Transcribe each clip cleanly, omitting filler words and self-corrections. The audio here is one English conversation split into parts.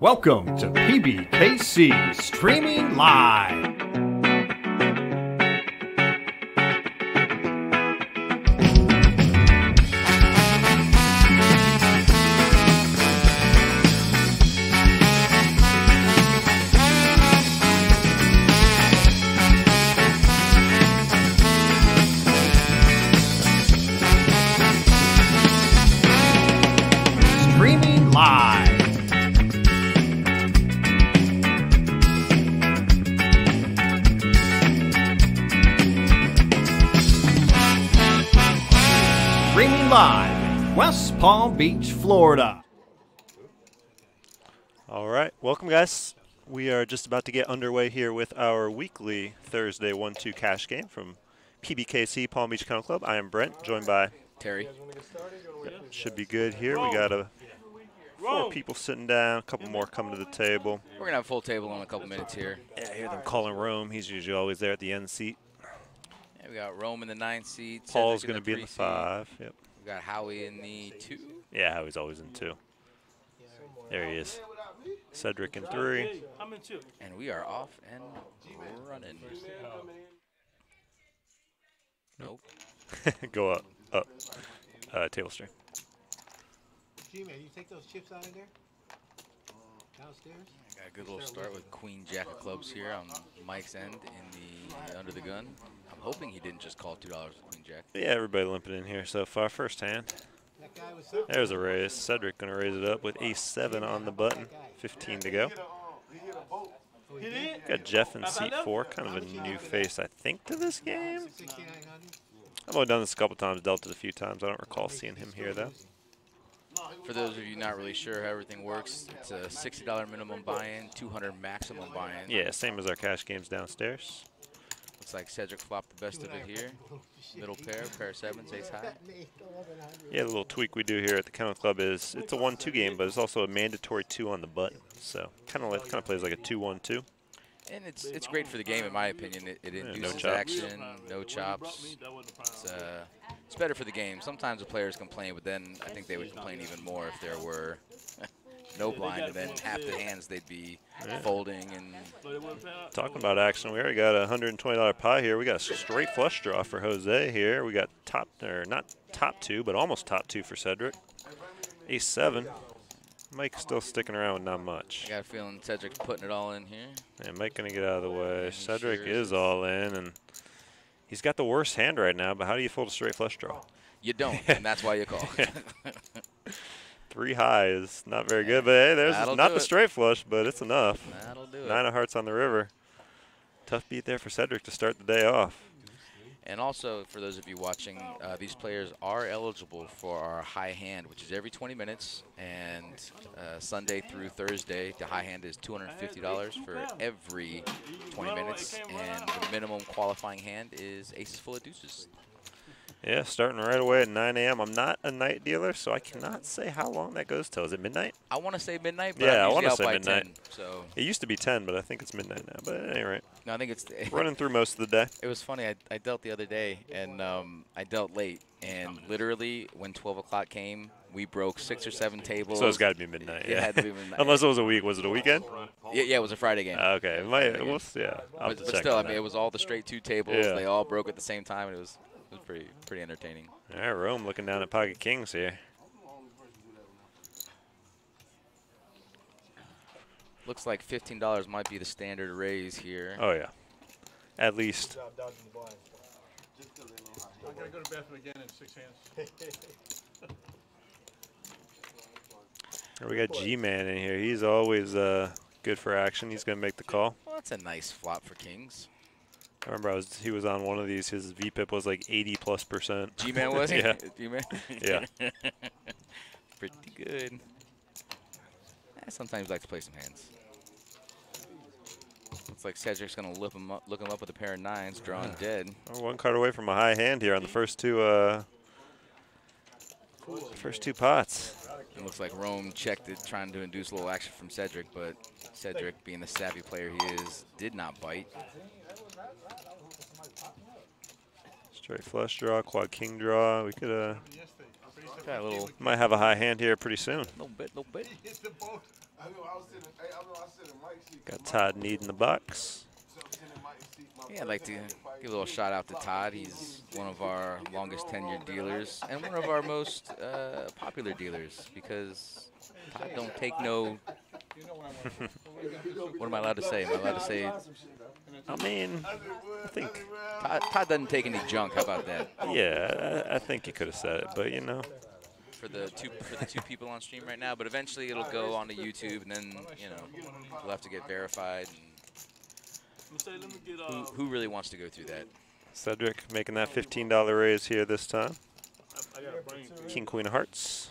Welcome to PBKC Streaming Live. Streaming Live. Streaming live in West Palm Beach, Florida. All right, welcome guys. We are just about to get underway here with our weekly Thursday 1-2 cash game from PBKC Palm Beach Kennel Club. I am Brent, joined by Terry. Should be good here. We got four people sitting down, a couple more coming to the table. We're going to have a full table in a couple minutes here. Yeah, I hear them calling Rome. He's usually always there at the end seat. Yeah, we got Rome in the 9th seat. Paul's going to be in the 5. Yep. We got Howie in the 2. Yeah, Howie's always in 2. There he is. Cedric in 3. And we are off and running. Nope. Go up. Table string. G-Man, you take those chips out of there? Downstairs? Got a good little start with Queen Jack of clubs here on Mike's end in the under the gun. I'm hoping he didn't just call $2 with Queen Jack. Yeah, everybody limping in here so far. First hand. That guy was up. There's a raise. Cedric going to raise it up with ace-7 on the button. 15 to go. Got Jeff in seat 4. Kind of a new face, I think, to this game. 6,900. I've only done this a couple times, dealt it a few times. I don't recall seeing him here, though. For those of you not really sure how everything works, it's a $60 minimum buy-in, $200 maximum buy-in. Yeah, same as our cash games downstairs. Looks like Cedric flopped the best of it here. Middle pair of 7s, ace high. Yeah, the little tweak we do here at the Kennel Club is it's a 1-2 game, but it's also a mandatory 2 on the button. So kind of plays like a 2-1-2. And it's great for the game, in my opinion. It induces chops. action, no chops. It's better for the game. Sometimes the players complain, but then I think they would complain even more if there were no blind, and then half the hands they'd be folding. And Talking about action, we already got a $120 pie here. We got a straight flush draw for Jose here. We got not top 2, but almost top 2 for Cedric. Ace-7. Mike's still sticking around with not much. I got a feeling Cedric's putting it all in here. And Mike gonna get out of the way. Yeah, Cedric sure is all in, and he's got the worst hand right now. But how do you fold a straight flush draw? You don't, and that's why you call. 3 high is not very good, but hey, there's not the straight flush, but it's enough. That'll do it. 9 of hearts on the river. Tough beat there for Cedric to start the day off. And also, for those of you watching, these players are eligible for our high hand, which is every 20 minutes. And Sunday through Thursday, the high hand is $250 for every 20 minutes. And the minimum qualifying hand is aces full of deuces. Yeah, starting right away at 9 a.m. I'm not a night dealer, so I cannot say how long that goes till. Is it midnight? I want to say midnight, but yeah, I'm I want to say by midnight. 10, so. It used to be 10, but I think it's midnight now. But at any rate, No, I think it's running through most of the day. It was funny. I dealt the other day, and I dealt late. And literally, when 12 o'clock came, we broke 6 or 7 tables. So it's got to be midnight. It had to be midnight. Unless it was a week. Was it a weekend? Yeah, it was a Friday game. Okay. I'll But check still, on I mean, that. it was all the straight 2 tables. Yeah. They all broke at the same time, and it was pretty entertaining. All right, Rome looking down at pocket kings here. Looks like $15 might be the standard raise here. Oh, yeah. At least. I gotta go to the bathroom again in 6 hands. We got G-Man in here. He's always good for action. He's going to make the call. Well, that's a nice flop for kings. I remember he was on one of these. His VPIP was like 80+%. G-Man was he? Yeah. G-Man? Yeah. Pretty good. Sometimes you like to play some hands. Looks like Cedric's going to look him up with a pair of 9s, drawing dead. We're 1 card away from a high hand here on the first two pots. It looks like Rome checked it, trying to induce a little action from Cedric, but Cedric, being the savvy player he is, did not bite. Straight flush draw, quad king draw. We could Got a little might have a high hand here pretty soon. bit. Got Todd Need in the box. Yeah, I'd like to give a little shout out to Todd. He's one of our longest tenured dealers and one of our most popular dealers because Todd don't take no. What am I allowed to say? Am I allowed to say? I mean, I think, Todd doesn't take any junk. How about that? yeah, I think you could have said it, but you know. For the two people on stream right now, but eventually it'll go onto YouTube, and then you know we'll have to get verified. And who really wants to go through that? Cedric making that $15 raise here this time. King, Queen of Hearts.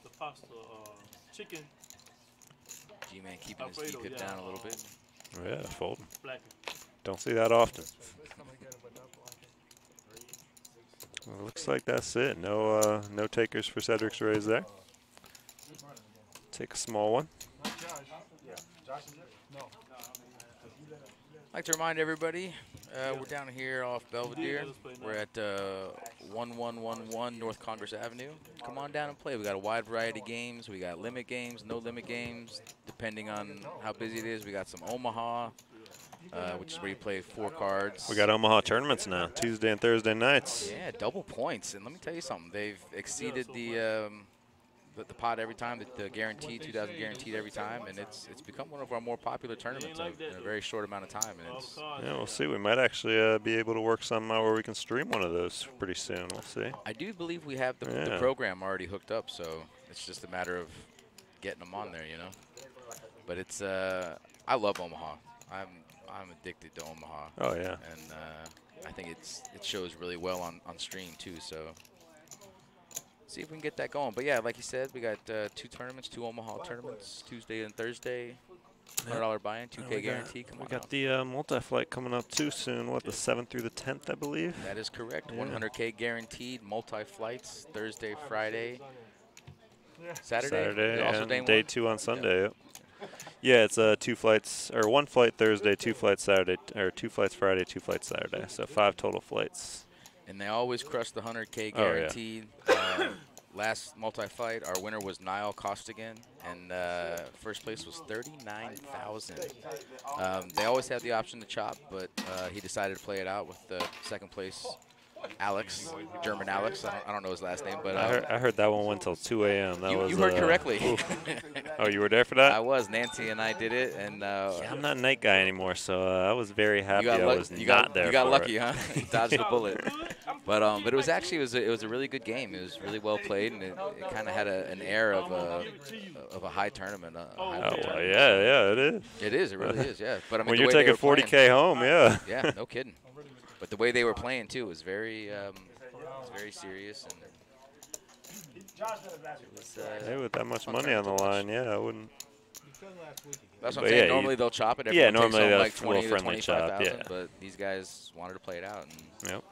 The pasta, chicken. G-Man keeping his deep hip down a little bit. Yeah, folding. Black. Don't see that often. Well, looks like that's it. No, no takers for Cedric's raise there. Take a small one. I'd like to remind everybody, we're down here off Belvedere. We're at 1111 North Congress Avenue. Come on down and play. We got a wide variety of games. We got limit games, no limit games, depending on how busy it is. We got some Omaha, which is where you play 4 cards. We got Omaha tournaments now, Tuesday and Thursday nights. Yeah, double points. And let me tell you something. They've exceeded the pot every time, the guaranteed, 2,000 guaranteed every time, and it's become one of our more popular tournaments in a very short amount of time. And it's, yeah, we'll see. We might actually be able to work some where we can stream one of those pretty soon. We'll see. I do believe we have the program already hooked up, so it's just a matter of getting them on there, you know. But it's I love Omaha. I'm addicted to Omaha. Oh yeah. And I think it shows really well on stream too. So. See if we can get that going. But yeah, like you said, we got 2 tournaments, 2 Omaha tournaments, Tuesday and Thursday. $100 buy-in, 2K guarantee. Come on. We got the multi-flight coming up too soon. What, the 7th through the 10th, I believe? That is correct. 100K guaranteed, multi-flights, Thursday, Friday, Saturday and day 2 on Sunday. Yep. Yeah, it's 2 flights, or 1 flight Thursday, 2 flights Saturday, or 2 flights Friday, 2 flights Saturday. So 5 total flights. And they always crush the 100K guaranteed. Last multi-fight, our winner was Niall Costigan, and first place was $39,000. They always have the option to chop, but he decided to play it out with second place Alex, German Alex. I don't know his last name, but I heard that one went till 2 a.m. You heard correctly. Oh, you were there for that? I was. Nancy and I did it, and yeah, I'm not a night guy anymore, so I was very happy I was not there. You got lucky, huh? You dodged a bullet. But it was actually it was a really good game. It was really well played, and it kind of had an air of a high tournament. Yeah, it is. It is. It really is. Yeah. But I mean, when you're taking 40K home, yeah. Yeah, no kidding. But the way they were playing too was very serious. And hey, with that much money on the line, yeah, I wouldn't. That's what I'm saying. Normally they'll chop it. Yeah, normally that's like 20 to to 25,000. Yeah. But these guys wanted to play it out, and yep.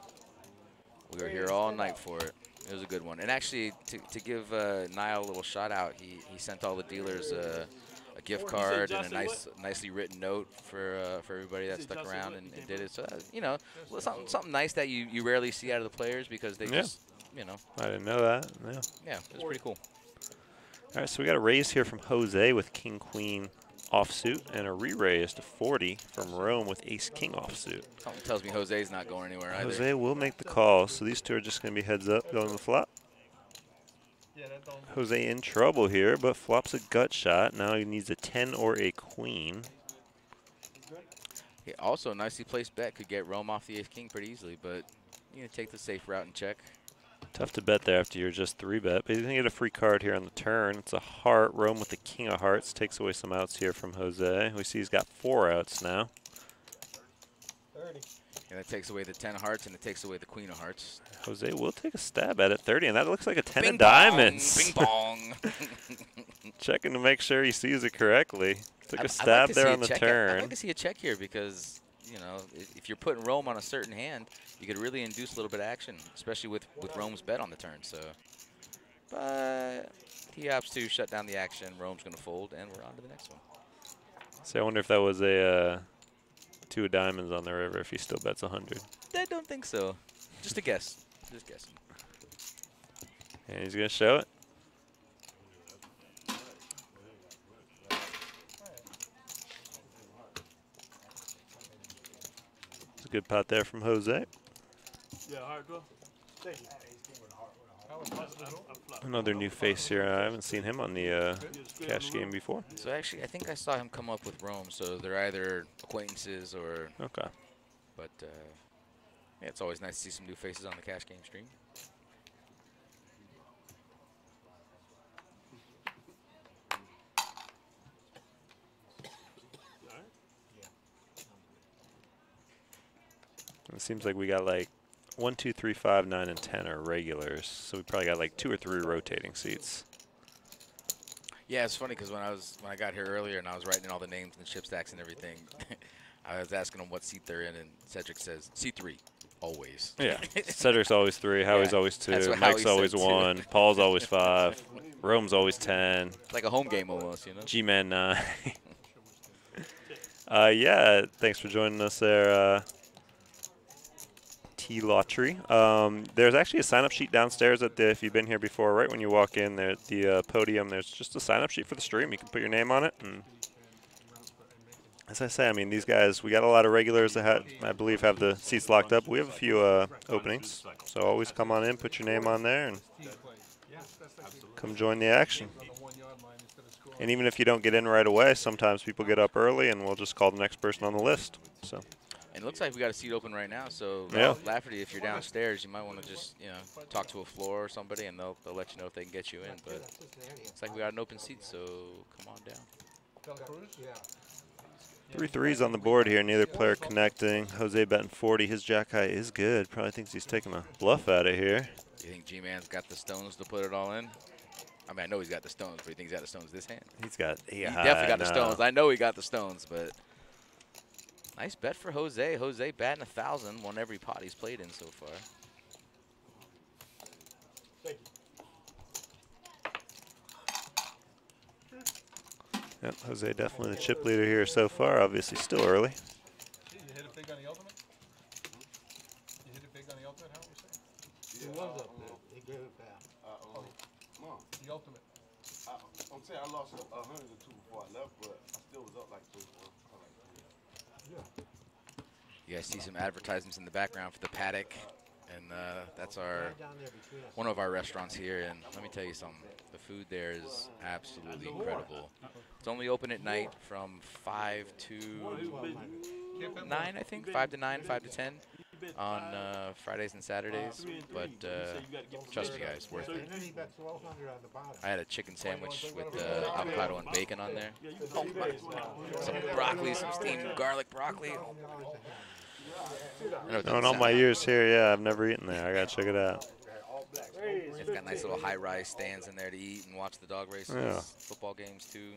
we were here all night for it. It was a good one. And actually, to give Niall a little shout out, he sent all the dealers a gift card and a nicely written note for everybody that stuck around and did it. So you know, something nice that you rarely see out of the players because they just, you know. I didn't know that. Yeah, it was pretty cool. All right, so we got a raise here from Jose with King Queen offsuit and a re-raise to 40 from Rome with Ace King offsuit. Something tells me Jose's not going anywhere either. Jose will make the call, so these 2 are just going to be heads up going to the flop. Jose in trouble here, but flops a gut shot. Now he needs a 10 or a queen. Yeah, also, nicely placed bet could get Rome off the Ace-King pretty easily, but you can take the safe route and check. Tough to bet there after you're just 3-bet, but he's going to get a free card here on the turn. It's a heart. Rome with the King of Hearts takes away some outs here from Jose. We see he's got 4 outs now. 30. And that takes away the 10 of hearts, and it takes away the Queen of Hearts. Jose will take a stab at it, 30, and that looks like a 10 Bing of diamonds. Bing bong. Checking to make sure he sees it correctly. Took a stab there on the turn. I'd like to see a check here because, you know, if you're putting Rome on a certain hand, you could really induce a little bit of action, especially with Rome's bet on the turn. So, but he opts to shut down the action. Rome's going to fold, and we're on to the next one. So I wonder if that was a 2 of diamonds on the river if he still bets 100. I don't think so. Just a guess. Just guessing. And he's going to show it. good pot there from Jose. Yeah, hard draw. Another new face here. I haven't seen him on the cash game before. So actually, I think I saw him come up with Rome. So they're either acquaintances or. Okay. But yeah, it's always nice to see some new faces on the cash game stream. It seems like we got like 1, 2, 3, 5, 9, and 10 are regulars. So we probably got like 2 or 3 rotating seats. Yeah, it's funny because when I got here earlier and I was writing in all the names and the chip stacks and everything, I was asking them what seat they're in, and Cedric says C3, always. Yeah, Cedric's always 3, Howie's always 2, Mike's always 1, Paul's always 5, Rome's always 10. It's like a home game almost, you know. G-Man 9. Yeah, thanks for joining us there. Lottery. There's actually a sign-up sheet downstairs at the, if you've been here before, right when you walk in there at the podium, there's just a sign-up sheet for the stream. You can put your name on it. And as I say, I mean, these guys, we got a lot of regulars that I believe have the seats locked up. We have a few openings, so always come on in, put your name on there, and come join the action. And even if you don't get in right away, sometimes people get up early, and we'll just call the next person on the list. So. And it looks like we got a seat open right now, so yeah. Lafferty, if you're downstairs, you might want to just, you know, talk to a floor or somebody, and they'll let you know if they can get you in. But it's like we got an open seat, so come on down. 3 threes on the board here. Neither player connecting. Jose betting 40. His jack high is good. Probably thinks he's taking a bluff out of here. You think G-Man's got the stones to put it all in? I mean, I know he's got the stones, but he thinks he's got the stones this hand. He's got He definitely got the stones. I know he got the stones, but nice bet for Jose. Jose batting 1,000, won every pot he's played in so far. Yep, Jose definitely the chip leader here so far. Obviously still early. You hit it big on the ultimate? You hit it big on the ultimate, how would you say? It was up there. They gave it back. The ultimate. I'm saying I lost 100 or 2 before I left, but I still was up like 2. You guys see some advertisements in the background for the paddock, and that's one of our restaurants here. And let me tell you something, the food there is absolutely incredible. It's only open at night from 5 to 9, I think, 5 to 9, 5 to 10 on Fridays and Saturdays. But trust me, guys, worth it. I had a chicken sandwich with avocado and bacon on there. Oh my. Some broccoli, some steamed garlic broccoli. In all my years here, yeah, I've never eaten there. I gotta check it out. It's got nice little high-rise stands in there to eat and watch the dog races, football games too.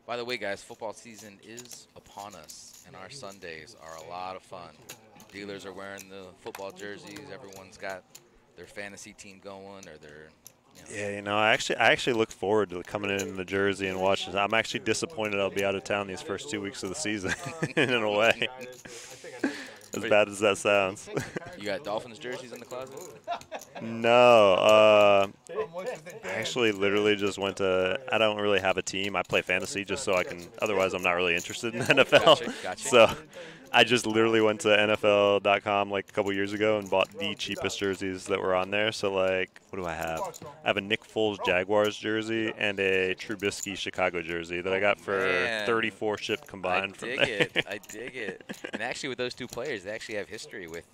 By the way, guys, football season is upon us, and our Sundays are a lot of fun. Dealers are wearing the football jerseys. Everyone's got their fantasy team going, or their. Yeah, you know, I actually look forward to coming in the jersey and watching. I'm actually disappointed I'll be out of town these first 2 weeks of the season, in a way. As bad as that sounds. You got Dolphins jerseys in the closet? No. I actually literally just went to, I don't really have a team. I play fantasy just so I can, otherwise I'm not really interested in NFL. Gotcha. So I just literally went to NFL.com like a couple years ago and bought the cheapest jerseys that were on there. So like, what do I have? I have a Nick Foles Jaguars jersey and a Trubisky Chicago jersey that I got for 34 shipped combined from there. I dig it. And actually with those two players, they actually have history with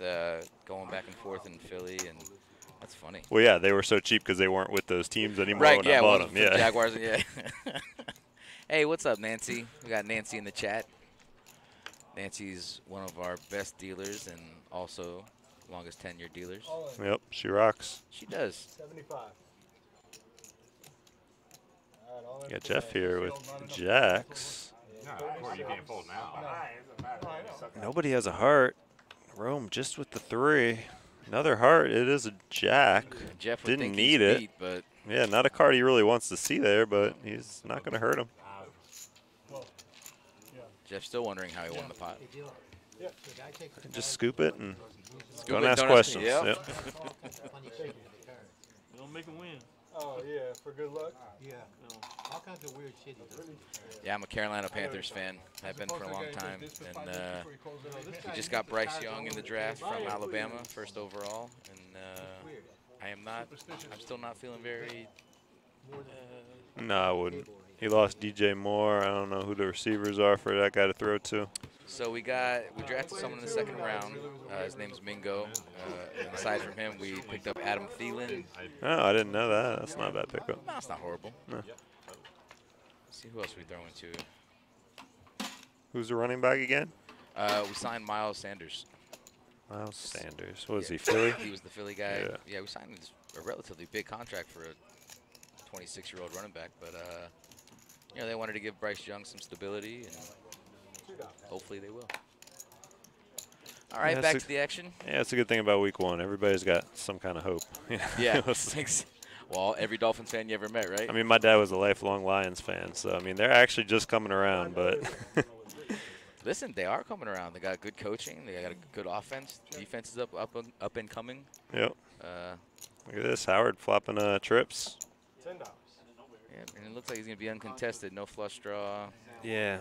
going back and forth in Philly, and that's funny. Well, yeah, they were so cheap because they weren't with those teams anymore when I bought them. Yeah, Jaguars, yeah. Hey, what's up, Nancy? We got Nancy in the chat. Nancy's one of our best dealers and also longest tenured dealers. Yep, she rocks. She does. 75. Got Jeff here with jacks. You can't fold now. Nobody has a heart. Rome just with the 3. Another heart. It is a jack. Jeff would didn't think need he's it. beat, but yeah, not a card he really wants to see there, but he's not going to hurt him. Jeff's still wondering how he won the pot. Just scoop it and Scoop don't it, ask don't questions. Yep. Yep. Don't make him win. Oh, yeah, for good luck. Yeah. All kinds of weird shit. Yeah, I'm a Carolina Panthers fan. I've been for a long time. And we just got Bryce Young in the draft from Alabama, first overall. And I'm still not feeling very. No, I wouldn't. He lost DJ Moore. I don't know who the receivers are for that guy to throw to. So we drafted someone in the second round. His name's Mingo. And aside from him, we picked up Adam Thielen. Oh, I didn't know that. That's not a bad pickup. No, it's not horrible. No. Let's see who else we throwing to. Who's the running back again? We signed Miles Sanders. Miles Sanders. What is he, Philly? He was the Philly guy. Yeah. Yeah, we signed a relatively big contract for a 26-year-old running back, but they wanted to give Bryce Young some stability, and hopefully they will. All right, back to the action. Yeah, it's a good thing about week 1. Everybody's got some kind of hope. Yeah. Thanks. Well, every Dolphins fan you ever met, right? I mean, my dad was a lifelong Lions fan, so I mean, they're actually just coming around, but. Listen, they are coming around. They got good coaching. They got a good offense. Defense is up and coming. Yep. Look at this, Howard flopping trips. $10. Yeah, and it looks like he's going to be uncontested. No flush draw. Yeah.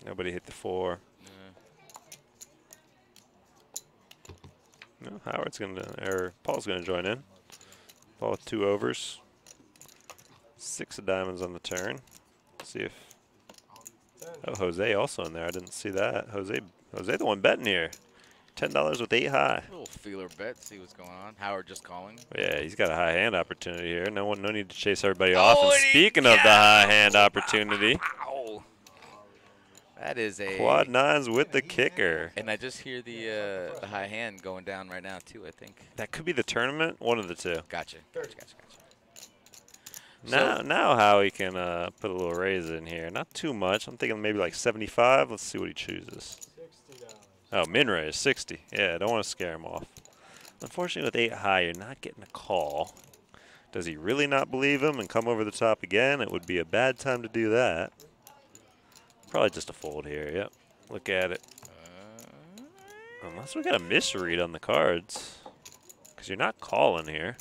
Nobody hit the 4. No, Paul's going to join in. Paul with 2 overs. 6 of diamonds on the turn. Let's see if. Oh, Jose also in there. I didn't see that. Jose the one betting here. $10 with 8 high. A little feeler bet, see what's going on. Howard just calling. Yeah, he's got a high hand opportunity here. No need to chase everybody off. And speaking of the high hand opportunity, ow. That is a quad 9s with the kicker. And I just hear the high hand going down right now too. I think that could be the tournament. One of the two. Gotcha. Now Howie can put a little raise in here. Not too much. I'm thinking maybe like 75. Let's see what he chooses. Oh, min raise, 60. Yeah, don't want to scare him off. Unfortunately, with 8 high, you're not getting a call. Does he really not believe him and come over the top again? It would be a bad time to do that. Probably just a fold here, yep. Look at it. Unless we got a misread on the cards. Because you're not calling here.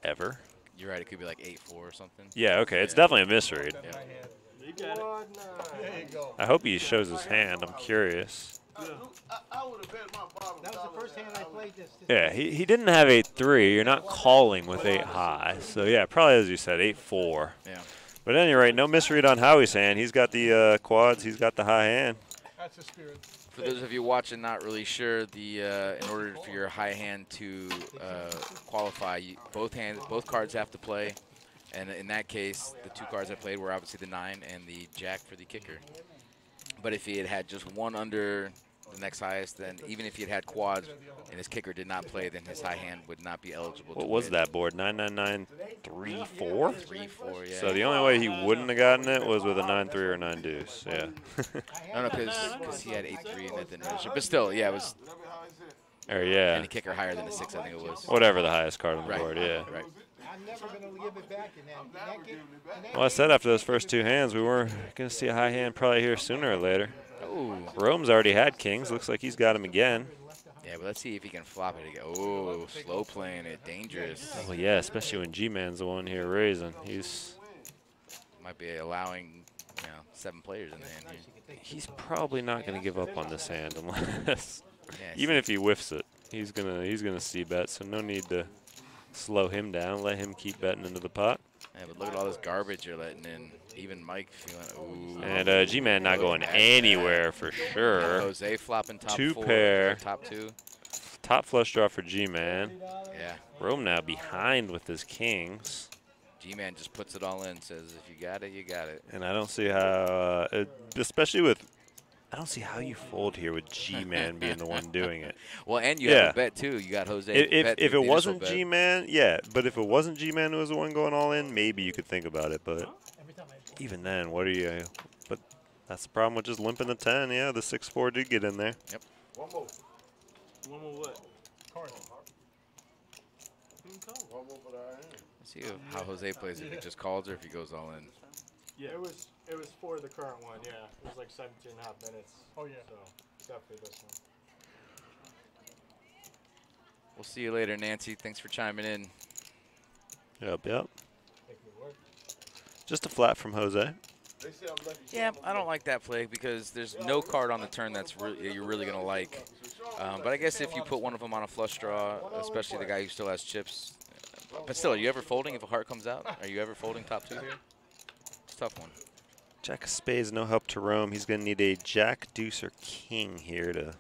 Ever. You're right, it could be like 8-4 or something. Yeah, okay, it's definitely a misread. Yeah. You got it. There you go. I hope he shows his hand. I'm curious. I would have bet my bottom. That was the first hand I played this. Yeah, he didn't have 8-3. You're not calling with 8 high. So, yeah, probably as you said, 8-4. Yeah. But at any rate, no misread on Howie's hand. He's got the quads. He's got the high hand. That's the spirit. For those of you watching, not really sure, in order for your high hand to qualify, both cards have to play. And in that case, the 2 cards I played were obviously the 9 and the jack for the kicker. But if he had just one under the next highest, then even if he had quads and his kicker did not play, then his high hand would not be eligible. What was that board? 9-9-9-3-4? 3-4, yeah. So the only way he wouldn't have gotten it was with a 9-3 or 9 deuce. Yeah. No, because he had 8-3 and that didn't register. But still, yeah, it was. Or yeah. And the kicker higher than a 6, I think it was. Whatever the highest card on the Right. board, yeah. Right. I'm never going to give it back. Well, I said after those first 2 hands, we were going to see a high hand probably here sooner or later. Ooh. Rome's already had kings. Looks like he's got him again. Yeah, but let's see if he can flop it again. Oh, slow playing it. Dangerous. Well, yeah, especially when G-Man's the one here raising. He's might be allowing, 7 players in the hand here. He's probably not going to give up on this hand unless, Yeah, even if he whiffs it, he's gonna see bet. So no need to slow him down. Let him keep betting into the pot. Yeah, but look at all this garbage you're letting in. Even Mike feeling, ooh. And G-Man not going anywhere for sure. Jose flopping top 2 4, pair. top 2. Top flush draw for G-Man. Yeah. Rome now behind with his kings. G-Man just puts it all in, says if you got it, you got it. And I don't see how, especially with, I don't see how you fold here with G-Man being the one doing it. Well, and you have a bet too. You got Jose. If it wasn't G-Man, yeah. But if it wasn't G-Man who was the one going all in, maybe you could think about it. But even then, what are you? But that's the problem with just limping the 10. Yeah, the 6-4 did get in there. Yep. One more. One more what? Card. One more for the hand. Let's see how Jose plays, if he just calls or if he goes all in. Yeah. It was for the current one, yeah. It was like 17 and a half minutes. Oh, yeah. So, definitely this one. We'll see you later, Nancy. Thanks for chiming in. Yep. Just a flat from Jose. They say I'm lucky. Yeah, I don't like that play because there's no card on the turn that's you're really going to like. But I guess if you put one of them on a flush draw, especially the guy who still has chips. But still, are you ever folding if a heart comes out? Are you ever folding top 2 here? It's a tough one. Jack of spades, no help to roam. He's going to need a jack, deuce, or king here to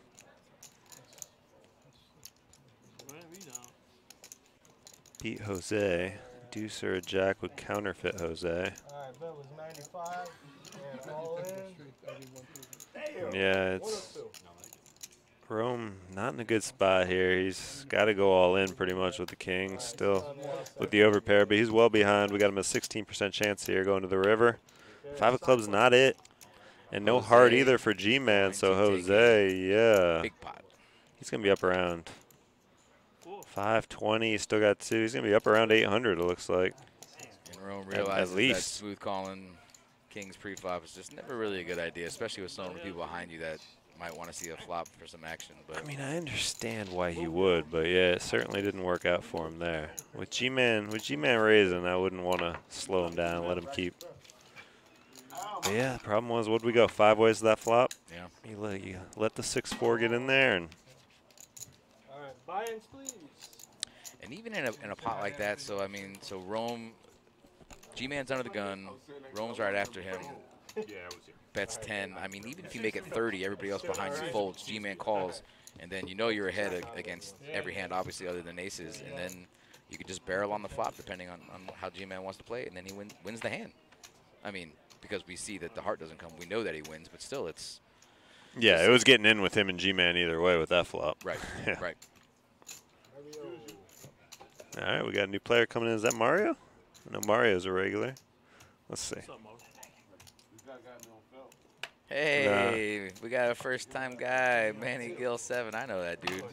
beat Jose. Deuce or a jack would counterfeit Jose. All right, bet was 95 and all in. Yeah, it's Rome not in a good spot here. He's got to go all in pretty much with the king, still with the overpair, but he's well behind. We got him a 16% chance here going to the river. 5 of clubs not it, and no heart either for G-Man. So Jose, yeah, Big pot. he's gonna be up around 520. He's still got 2. He's gonna be up around 800. It looks like. And Rome realizes at least that smooth calling kings pre-flop is just never really a good idea, especially with so many people behind you that might want to see a flop for some action. But I mean, I understand why he would, but yeah, it certainly didn't work out for him there. With G-Man raising, I wouldn't want to slow him down, let him keep. But yeah, the problem was, what'd we go? 5 ways to that flop? yeah, You let the 6-4 get in there, and All right, buy-ins, please. and even in a pot like that, so I mean, so Rome, G-Man's under the gun, Rome's right after him. Bets 10. I mean, even if you make it 30, everybody else behind you folds. G-Man calls, and then you know you're ahead against every hand, obviously, other than aces. And then you could just barrel on the flop, depending on how G-Man wants to play it, and then he wins the hand. I mean, because we see that the heart doesn't come, we know that he wins, but still, it's yeah, it was getting in with him and G-Man either way with that flop. right, Yeah. right. All right, we got a new player coming in. Is that Mario? No, Mario's a regular. Let's see. Hey, we got a first-time guy, Manny Gill 7. I know that dude.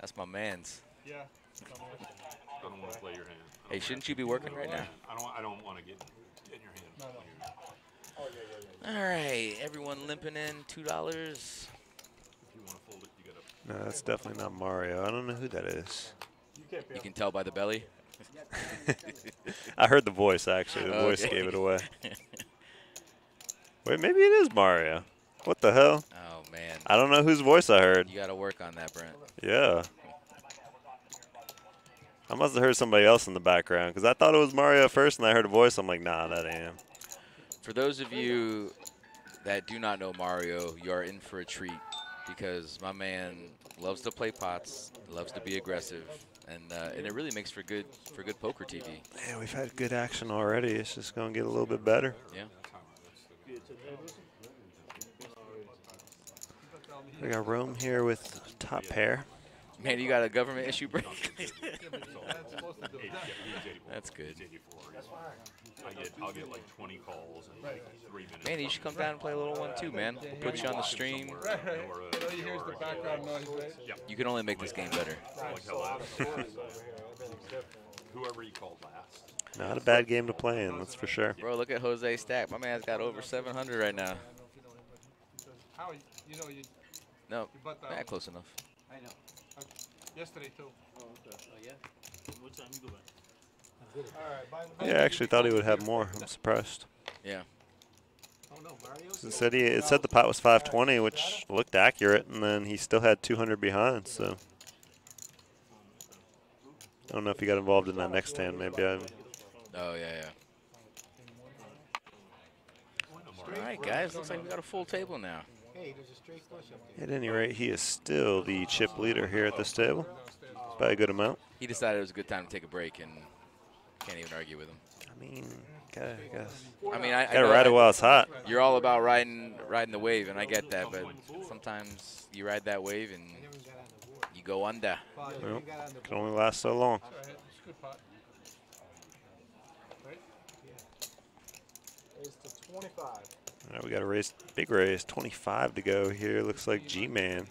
That's my man's. Yeah. I don't want to play your hand. Hey, shouldn't you be working right now? I don't want to get in your hand. All right, everyone limping in $2. If you want to fold it, you got to. No, that's definitely not Mario. I don't know who that is. You can tell by the belly. I heard the voice, actually. The voice gave it away. Wait, maybe it is Mario. What the hell? Oh, man. I don't know whose voice I heard. You got to work on that, Brent. Yeah. I must have heard somebody else in the background because I thought it was Mario at first and I heard a voice. I'm like, nah, that ain't him. For those of you that do not know Mario, you are in for a treat because my man loves to play pots, loves to be aggressive, and it really makes for good poker TV. Yeah, we've had good action already. It's just going to get a little bit better. Yeah. We got Rome here with top pair. Man, you got a government issue break? That's good. I'll get like 20 calls in like 3 minutes. Man, you should come down and play a little one too, man. We'll put you on the stream. Right. So he hears the background noise, right? You can only make this game better. Like how last, whoever you called last. Not a bad game to play in, that's for sure. Bro, look at Jose's stack. My man's got over 700 right now. How you No, but close enough. I know. yesterday too. Oh, okay. Oh, yeah? What time you go back? All right, Yeah, I actually thought he would have more. I'm surprised. Yeah. Oh no, Mario's It said the pot was 520, which looked accurate, and then he still had 200 behind, so. I don't know if he got involved in that next hand. Maybe I. Oh, yeah. All right, guys. Looks like we got a full table now. Hey, there's a straight flush up there. At any rate, he is still the chip leader here at this table by a good amount. He decided it was a good time to take a break, and can't even argue with him. I mean, gotta I mean, I ride it know while it's hot. you're all about riding the wave, and I get that, but sometimes you ride that wave and you go under. Well, can only last so long. It's a good pot. Right? It's to 25. All right, we got a raise, big raise, 25 to go here. Looks like G-Man.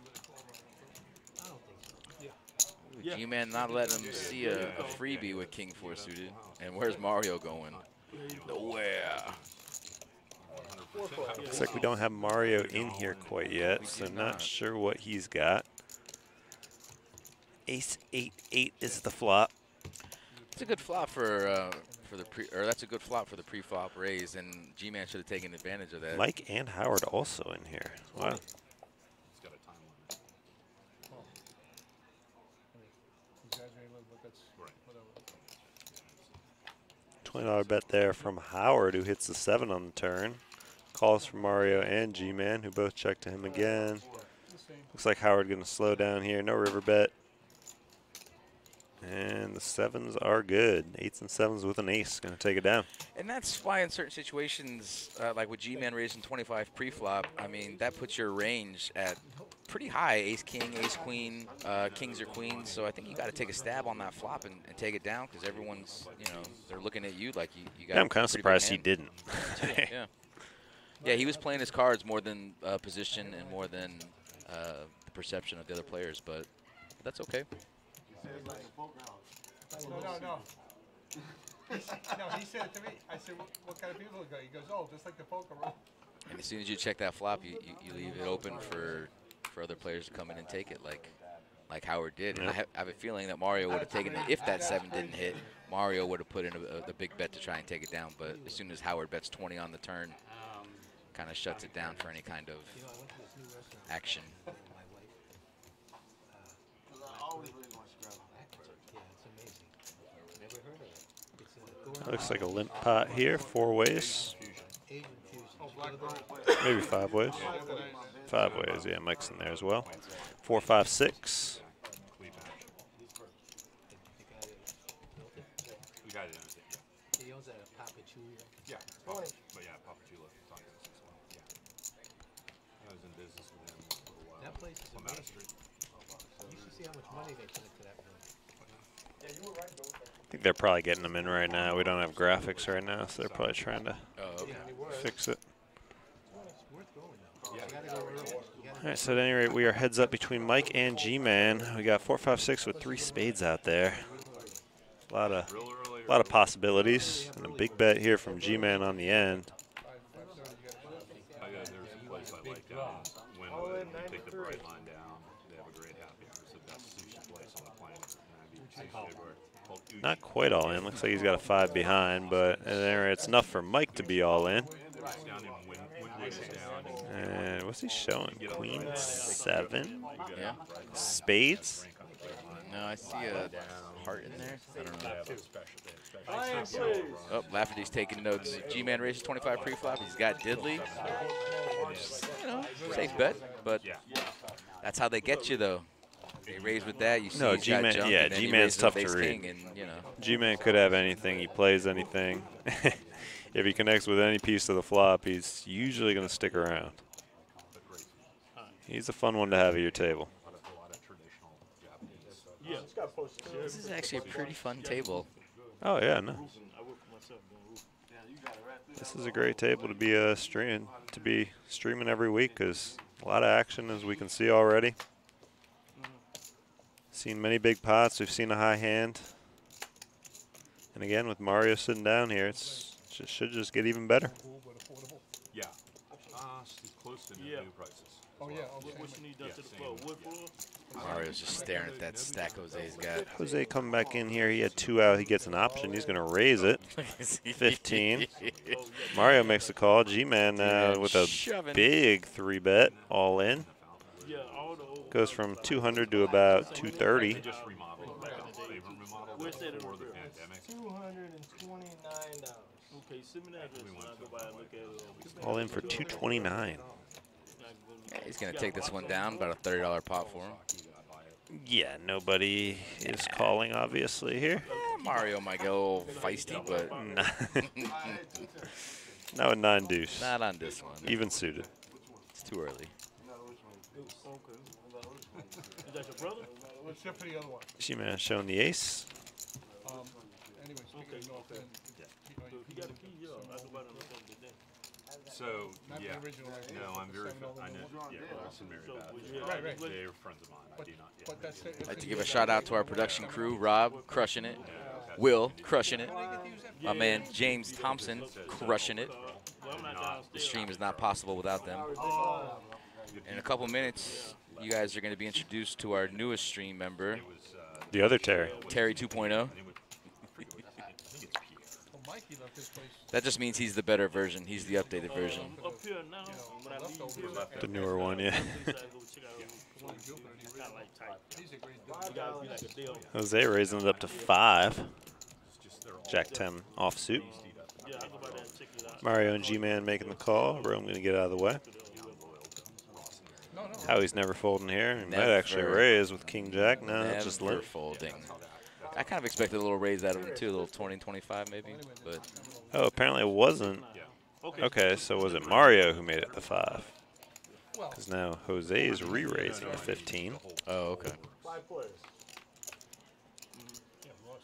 G-Man not letting him see a freebie with King 4 suited. And where's Mario going? Nowhere. Looks like we don't have Mario in here quite yet, so not sure what he's got. Ace 8-8 is the flop. It's a good flop for that's a good flop for the pre-flop raise, and G-Man should have taken advantage of that. Mike and Howard also in here. Wow. It's got a time limit. Exaggerating a little bit, that's Right. whatever. $20 bet there from Howard, who hits the 7 on the turn. Calls from Mario and G-Man, who both check to him again. Looks like Howard going to slow down here. No river bet. And the 7s are good. 8s and 7s with an ace. Going to take it down. And that's why in certain situations, like with G-Man raising 25 pre-flop, I mean, that puts your range at pretty high. Ace, king, ace, queen, kings or queens. So I think you got to take a stab on that flop and take it down because everyone's, you know, they're looking at you like you got Yeah, I'm kind of surprised he didn't. Yeah. Yeah, he was playing his cards more than position and more than the perception of the other players, but that's okay. No. No, he said it to me. I said, what kind of people go? He goes, oh, just like the poker room. And as soon as you check that flop, you leave it open for other players to come in and take it, like Howard did. And I have a feeling that Mario would have taken it if that 7 didn't hit. Mario would have put in the big bet to try and take it down. But as soon as Howard bets 20 on the turn, kind of shuts it down for any kind of action. Looks like a limp pot here. 4 ways. Maybe 5 ways. 5 ways, yeah. Mike's in there as well. 4, 5, 6. We got it. He owns a Papachula. Yeah, but yeah, Papachula. Yeah. I was in business with him for a while. That place is on Matter amazing. Street. You should see how much money they put into that building. I think they're probably getting them in right now. We don't have graphics right now, so they're probably trying to fix it. All right, so at any rate, we are heads up between Mike and G-Man. We got 4, 5, 6 with 3 spades out there. A lot of possibilities, and a big bet here from G-Man on the end. There's a place I like down in Wynwood. You take the bright line down. They have a great happy hour. It's the best sushi place on the planet. And I mean, called Uchi. Not quite all in. Looks like he's got a 5 behind, but at any rate, it's enough for Mike to be all in. It's down in Wynwood is down. And what's he showing? Queen 7? Yeah. Spades? No, I see a heart in there. I don't know. Buy-in, please. Oh, Lafferty's taking notes. G-Man raises 25 pre-flop. He's got Diddley. You know, safe bet, but that's how they get you, though. They raise with that. You see, No, he's got G-Man. junk, Yeah, and then he G-Man's raises tough with to ace read. king, and you know. G-Man could have anything. He plays anything. If he connects with any piece of the flop, he's usually going to stick around. He's a fun one to have at your table. Yeah, it's got posters here. This is actually a pretty fun table. Oh yeah, no. I work for myself doing roof. This is a great table to be streaming every week because a lot of action as we can see already. Seen many big pots. We've seen a high hand. And again, with Mario sitting down here, should just get even better. Yeah. It's close to Yeah. new prices. Oh, yeah. Okay. What you need done to the floor? Wood floor? Mario's just staring at that stack Jose's got. Jose coming back in here. He had 2 out. He gets an option. He's going to raise it. 15. Mario makes the call. G-Man with a big 3-bet all in. Yeah, all the old. Goes from 200 to about 230. They just remodeled it. They remodeled Where's that it in before the repair? pandemic. $229. Okay, send me the address and I'll go by and look at it. All in for 229. Yeah, he's gonna take this one down, about a $30 pot for him. Yeah, nobody is calling obviously here. Mario might get a little feisty, but Now a 9 deuce. not on this one. Even suited. It's too early. Okay. Is that your brother? Let's check for the other one. G-Man showing the ace. Anyway, speaking of North End, So if you got a key, yeah, I'll go by and look at it today. So, not yeah. the original. No, I'm very, Seven I of know, them. yeah, Wilson married So, that. would you Right, right. They're friends of mine. I But, do not, yeah. but that's it. I'd like to give a shout out to our production crew. Rob, crushing it. Will, crushing it. My man, James Thompson, crushing it. Well, I'm not The downstairs. stream is not possible without them. In a couple minutes, you guys are going to be introduced to our newest stream member, The other Terry. Terry 2.0. Mikey left his place. That just means he's the better version. He's the updated version. Up here now, when I leave here, The newer one, yeah. He's a great you gotta be like a deal. Jose raising it up to 5. Jack 10 offsuit. Yeah, I go by there and check it out. Mario and G-Man making the call. Rome going to get out of the way. Howie's never folding here. He might actually Never. raise with King Jack. No, Never just limp. folding. I kind of expected a little raise out of him too, a little 20, 25 maybe. But Oh, apparently it wasn't. Okay, so was it Mario who made it the 5? Because now Jose is re-raising to 15. oh, okay.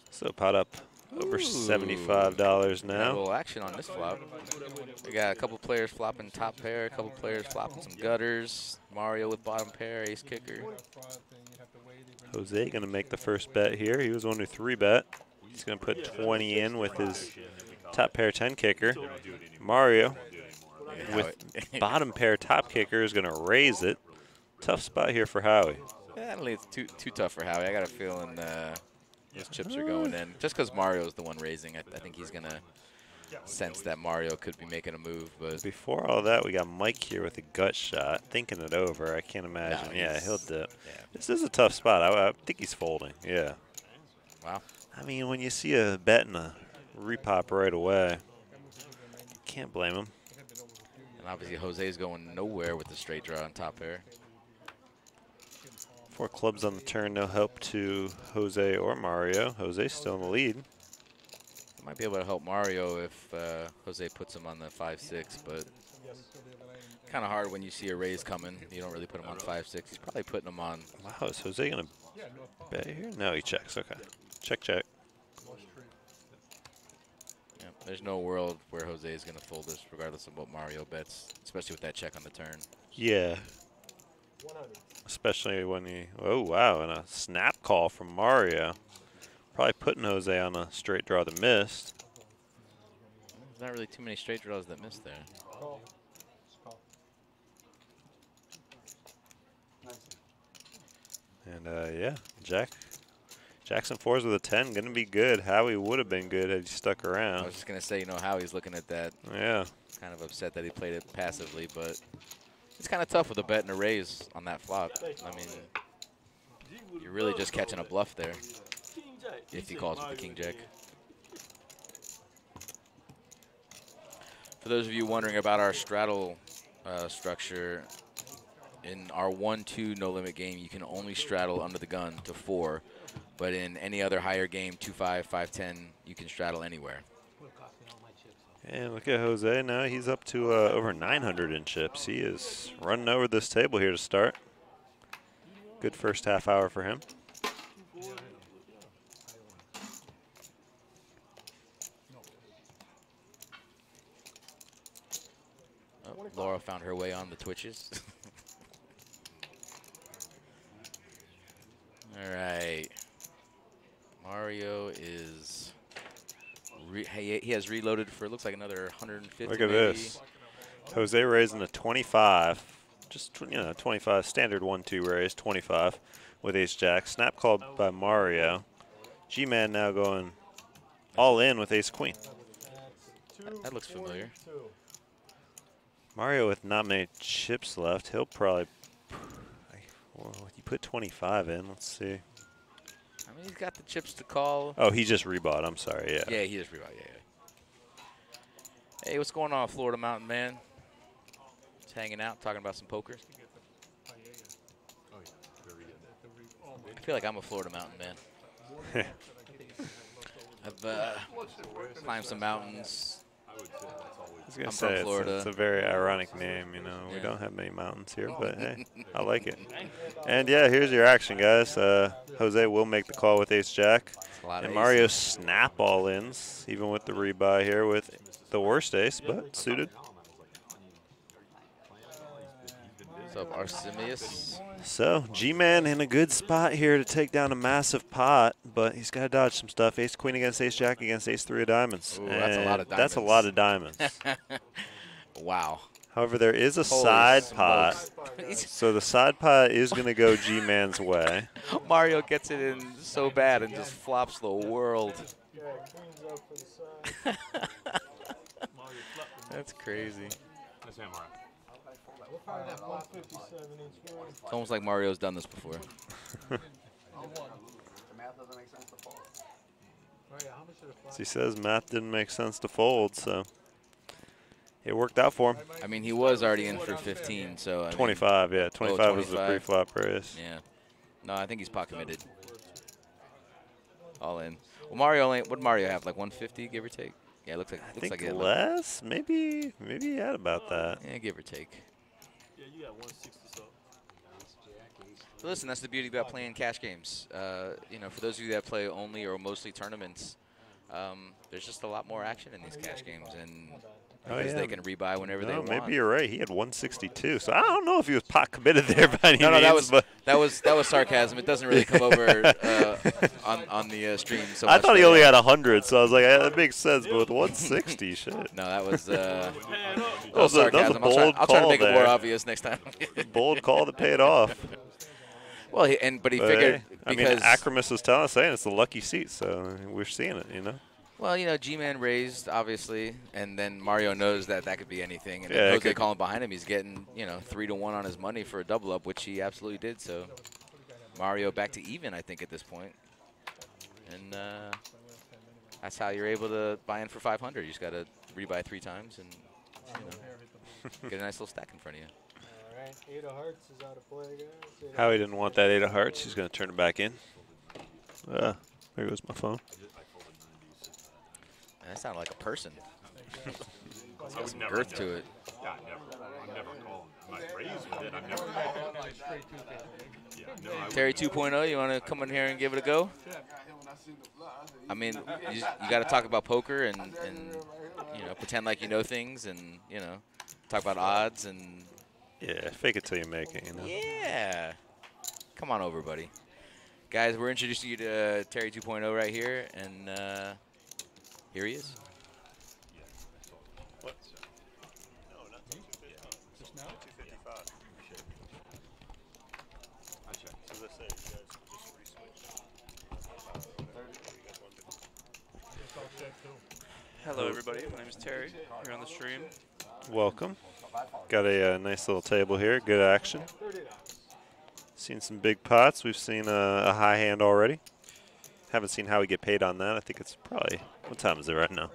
So pot up over Ooh. $75 Got a now. little action on this flop. We got a couple players flopping top pair, a couple players flopping some gutters. Mario with bottom pair, ace kicker. Jose going to make the first bet here. He was 1-3 bet. He's going to put 20 in with his top pair 10 kicker. Mario with bottom pair top kicker is going to raise it. Tough spot here for Howie. Yeah, I don't think it's too tough for Howie. I got a feeling those chips are going in. Just because Mario's the one raising, I think he's going to sense that Mario could be making a move. But Before all that, we got Mike here with a gut shot, thinking it over. I can't imagine. No, Yeah, he's- he'll dip. yeah. This is a tough spot. I think he's folding. Yeah. Wow. I mean, when you see a bet and a repop right away, can't blame him. And obviously Jose's going nowhere with the straight draw on top pair. 4 clubs on the turn, no help to Jose or Mario. Jose's still in the lead. Might be able to help Mario if Jose puts him on the 5-6, but kind of hard when you see a raise coming. You don't really put him on 5-6. He's probably putting him on. Wow, is Jose going to bet here? No, he checks. Okay. Check, check. Yeah, there's no world where Jose is going to fold this, regardless of what Mario bets, especially with that check on the turn. Yeah. Especially when he, oh wow, and a snap call from Mario. Probably putting Jose on a straight draw that missed. There's not really too many straight draws that missed there. And yeah, Jackson 4s with a 10, gonna be good. Howie would have been good had he stuck I around. was just going to say, you know, how he's looking at that. Yeah. Kind of upset that he played it passively, but it's kind of tough with a bet and a raise on that flop. I mean, you're really just catching a bluff there if he calls with the king jack. For those of you wondering about our straddle structure, in our 1-2 no limit game, you can only straddle under the gun to 4, but in any other higher game, 2-5, 5-10, you can straddle anywhere. And look at Jose now. He's up to over 900 in chips. He is running over this table here to start. Good first half hour for him. Oh, Laura found her way on the Twitches. All right. Mario is... he has reloaded for, looks like another 150. Look at maybe. this. Jose raising a 25. Just, 25 standard 1-2 raise, 25 with ace jack. Snap called by Mario. G-Man now going all in with ace queen. That looks familiar. Mario with not many chips left. He'll probably, well, you put 25 in. Let's see. I mean, he's got the chips to call. Oh, he just rebought. I'm sorry. Yeah. Yeah, he just rebought. Yeah. Hey, what's going on, Florida Mountain Man? Just hanging out, talking about some poker. I feel like I'm a Florida Mountain Man. I've climbed some mountains. I was going I'm to from say, Florida. it's a very ironic name, you know. We Yeah. don't have many mountains here, but hey, I like it. And yeah, here's your action, guys. Jose will make the call with ace-jack. A lot of And Mario aces. snap all-ins, even with the rebuy here with the worst ace, but suited. What's up, Artemius? So, G-Man in a good spot here to take down a massive pot, but he's got to dodge some stuff. Ace-queen against ace-jack against ace-3 of diamonds. Ooh, that's a lot of That's a diamonds. lot of diamonds. Wow. However, there is a Holy side smokes. pot. So the side pot is going to go G-Man's way. Mario gets it in so bad and just flops the world. That's crazy. That's him, Mario. What part of that 157-inch one? It's almost like Mario's done this before. The math doesn't make sense to fold. Oh yeah, how much did it fly? As he says, math didn't make sense to fold, so it worked out for him. I mean, he was already in for 15, so I mean, 25, yeah. 25 was the 25. pre-flop raise. yeah. No, I think he's pot committed. All in. Well, Mario only. What Mario have? Like 150, give or take. Yeah, it looks like. I Looks think like it. less? Maybe he had about that. Yeah, give or take. Yeah, you got 160 something. But listen, that's the beauty about playing cash games. You know, for those of you that play only or mostly tournaments, there's just a lot more action in these cash games, and because they can rebuy whenever they No, want. maybe you're right. He had 162, so I don't know if he was pot committed there by any No, means. that was sarcasm. It doesn't really come over on the stream. So I much, thought he but, only had 100, so I was like, that makes sense. But with 160, shit. No, that was That was a sarcasm. bold I'll try to call make it more there. obvious next time. Bold call to pay it off. Well, but he But, figured hey, I mean, because Acromus is saying it's the lucky seat, so we're seeing it, you know. well, you know, G-Man raised obviously, and then Mario knows that could be anything, and Yeah, then it Jose could- calling behind him, he's getting 3-1 on his money for a double up, which he absolutely did. So Mario back to even, I think, at this point, and that's how you're able to buy in for 500. You just got to rebuy 3 times and get a nice little stack in front of you. All right, 8 of hearts is out of play, guys. Howie didn't want that 8 of hearts. He's going to turn it back in. There goes my phone. That sounded like a person. I would Some never girth to it. Yeah, I'm never calling. I'm not raised with it. I'm never calling. Yeah, no, I Terry 2.0, you want to come in here and give it a go? I mean, you got to talk about poker and pretend like you know things and talk about odds and Yeah, fake it till you make it, you know. yeah. Come on over, buddy. Guys, we're introducing you to Terry 2.0 right here, and here he is. What? Just now? 255. I check. As I say, you guys just re-switched. Hello, everybody. My name is Terry. Here on the stream. Welcome. Got a nice little table here. Good action. Seen some big pots. We've seen a high hand already. Haven't seen how we get paid on that. I think it's probably, what time is it right now?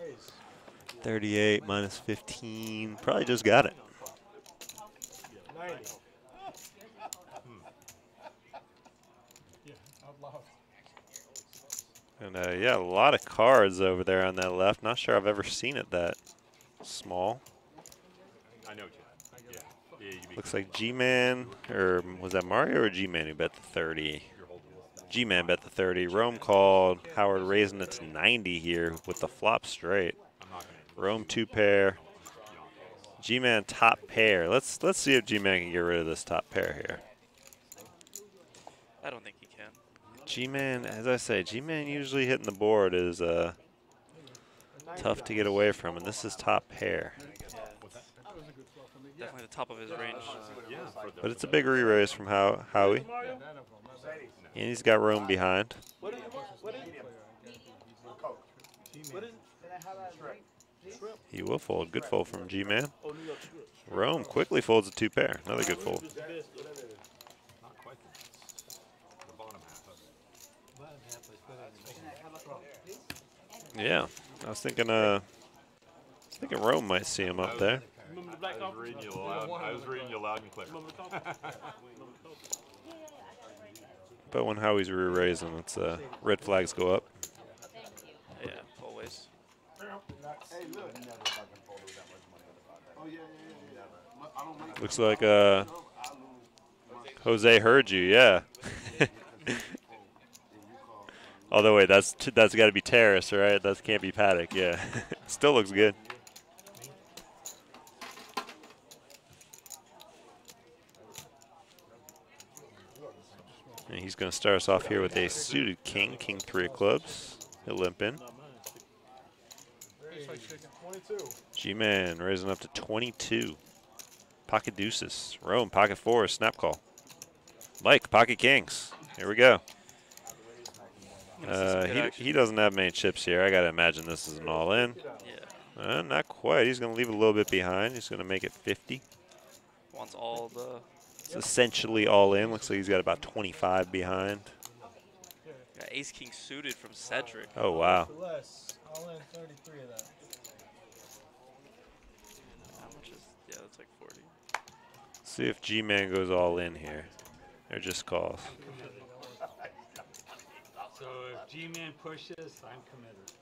38 minus 15. Probably just got it. 90. Yeah, out loud. And yeah, a lot of cards over there on that left. Not sure I've ever seen it that small. I know, Chad. Yeah. Yeah, you Looks like G-Man, or was that Mario or G-Man who bet the 30? G-Man bet the 30. Rome called. Howard raising it to 90 here with the flop straight. Rome 2 pair. G-Man top pair. Let's see if G-Man can get rid of this top pair here. I don't think he can. G-Man, as I say, G-Man usually hitting the board is tough to get away from, and this is top pair. Definitely the top of his range. But it's a big re-raise from Howie. And he's got Rome behind. He will fold. Good fold from G-Man. Rome quickly folds a 2 pair. Another good fold. Not quite the bottom half. Yeah, I was thinking Rome might see him up there. Remember the black I was reading you loud and clear. Remember the coffee? But when Howie's re-raising, it's red flags go up. Yeah, always. Looks like Jose heard you, yeah. Although wait, that's got to be Terrace, right? That can't be Paddock, yeah. Still looks good. And he's going to start us off here with a suited king, king 3 of clubs. He'll limp in. G-Man raising up to 22. Pocket deuces. Rome, pocket 4, snap call. Mike, pocket kings. Here we go. He action. he doesn't have many chips here. I gotta imagine this is an all-in. Yeah. Not quite. He's gonna leave it a little bit behind. He's gonna make it 50. Wants all the. It's essentially all in. Looks like he's got about 25 behind. Got Ace King suited from Cedric. Oh wow. Less. I'll in 33 of that. How much is? Yeah, that's like 40. See if G-Man goes all in here, or just calls. So if G-Man pushes, I'm committed.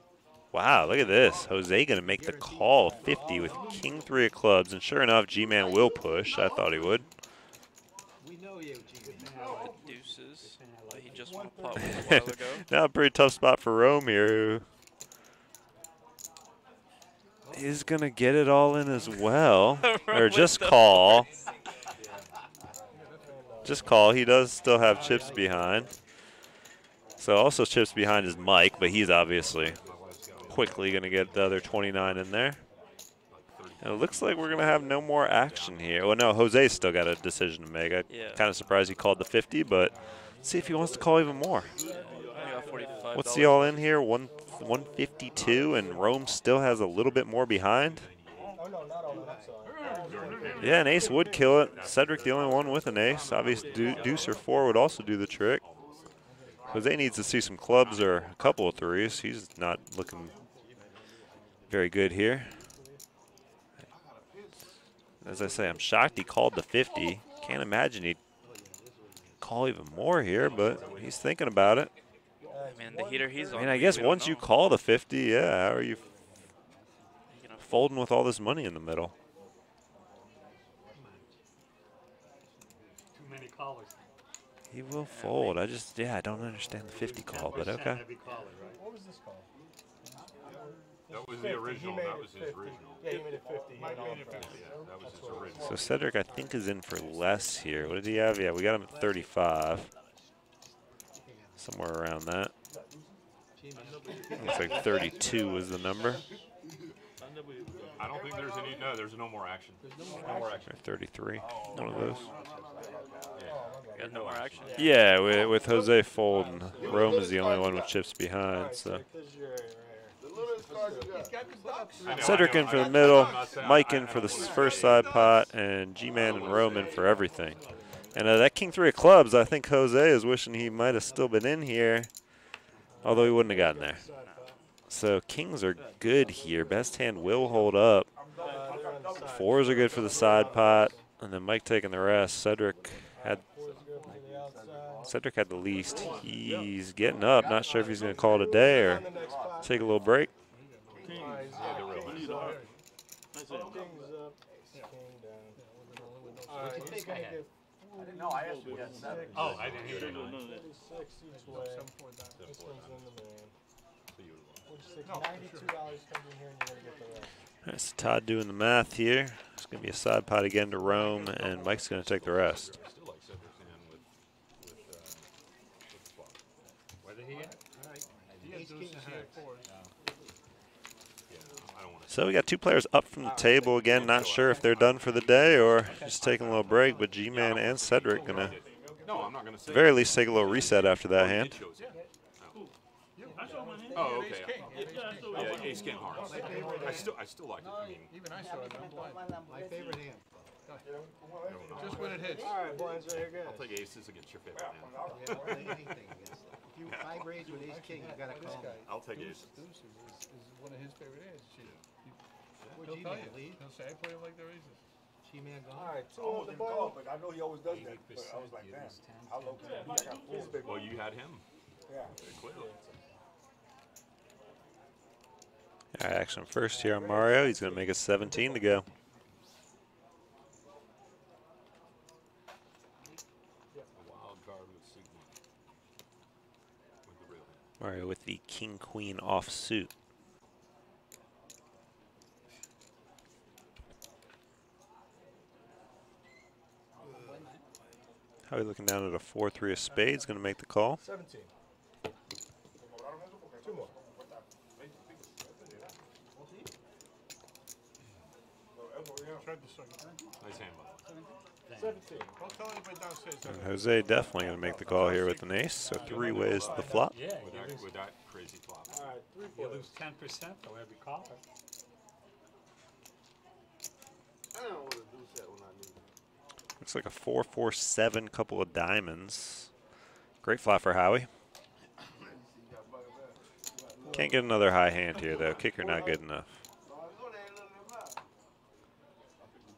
Wow, look at this. Jose gonna make the call 50 with King 3 of clubs, and sure enough, G-Man will push. I thought he would. We know you, G-Man. The deuces. But he just won a pot with a while ago. Now a pretty tough spot for Rome here, who is gonna get it all in as well, or just call. Just call. He does still have chips behind. So also chips behind is Mike, but he's obviously quickly going to get the other 29 in there. And it looks like we're going to have no more action here. Well, no, Jose's still got a decision to make. I'm kind of surprised he called the 50, but let's see if he wants to call even more. What's the all in here? 152, and Rome still has a little bit more behind. Yeah, an ace would kill it. Cedric the only one with an ace. Obviously, deuce or 4 would also do the trick. Jose needs to see some clubs or a couple of threes. He's not looking very good here. As I say, I'm shocked he called the 50. Can't imagine he'd call even more here, but he's thinking about it. I mean, the heater he's on. I mean, I guess once you call the 50, yeah, how are you folding with all this money in the middle? Too many callers. He will fold. I don't understand the 50 call, but okay. What was this call? That was the original. That was his original. Yeah, he made it 50. Mike made it 50. Yeah, that was his original. So Cedric, I think, is in for less here. What did he have? Yeah, we got him at 35. Somewhere around that. Looks like 32 was the number. I don't think there's any. No, there's no more action. There's no more action. Or 33. One of those. Got no more action. Yeah, with Jose folding, Rome is the only one with chips behind. So Cedric in for the middle, Mike in for the first side pot, and G-Man and Rome in for everything. And that King 3 of clubs, I think Jose is wishing he might have still been in here, although he wouldn't have gotten there. So kings are good here. Best hand will hold up. 4s are good for the side pot, and then Mike taking the rest. Cedric had the least. He's getting up. Not sure if he's going to call it a day or take a little break. I didn't know. I asked you that 7. Oh, I didn't hear you. That's Todd doing the math here. It's going to be a side pot again to Rome, and Mike's going to take the rest. So we got 2 players up from the table again. Not sure if they're done for the day or just taking a little break, but G-Man and Cedric going to, at the very least, take a little reset after that hand. Oh, okay. Yeah, ace king hearts. I still like it. I mean, Even I saw it. I'm blind. My favorite hand. Just when it hits. All right, blinds right here, I'll take aces against your favorite hand. Yeah, I'll take anything against it. If you 5 raise with ace king, you gotta call me. I'll take aces. Deuces is one of his favorite hands. Would He'll tell G-Man you. lead? He'll say, I play him like they're aces. G-Man gone. All right, so almost didn't call, but I know he always does that. But I was like, damn, how low can I be? I got 4. Well, you had him. Yeah. Clearly. All right, action first here on Mario. He's going to make a 17 to go. Mario with the king-queen offsuit. How are we looking down at a 4-3 of spades? Going to make the call. 17. 2 more. Tried to suck it. Nice hand, bud. 17. Don't tell anybody downstairs. And Jose definitely going to make the call here with an ace, so 3 ways to the flop. With that crazy flop. All right, 3 You 4. lose 10% for every caller. I don't want to do that when I need it. Looks like a 4-4-7, couple of diamonds. Great flop for Howie. Can't get another high hand here, though. Kicker not good enough.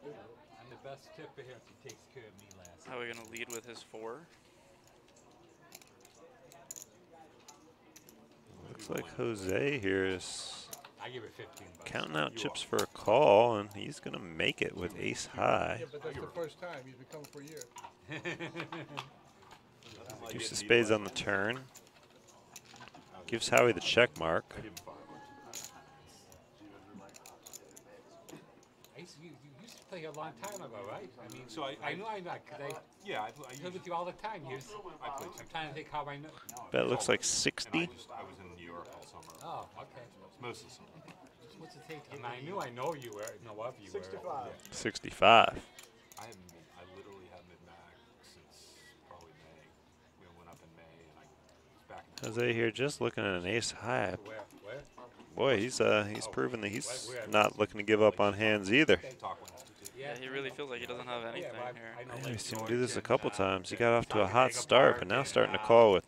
I'm the best tipper here if he takes care of me last. How are we gonna lead with his 4? Looks like Jose here is I give it 15 bucks. counting out chips for a call, and he's going to make it with ace high. Yeah, but that's the first time. He's been coming for a year. Deuce of spades on the turn. Gives Howie the check mark. You used to play a long time ago, right? I mean, So I know I'm not, because I play with you all the time. I'm trying to think how I know. Bet looks like And 60. I was in New York all summer. Oh, okay. Most of the summer. What's it take? And I knew I know you were, know of you 65. 65. I literally haven't been back since probably May. We went up in May, and I was back in Jose here just looking at an ace high. Where? Boy, he's proven that he's not looking to give up on hands either. Yeah, he really feels like he doesn't have anything here. Yeah, we've seen him do this a couple times. He got off to a hot start, but now starting to call with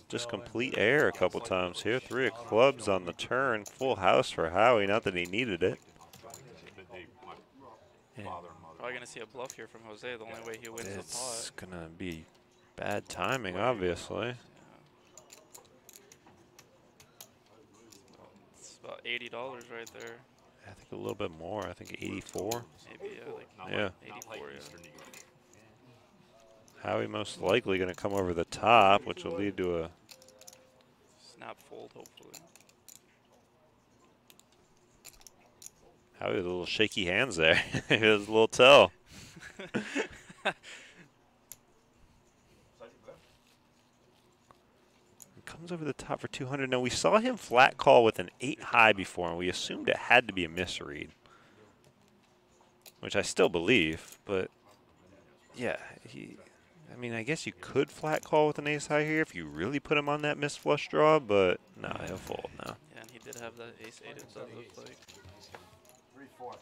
just complete air a couple times here. 3 of clubs on the turn. Full house for Howie. Not that he needed it. Probably gonna see a bluff here from Jose. The only way he wins the It's pot. gonna be bad timing, obviously. It's about $80 right there. I think a little bit more. I think 84. Maybe Yeah. 84. Yeah. Howie most likely going to come over the top, which will lead to a Snap fold, hopefully. Howie with a little shaky hands there. It was a little tell. Comes over the top for 200. Now, we saw him flat call with an 8 high before, and we assumed it had to be a misread, which I still believe. But, yeah, I mean, I guess you could flat call with an ace high here if you really put him on that missed flush draw, but no, he'll fold now. Yeah, and he did have that ace 8, it does look like. 3 4.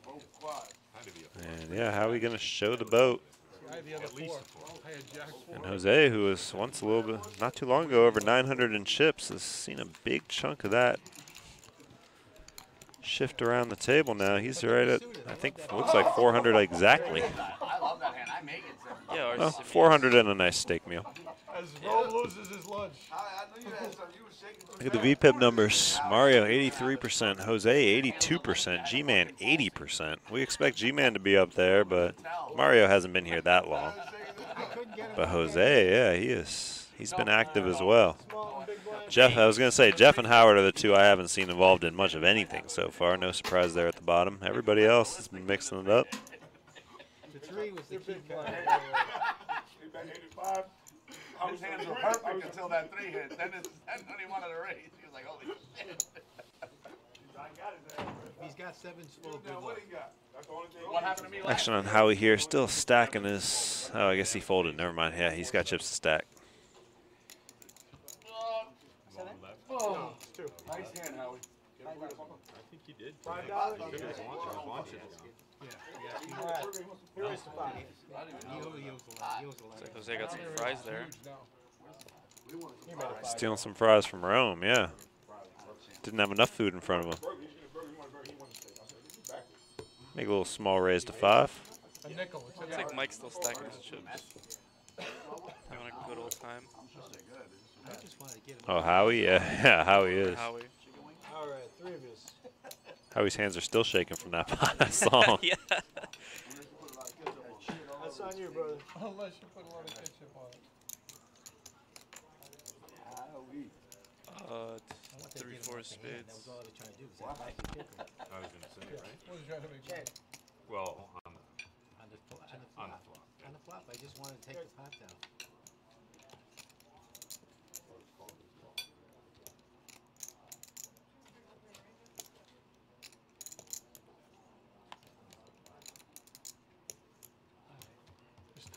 Both quad. And, yeah, Howie going to show the boat. I had the other 4. I had Jack 4. And Jose, who was once a little bit, not too long ago, over 900 in chips, has seen a big chunk of that shift around the table now. He's right at, I think, looks like 400 exactly. I love that hand. I make it. Yeah, Oh, 400 and a nice steak meal. As Rome loses his lunch. I knew you had something. You were shaking. Look at the VPIP numbers. Mario, 83%. Jose, 82%. G-Man, 80%. We expect G-Man to be up there, but Mario hasn't been here that long. But Jose, yeah, he's been active as well. Jeff, I was going to say, Jeff and Howard are the two I haven't seen involved in much of anything so far. No surprise there at the bottom. Everybody else has been mixing it up. The 3 was the key one. 85. His hands were perfect until that 3 hit. Then when he wanted to raise, he was like, holy shit. He's got 7 full of good What luck. he got? That's the only thing. What happened to me last Action on Howie here. Still stacking his. Oh, I guess he folded. Never mind. Yeah, he's got chips to stack. Oh, nice hand, Howie. I think he did. $5. Here is the 5. He owes a lot. Looks like Jose got some fries there. Stealing some fries from Rome, yeah. Didn't have enough food in front of him. Make a little small raise to 5. A nickel. Looks like Mike's still stacking his chips. Having a good old time. I just wanted to get him. Oh, Howie? Yeah, Howie is. Howie. All right, 3 of us. Howie's hands are still shaking from that pot I saw. Yeah. That's on you, brother. Unless you put a lot of ketchup on it. 3, 4 spades. That was all they trying to do. Was act like a kicker. I was going to say, right? What was you trying to make sure? Well, On the flop. on the flop. On the flop, I just wanted to take the pot down.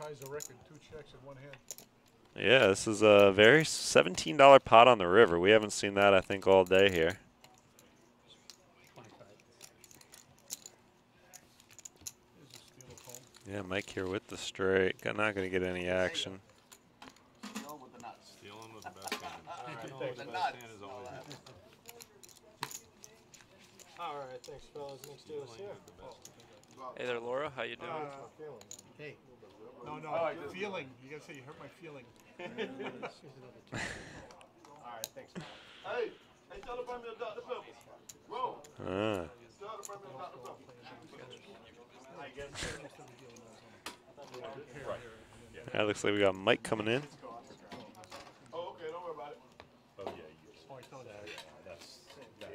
ties the record, 2 checks in one hand. Yeah, this is a very $17 pot on the river. We haven't seen that, I think, all day here. Yeah, Mike here with the straight. Not going to get any action. Still with the nuts. Stealing with the best hand. With the The nuts. best hand is always All right, thanks, fellas. Next deal is here. Hey there, Laura. How you doing? Hey. No, feeling. You gotta say you hurt my feeling. All right, thanks. Hey, tell the family of Dr. Pepper. Whoa. Tell the family of Dr. Pepper. Yeah, looks like we got Mike coming in. Oh, okay, don't worry about it. Oh, yeah, that's I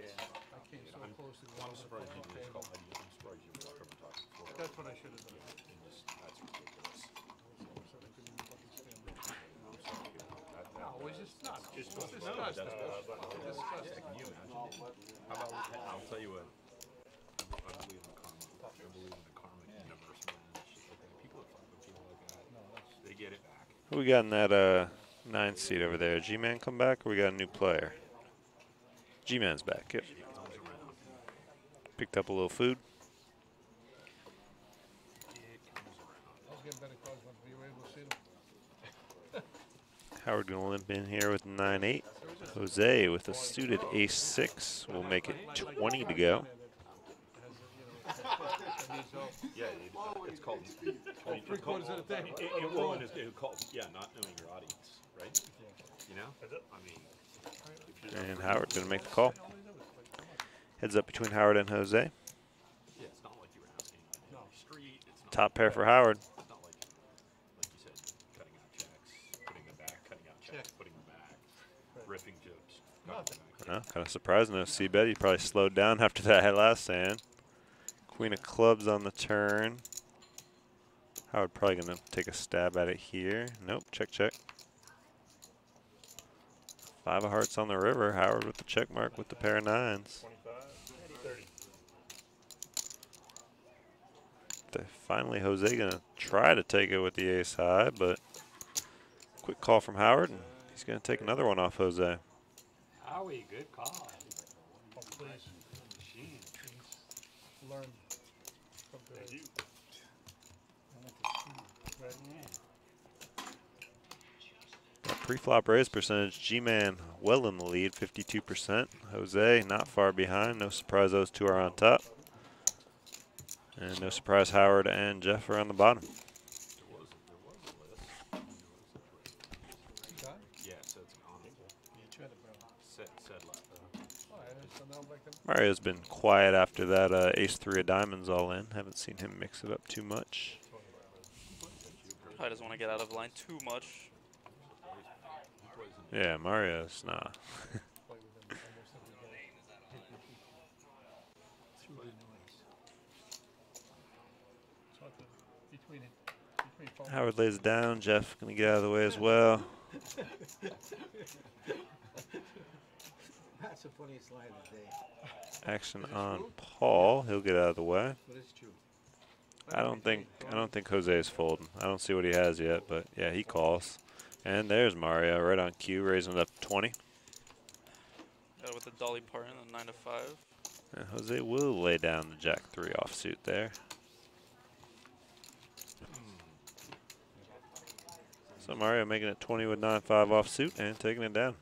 came so close to I'm surprised you didn't call. I'm surprised you walked over top before. That's what I should have done. That's ridiculous. No, it's just nuts. It's No, disgusting. that's can you imagine? How about, I'll tell you what. I believe in karma. I believe in the karmic universe, man. It's just like people that fuck with people like that, they get it back. Who we got in that 9 seat over there? G-Man come back, or we got a new player? G-Man's back, yep. Picked up a little food. I was getting better calls when we were able to see them. Howard going to limp in here with 9-8. Jose with a suited ace-6 will make it 20 to go. Yeah, it's called. Three-quarters of the table. Well, and it's called, not knowing your audience, right? You know? I mean. And Howard going to make the call. Heads up between Howard and Jose. Yeah, it's not like you were asking on the street. It's not Top pair for Howard. It's not like you said, cutting out checks, putting them back, cutting out checks, putting them back, ripping chips, cutting them back. Kind of surprising to see bet. He probably slowed down after that last hand. Queen of clubs on the turn. Howard probably going to take a stab at it here. Nope, check, check. 5 of hearts on the river. Howard with the check mark with the pair of 9s. 30. Finally, Jose going to try to take it with the ace high, but quick call from Howard, and he's going to take another one off Jose. Howie, good call. Oh, please. Machine. Learn from the Pre-flop raise percentage, G-Man well in the lead, 52%. Jose not far behind. No surprise those two are on top. And no surprise Howard and Jeff are on the bottom. There was a list. Yeah, it said it's honorable. Said left. Mario's been quiet after that ace-3 of diamonds all in. Haven't seen him mix it up too much. Probably doesn't want to get out of line too much. Yeah, Mario's nah. Howard lays it down. Jeff gonna get out of the way as well. That's the funniest line of the day. Action on Paul. He'll get out of the way. But it's true. I don't think Jose is folding. I don't see what he has yet, but yeah, he calls. And there's Mario right on cue, raising it up to 20. Got it with the dolly part and the 9 to 5. And Jose will lay down the Jack-3 offsuit there. So Mario making it 20 with 9-5 offsuit and taking it down.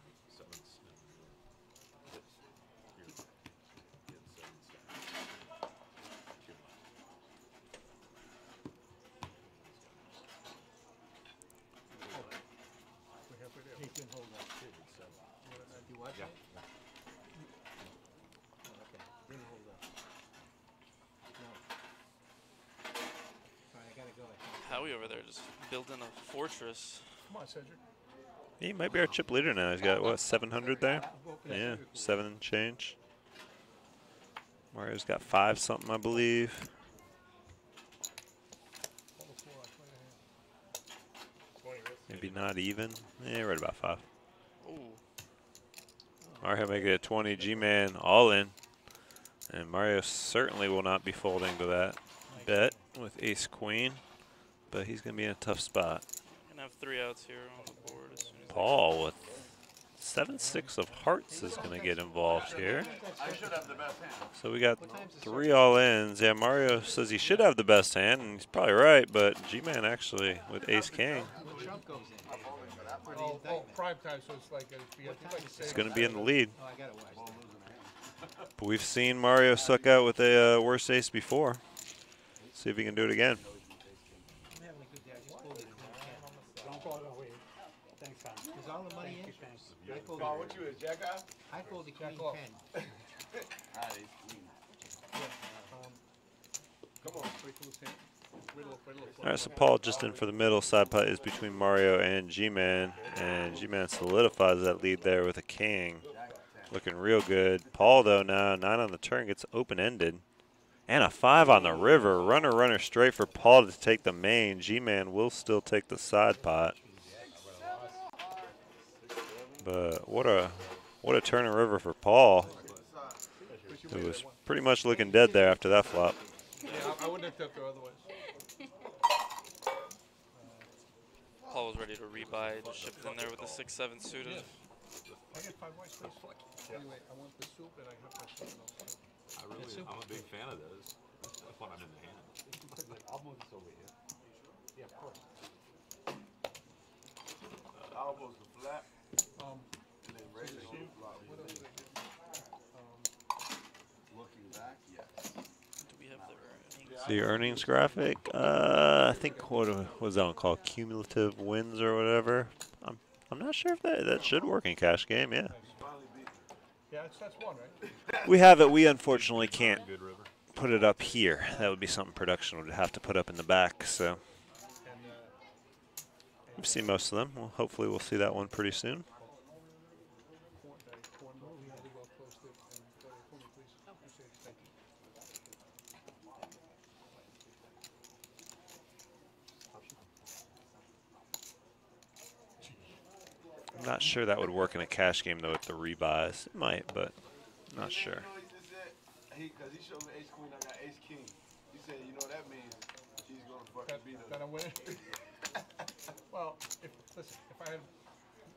Howie over there just building a fortress. Come on, Cedric. He might be our chip leader now. He's got, what, 700 there? Yeah, 7 and change. Mario's got 5 something, I believe. Maybe not even. Yeah, right about 5. Ooh. Mario making it 20. G-Man all in. And Mario certainly will not be folding to that bet with ace-queen. but he's going to be in a tough spot. Gonna have 3 outs here on the board as soon as Paul with 7-6 of hearts is going to get involved here. I should have the best hand. So we got 3 all-ins. Yeah, Mario says he should have the best hand, and he's probably right, but G-Man actually with ace-king. Oh, prime time, so it's like He's going to be in the lead. Oh, I got it watched. But we've seen Mario suck out with a worse ace before. See if he can do it again. I'm having a good day. I just pulled it. Don't go away. Thanks, Tom. Is all the money in? I pulled Paul, what you is, Jack off? I pulled the queen off. 10. Ah, he's clean. Come on, wait till this hand. All right, so Paul just in for the middle. Side putt is between Mario and G-Man, and G-Man solidifies that lead there with a king. Looking real good. Paul, though, now 9 on the turn, gets open-ended. And a 5 on the river. Runner straight for Paul to take the main. G-Man will still take the side pot. But what a turn and river for Paul. It was pretty much looking dead there after that flop. Yeah, I wouldn't have tipped her otherwise. Paul was ready to rebuy, just shipped in there with the 6-7 suited. I get 5 whites, please. Anyway, I want the soup and I have my soup. I'm a big fan of those. That's when I'm in the hand. I'll move this over here. Yeah, of course. Elbows to flat. Um, And then raise it on the block. what else did I get? Looking back, yes. Do we have the earnings? The earnings graphic, I think what was that one called? Cumulative wins or whatever. I'm not sure if that should work in cash game. Yeah, Yeah, that's one, right? we have it. We unfortunately can't put it up here. That would be something production would have to put up in the back. So And we've seen most of them. Well, hopefully we'll see that one pretty soon. I'm not sure that would work in a cash game though with the rebuys. It might, but I'm not sure. You know what he just said? Because he showed me ace queen, I got ace king. He said, you know what that means? She's going to fucking beat that us. I'm winning. Well, listen, if I had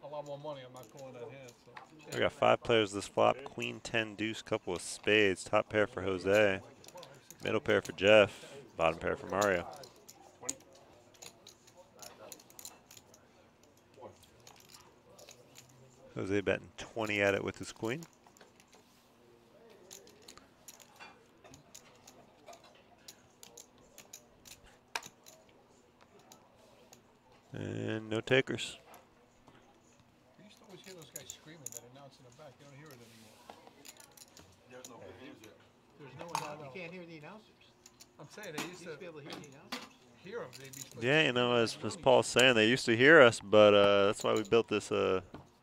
a lot more money, I'm not calling that hand. So. We got 5 players this flop. Queen 10 deuce, couple of spades. Top pair for Jose. Middle pair for Jeff. Bottom pair for Mario. Jose betting 20 at it with his queen. And no takers. You used to always hear those guys screaming that announce in the back. You don't hear it anymore. There's no music. There's no one. You can't hear the announcers. I'm saying they You used used to to be able to hear the announcers. hear them. They'd be like, Yeah, you know, as Paul's saying, they used to hear us, but that's why we built this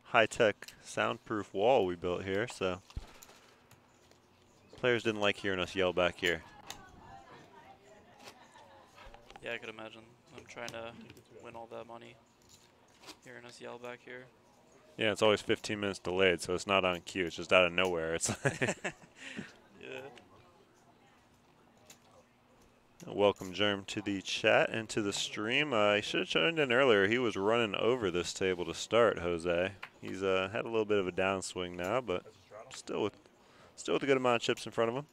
high-tech soundproof wall we built here. So players didn't like hearing us yell back here. Yeah, I could imagine. I'm trying to win all that money. Hearing us yell back here. Yeah, it's always 15 minutes delayed, so it's not on cue. It's just out of nowhere. It's Yeah. Welcome, Germ, to the chat and to the stream. He should have chimed in earlier. He was running over this table to start, Jose. He's had a little bit of a downswing now, but still with a good amount of chips in front of him.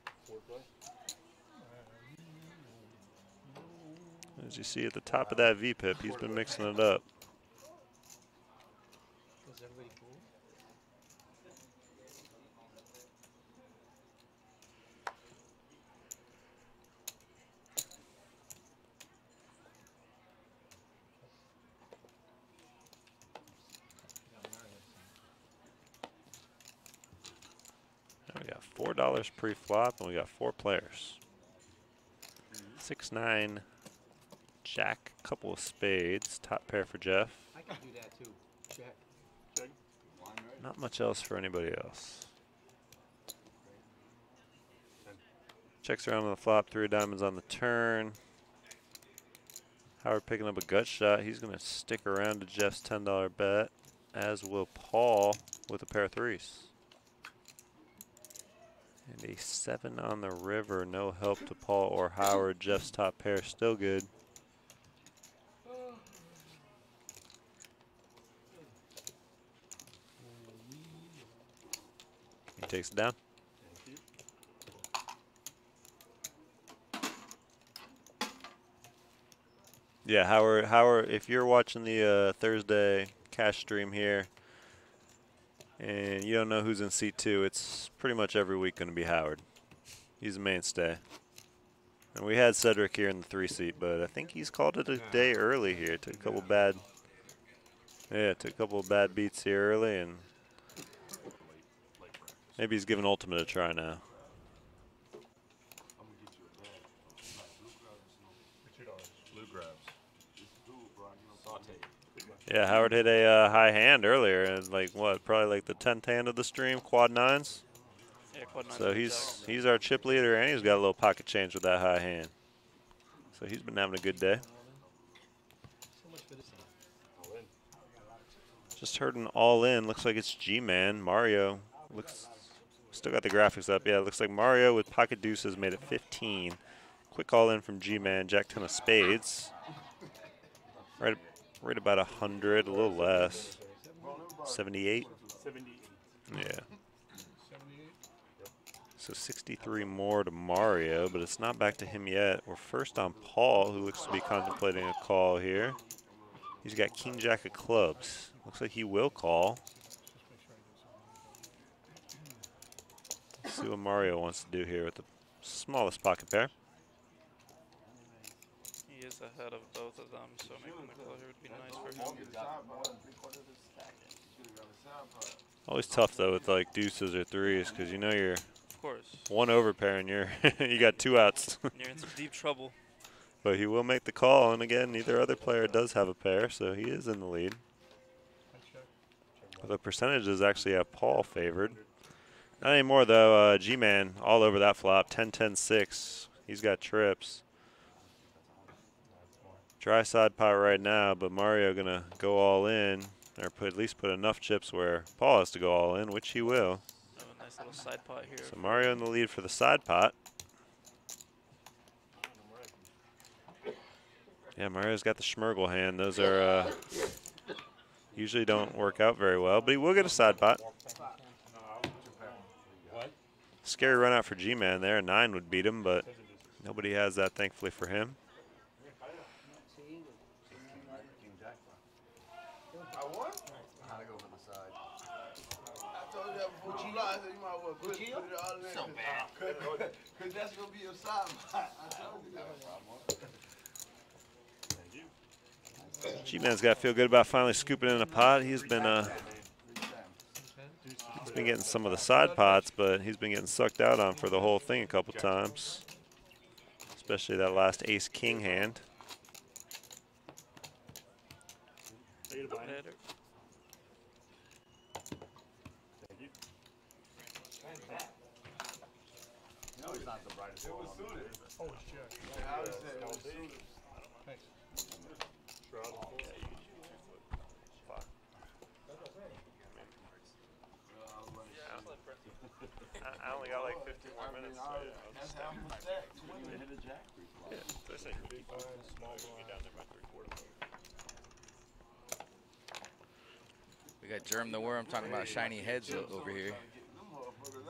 As you see at the top of that V-pip, he's been mixing it up. Was everybody cool? Now we got $4 pre-flop, and we got 4 players. 6-9, Jack, couple of spades, top pair for Jeff. I can do that too. Check. Not much else for anybody else. Checks around on the flop, 3 diamonds on the turn. Howard picking up a gut shot. He's going to stick around to Jeff's $10 bet, as will Paul with a pair of 3s. And a 7 on the river. No help to Paul or Howard. Jeff's top pair still good. takes it down. Yeah, Howard, if you're watching the Thursday cash stream here and you don't know who's in seat 2, it's pretty much every week going to be Howard. He's a mainstay. And we had Cedric here in the 3 seat, but I think he's called it a day early here. Took a couple bad, beats here early, and maybe he's giving Ultimate a try now. Yeah, Howard hit a high hand earlier, and like what, probably like the 10th hand of the stream, quad 9s. Yeah, quad 9s. So he's our chip leader, and he's got a little pocket change with that high hand. So he's been having a good day. Just heard an all in. Looks like it's G-Man. Mario looks still got the graphics up. Yeah, it looks like Mario with pocket deuces made it 15. Quick all in from G-Man. Jack 10 of spades. Right about 100, a little less. 78. Yeah. So 63 more to Mario, but it's not back to him yet. We're first on Paul, who looks to be contemplating a call here. He's got King Jack of clubs. Looks like he will call. Let's see what Mario wants to do here with the smallest pocket pair. He is ahead of both of them, so making the call here would be nice for him. Always tough though with like deuces or 3s, because you know you're of course one overpair and you got 2 outs. You're in some deep trouble. But he will make the call, and again, neither other player does have a pair, so he is in the lead. The percentages actually have Paul favored. Not anymore though. G-Man all over that flop. 10-10-6. He's got trips. Dry side pot right now, but Mario gonna go all in, or at least put enough chips where Paul has to go all in, which he will. Oh, a nice little side pot here. So Mario in the lead for the side pot. Yeah, Mario's got the Schmergel hand. Those are usually don't work out very well, but he will get a side pot. Scary run out for G-Man there. 9 would beat him, but nobody has that, thankfully, for him. So bad. Because that's going to be your side. I told you that. G-Man's got to feel good about finally scooping in a pot. He's been getting some of the side pots, but he's been getting sucked out on for the whole thing a couple times, especially that last ace-king hand. No, he's not the brightest. It was suited. Oh, shit. I would say it was suited. Thanks. I only got like 15 more minutes. That's how I'm stacked. Yeah, so I say keep small down there by 3/4. We got Germ the Worm talking about shiny heads over here.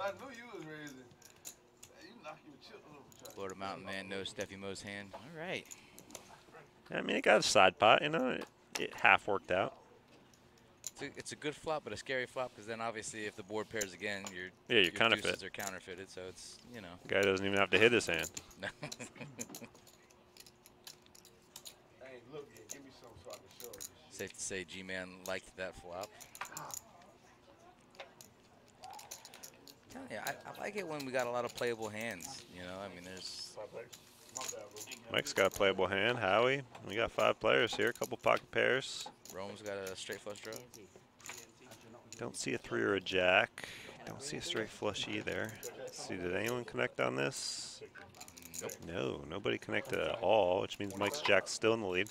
I knew you was raising. You knock your chip over. Florida Mountain Man knows Steffi Mo's hand. All right. I mean, it got a side pot, you know, it half worked out. It's a good flop, but a scary flop because then obviously if the board pairs again, your counterfeit. deuces are counterfeited, so it's, you know. Guy doesn't even have to hit his hand. Hey, look, give me some so I can show you. Safe to say G-Man liked that flop. Yeah, I like it when we got a lot of playable hands, you know. I mean, there's... Mike's got a playable hand. Howie, we got 5 players here, a couple pocket pairs. Rome's got a straight flush draw. Don't see a 3 or a jack. Don't see a straight flush either. Let's see, did anyone connect on this? Nope. No, nobody connected at all, which means Mike's jack's still in the lead.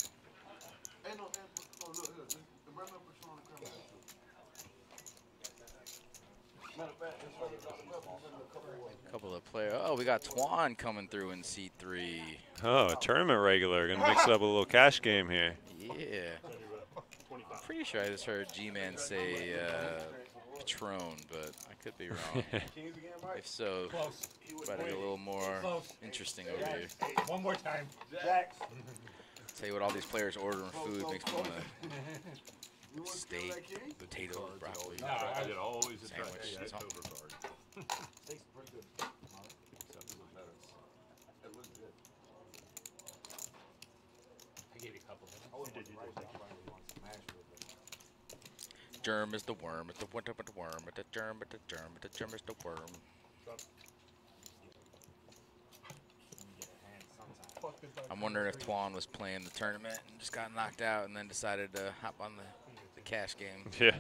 Couple of players. Oh, we got Twan coming through in C3. Oh, a tournament regular. Gonna mix up a little cash game here. Yeah. I'm pretty sure I just heard G-Man say Patron, but I could be wrong. If so, Close. try to get a little more Close. interesting over here. One more time. Tell you what, all these players ordering food makes me want to steak, potato, broccoli, No, I did always attract sandwich. the Something. October card. Steak's pretty good. Except it was better. It was good. I gave you a couple. I wouldn't want the rice. I probably want some mashed with it. Germ is the worm, it's the winter, but the worm, but the germ, but the germ, but the germ is the worm. I'm wondering if Twan was playing the tournament and just got knocked out and then decided to hop on the cash game. Yeah.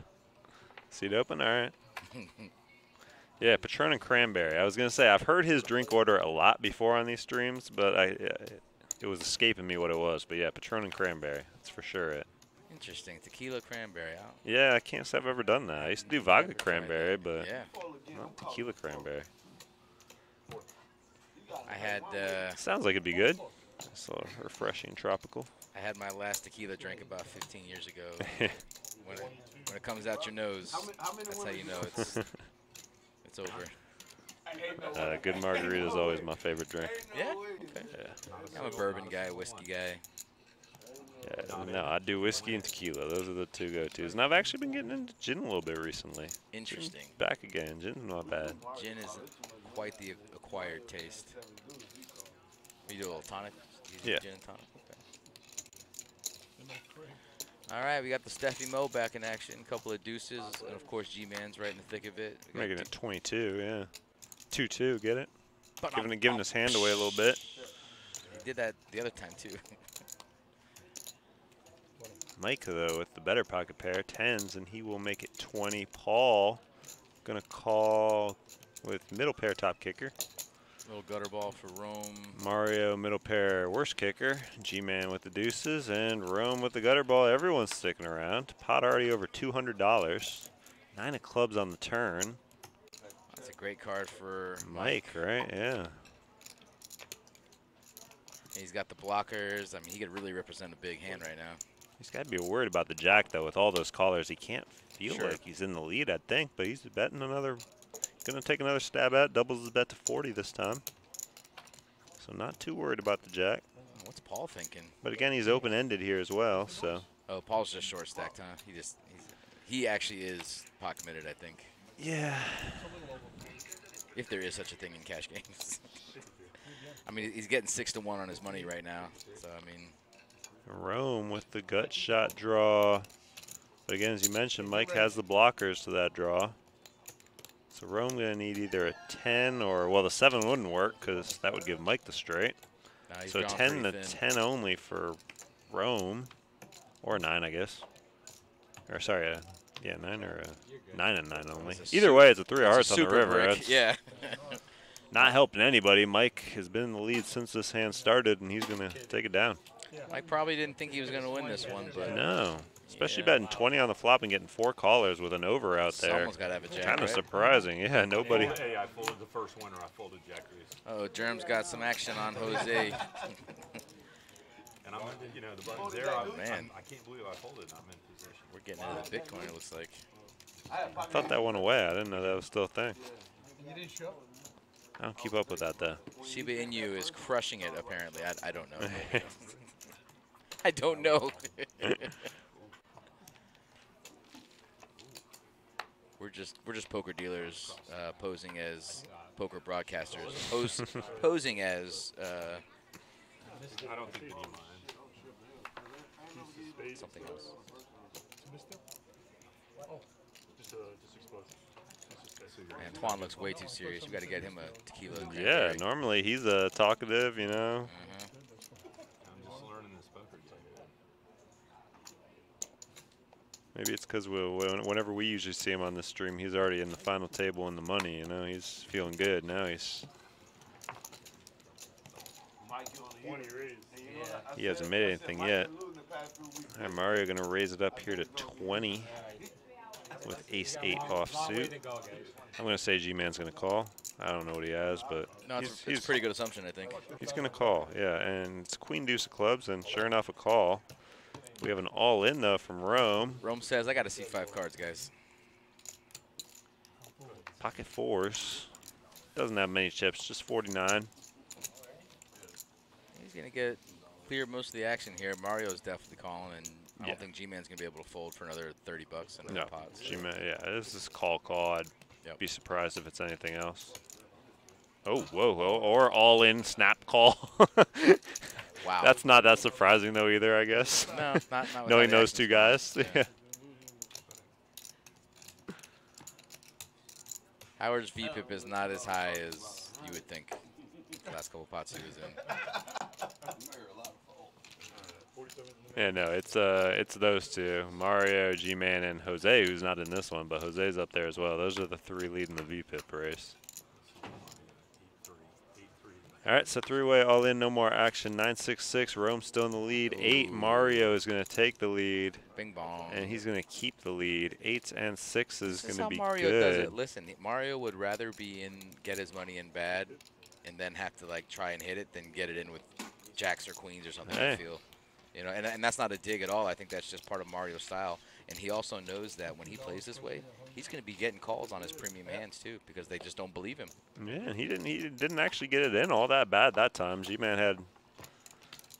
Seat open? All right. Yeah, Patron and Cranberry. I was going to say, I've heard his drink order a lot before on these streams, but it was escaping me what it was. But yeah, Patron and Cranberry. That's for sure it. Interesting. Tequila cranberry. Yeah, I can't say I've ever done that. I used to do vodka cranberry, but yeah, not tequila cranberry. I had Sounds like it'd be good. It's a little refreshing, tropical. I had my last tequila drink about 15 years ago. when it comes out your nose, that's how you know it's over. Good margarita is always my favorite drink. Yeah. Okay. Yeah. I'm a bourbon guy, whiskey guy. Yeah, no, I do whiskey and tequila. Those are the two go-tos. And I've actually been getting into gin a little bit recently. Interesting. Back again. Gin's not bad. Gin is quite the acquired taste. You do a little tonic? Yeah. Gin and tonic. Okay. All right, we got the Steffi Mo back in action. A couple of deuces, and of course G-Man's right in the thick of it. Making it 22, yeah. 2-2, get it? Giving his hand away a little bit. He did that the other time too. Mike, though, with the better pocket pair, 10s, and he will make it 20. Paul going to call with middle pair top kicker. Little gutter ball for Rome. Mario, middle pair, worst kicker. G-Man with the deuces, and Rome with the gutter ball. Everyone's sticking around. Pot already over $200. 9 of clubs on the turn. That's a great card for Mike, right? Yeah. He's got the blockers. I mean, he could really represent a big hand right now. He's got to be worried about the jack, though, with all those callers. He can't feel Sure. like he's in the lead, I'd think, but he's betting another. Going to take another stab at it. Doubles his bet to 40 this time. So not too worried about the jack. What's Paul thinking? But again, he's open-ended here as well, so. Oh, Paul's just short stacked, huh? He actually is pot committed, I think. Yeah. If there is such a thing in cash games. I mean, he's getting 6-1 on his money right now. So, I mean. Rome with the gut shot draw. But again, as you mentioned, Mike has the blockers to that draw. So Rome going to need either a 10 or, well, the 7 wouldn't work because that would give Mike the straight. So 10 to 10 only for Rome. Or 9, I guess. Or, sorry, yeah, 9 or 9 and 9 only. Either way, it's a 3 of hearts on the river. Yeah. Not helping anybody. Mike has been in the lead since this hand started, and he's going to take it down. Mike probably didn't think he was going to win this one, but no, especially betting 20 on the flop and getting 4 callers with an over out there. Someone's got to have a jack. Kind of right? surprising, yeah. Nobody. Hey, I folded the first winner. I folded Jack Reese. Oh, Germ's got some action on Jose. And I'm, you know, the button's there. Man, I can't believe I folded. I'm in position. We're getting into the Bitcoin. It looks like. I thought that went away. I didn't know that was still a thing. You didn't show? I don't keep up with that though. Shiba Inu is crushing it. Apparently, I don't know. I don't know. We're just poker dealers posing as poker broadcasters, posing as I don't think they need mine. something else. Just explosive. And Twan looks way too serious. You got to get him a tequila. Yeah, cranberry. normally he's talkative, you know. I'm just learning this poker game. Maybe it's because whenever we usually see him on the stream, he's already in the final table in the money. You know, he's feeling good now. He hasn't made anything yet. All right, Mario going to raise it up here to 20 with ace-8 offsuit. I'm going to say G-Man's going to call. I don't know what he has, but No, it's a pretty good assumption, I think. He's going to call, yeah. And it's queen deuce of clubs, and sure enough, a call. We have an all-in, though, from Rome. Rome says, I got to see 5 cards, guys. Pocket fours. Doesn't have many chips, just 49. He's going to get clear most of the action here. Mario's definitely calling, and I Yeah. don't think G-Man's going to be able to fold for another 30 bucks in No, the pot. So. G-Man, yeah, this is call. I'd be surprised if it's anything else. Oh, whoa, or all in snap call. Wow. That's not that surprising though either, I guess. No, not knowing those two guys. Yeah. Howard's VPIP is not as high as you would think. The last couple pots he was in. Yeah, no, it's those two, Mario, G-Man, and Jose, who's not in this one, but Jose's up there as well. Those are the three leading the VPIP race. All right, so three-way all in, no more action. 9-6-6, Rome's still in the lead. 8, Mario is going to take the lead. Bing bong. And he's going to keep the lead. 8s and 6s is going to be Mario good. does it. Listen, Mario would rather be in, get his money in bad, and then have to like try and hit it than get it in with jacks or queens or something. Hey. I feel, you know, and that's not a dig at all. I think that's just part of Mario's style, and he also knows that when he plays this way, he's going to be getting calls on his premium hands too because they just don't believe him. Yeah, he didn't actually get it in all that bad that time. G-Man had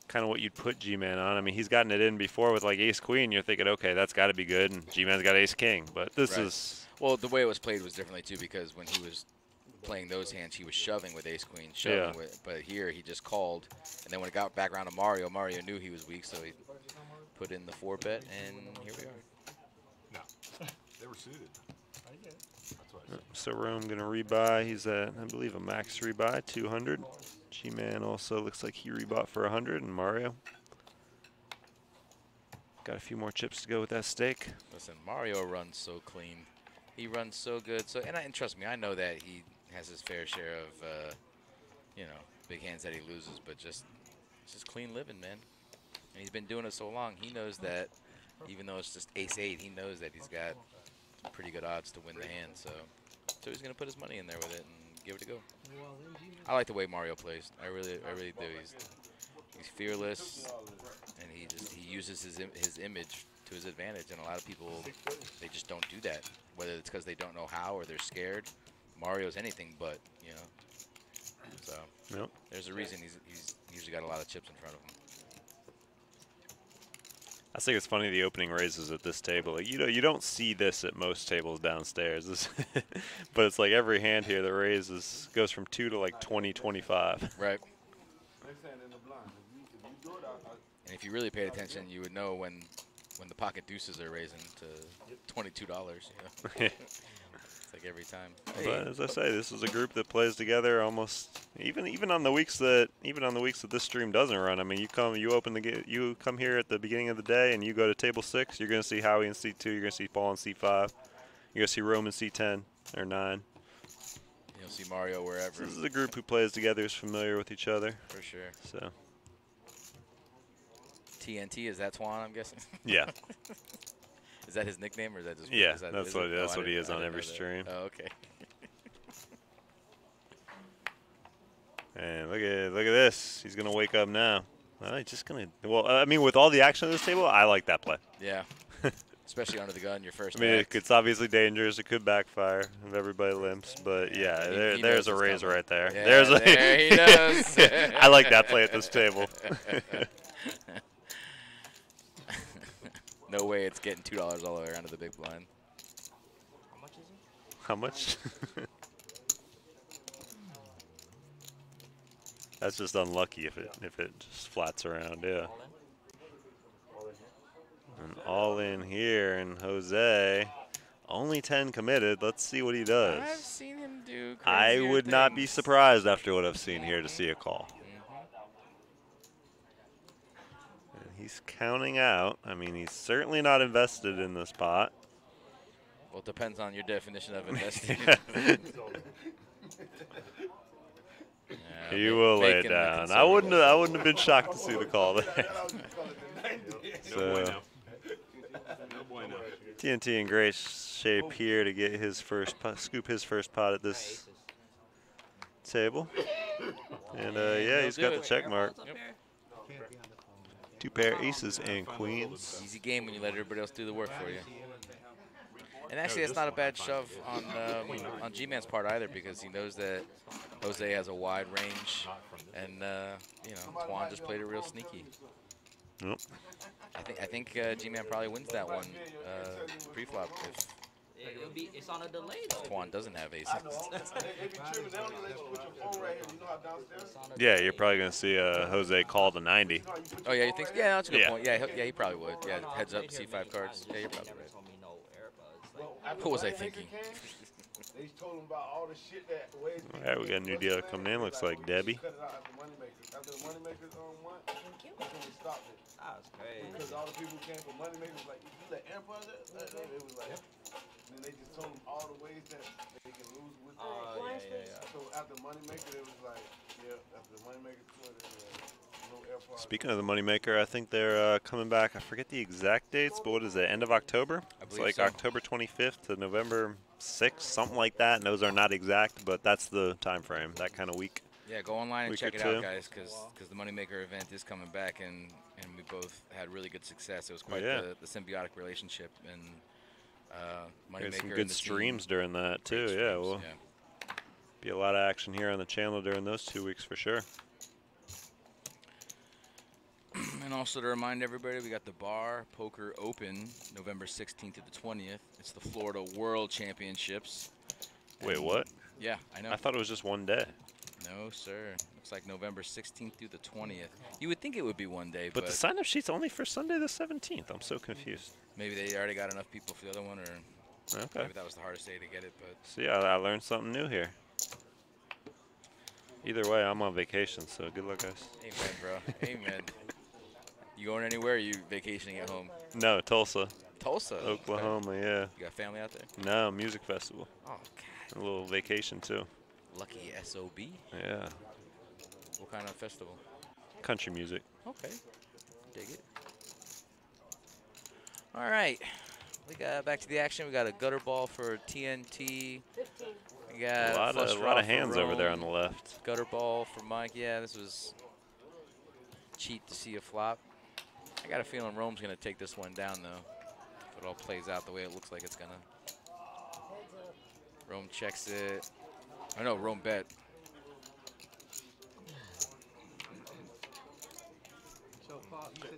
kind of what you'd put G-Man on. I mean, he's gotten it in before with like ace queen. You're thinking, okay, that's got to be good, and G-Man's got ace king. But this is well, the way it was played was differently too because when he was playing those hands, he was shoving with ace queen, shoving with. But here he just called, and then when it got back around to Mario, Mario knew he was weak, so he put in the 4-bet, and here we are. No, they were suited. So Rome going to rebuy. He's at, I believe, a max rebuy, 200. G-Man also looks like he rebought for 100, and Mario got a few more chips to go with that stake. Listen, Mario runs so clean. He runs so good. So and trust me, I know that he has his fair share of, you know, big hands that he loses, but it's just clean living, man. And he's been doing it so long. He knows that even though it's just ace-8, he knows that he's got some pretty good odds to win the hand. So he's gonna put his money in there with it and give it a go. I like the way Mario plays. I really do. He's fearless, and he uses his image to his advantage. And a lot of people, they just don't do that. Whether it's because they don't know how or they're scared. Mario's anything but, you know. So there's a reason he's usually got a lot of chips in front of him. I think it's funny the opening raises at this table. Like, you don't see this at most tables downstairs, but it's like every hand here that raises goes from 2 to like 20, 25. Right. And if you really paid attention, you would know when the pocket deuces are raising to $22. You know? It's like every time. Hey. But as I say, this is a group that plays together almost even on the weeks that this stream doesn't run. I mean, you come here at the beginning of the day and you go to table 6. You're going to see Howie in C2. You're going to see Paul in C5. You're going to see Rome in C10 or 9. You'll see Mario wherever. So this is a group who plays together, is familiar with each other. For sure. So. TNT, is that Twan, I'm guessing? Yeah. Is that his nickname, or is that just? Yeah, that's what he is on every stream. Oh, okay. And look at this. He's gonna wake up now. Well, he's just gonna. Well, I mean, with all the action on this table, I like that play. Yeah. Especially under the gun, your first. I mean, it's obviously dangerous. It could backfire if everybody limps, but yeah, there's a raise right there. Yeah, there he does. I like that play at this table. No way it's getting $2 all the way around to the big blind. How much is it? How much? That's just unlucky if it just flats around, yeah. And all in here, and Jose, only 10 committed. Let's see what he does. I've seen him do I crazier would not be things. surprised after what I've seen here to see a call. He's counting out. I mean, he's certainly not invested in this pot. Well, it depends on your definition of investing. He will lay it down. I wouldn't have been shocked to see the call there. So, TNT in great shape here to get his first scoop his first pot at this table. And yeah, he's got the check mark. Yep. 2 pair aces and queens. Easy game when you let everybody else do the work for you. And actually, that's not a bad shove on G-Man's part either, because he knows that Jose has a wide range, and you know, Twan just played it real sneaky. Nope. I think G-Man probably wins that one pre-flop if It's on a delay though. Twan doesn't have aces. Yeah, you're probably going to see Jose call the 90. Oh, yeah, you think? Yeah, that's a good point. Yeah, he probably would. Yeah, heads up, C5 cards. Yeah, you're probably right. What was I thinking? They told him about all the shit that ways. All right, we got a new dealer coming in. Looks like Debbie. After the Moneymakers won, that's when we stopped it. That's crazy. Because all the people who came from Moneymakers like, you let AirPods it? It was like, and then they just told them all the ways that they can lose with it. So after Moneymaker, it was like, yeah, after the Moneymaker tour, it was like, no AirPods. Speaking of the Moneymaker, I think they're coming back. I forget the exact dates, but what is it, end of October? It's like so. October 25th to November 6th, something like that. And those are not exact, but that's the time frame, that kind of week. Yeah, go online and check it out, guys, because the Moneymaker event is coming back, and we both had really good success. It was quite the symbiotic relationship, and Moneymaker. Some good streams during that too. Yeah, well, be a lot of action here on the channel during those 2 weeks for sure. And also to remind everybody, we got the Bar Poker Open November 16th to the 20th. It's the Florida World Championships. Wait, what? Yeah, I know. I thought it was just one day. No, sir. Looks like November 16th through the 20th. You would think it would be one day, but the sign-up sheet's only for Sunday the 17th. I'm so confused. Maybe they already got enough people for the other one, or maybe that was the hardest day to get it. But see, I learned something new here. Either way, I'm on vacation, so good luck, guys. Amen, bro. Amen. You going anywhere, or are you vacationing at home? No, Tulsa. Tulsa? Oklahoma, yeah. You got family out there? No, music festival. Oh, God. A little vacation, too. Lucky SOB? Yeah. What kind of festival? Country music. Okay. Dig it. All right. We got back to the action. We got a gutter ball for TNT. We got a lot of hands over there on the left. Gutter ball for Mike. Yeah, this was cheap to see a flop. I got a feeling Rome's going to take this one down, though. If it all plays out the way it looks like it's going to. Rome checks it. Oh, no, Rome bet.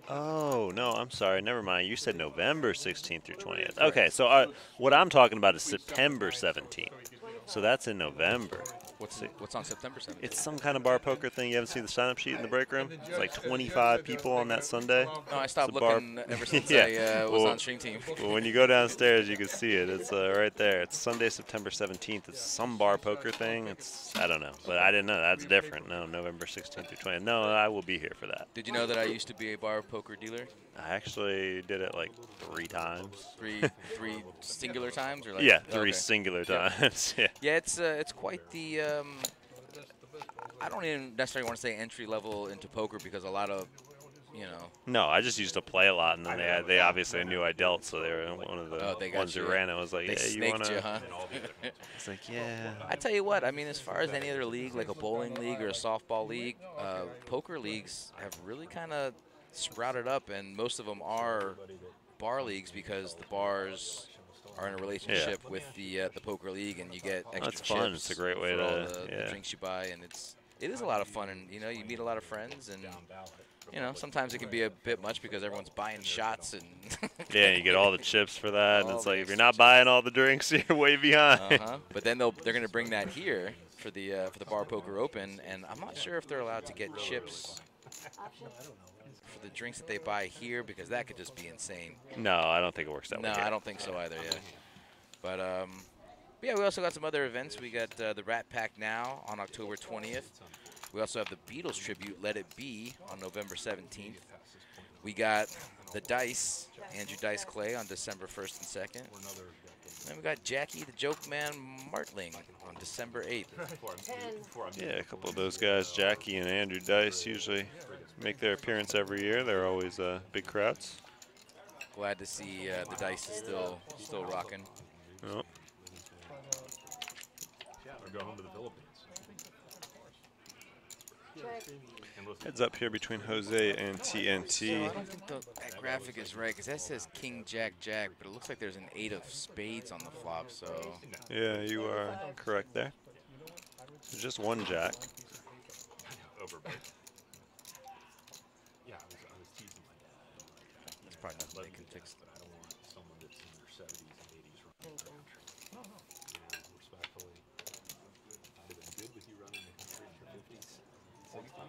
Oh, no, I'm sorry. Never mind. You said November 16th through 20th. Okay, so what I'm talking about is September 17th. So that's in November. What's on September 17th? It's some kind of bar poker thing. You haven't seen the sign-up sheet in the break room? It's like 25 people on that Sunday. No, I stopped looking ever since I was on Stream Team. Well, when you go downstairs, you can see it. It's right there. It's Sunday, September 17th. It's some bar poker thing. I don't know, but I didn't know. That's different. No, November 16th through 20th. No, I will be here for that. Did you know that I used to be a bar poker dealer? I actually did it like 3 times. Three singular times, or like? Yeah, 3 singular times. Yeah. Yeah, it's quite the. I don't even necessarily want to say entry level into poker, because a lot of, you know. No, I just used to play a lot, and then they obviously knew I dealt, so they were one of the ones who ran. I was like, yeah, you want to? Huh? It's like, yeah. I tell you what, I mean, as far as any other league, like a bowling league or a softball league, poker leagues have really kind of sprouted up, and most of them are bar leagues, because the bars are in a relationship with the poker league, and you get extra chips. Fun. It's a great way for to all the drinks you buy, and it is a lot of fun, and you know, you meet a lot of friends, and you know, sometimes it can be a bit much because everyone's buying shots, and yeah, you get all the chips for that, and it's like, if you're not buying all the drinks, you're way behind. But then they're going to bring that here for the Bar Poker Open, and I'm not sure if they're allowed to get chips for the drinks that they buy here, because that could just be insane. No, I don't think it works that way. No, I don't think so either. Yeah, but yeah, we also got some other events. We got the Rat Pack Now on October 20th. We also have the Beatles tribute, Let It Be, on November 17th. We got the Dice, Andrew Dice Clay, on December 1st and 2nd. Then we got Jackie the Joke Man Martling on December 8th. Yeah, a couple of those guys, Jackie and Andrew Dice, usually make their appearance every year. They're always big crowds. Glad to see the Dice is still rocking. Oh. Or go home to the Philippines. Heads up here between Jose and TNT. I don't think that graphic is right because that says King Jack Jack, but it looks like there's an 8 of spades on the flop. So Yeah, you are correct there. There's just one jack. Yeah, I was teasing my dad. that's probably nothing they can fix. I don't want someone that's in their 70s and 80s running the country. No. Respectfully, I'd have been good with you running the country in your 50s, 60s.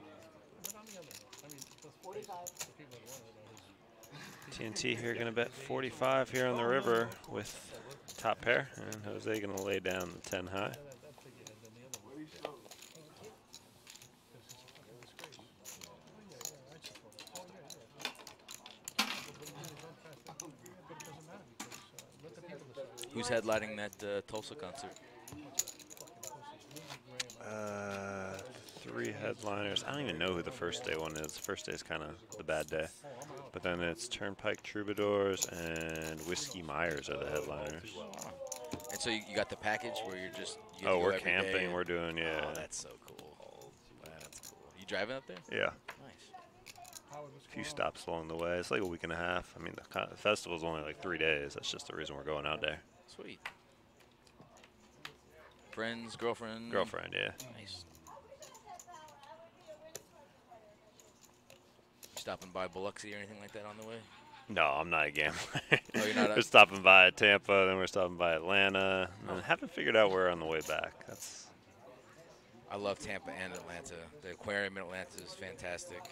TNT here going to bet 45 here on the river with top pair, and Jose going to lay down the 10 high. Who's headlining that Tulsa concert? 3 headliners. I don't even know who the first day one is. The first day is kind of the bad day. But then it's Turnpike Troubadours and Whiskey Myers are the headliners. And so you got the package where you're just. You Oh, go we're every camping. day. We're doing, yeah. Oh, that's so cool. That's cool. You driving up there? Yeah. Nice. A few stops along the way. It's like a week and a half. I mean, the festival's only like 3 days. That's just the reason we're going out there. Sweet. Friends, girlfriend? Girlfriend, yeah. Nice. You stopping by Biloxi or anything like that on the way? No, I'm not a gambler. Oh, you're not We're stopping by Tampa, then we're stopping by Atlanta. And haven't figured out where on the way back. That's. I love Tampa and Atlanta. The aquarium in Atlanta is fantastic.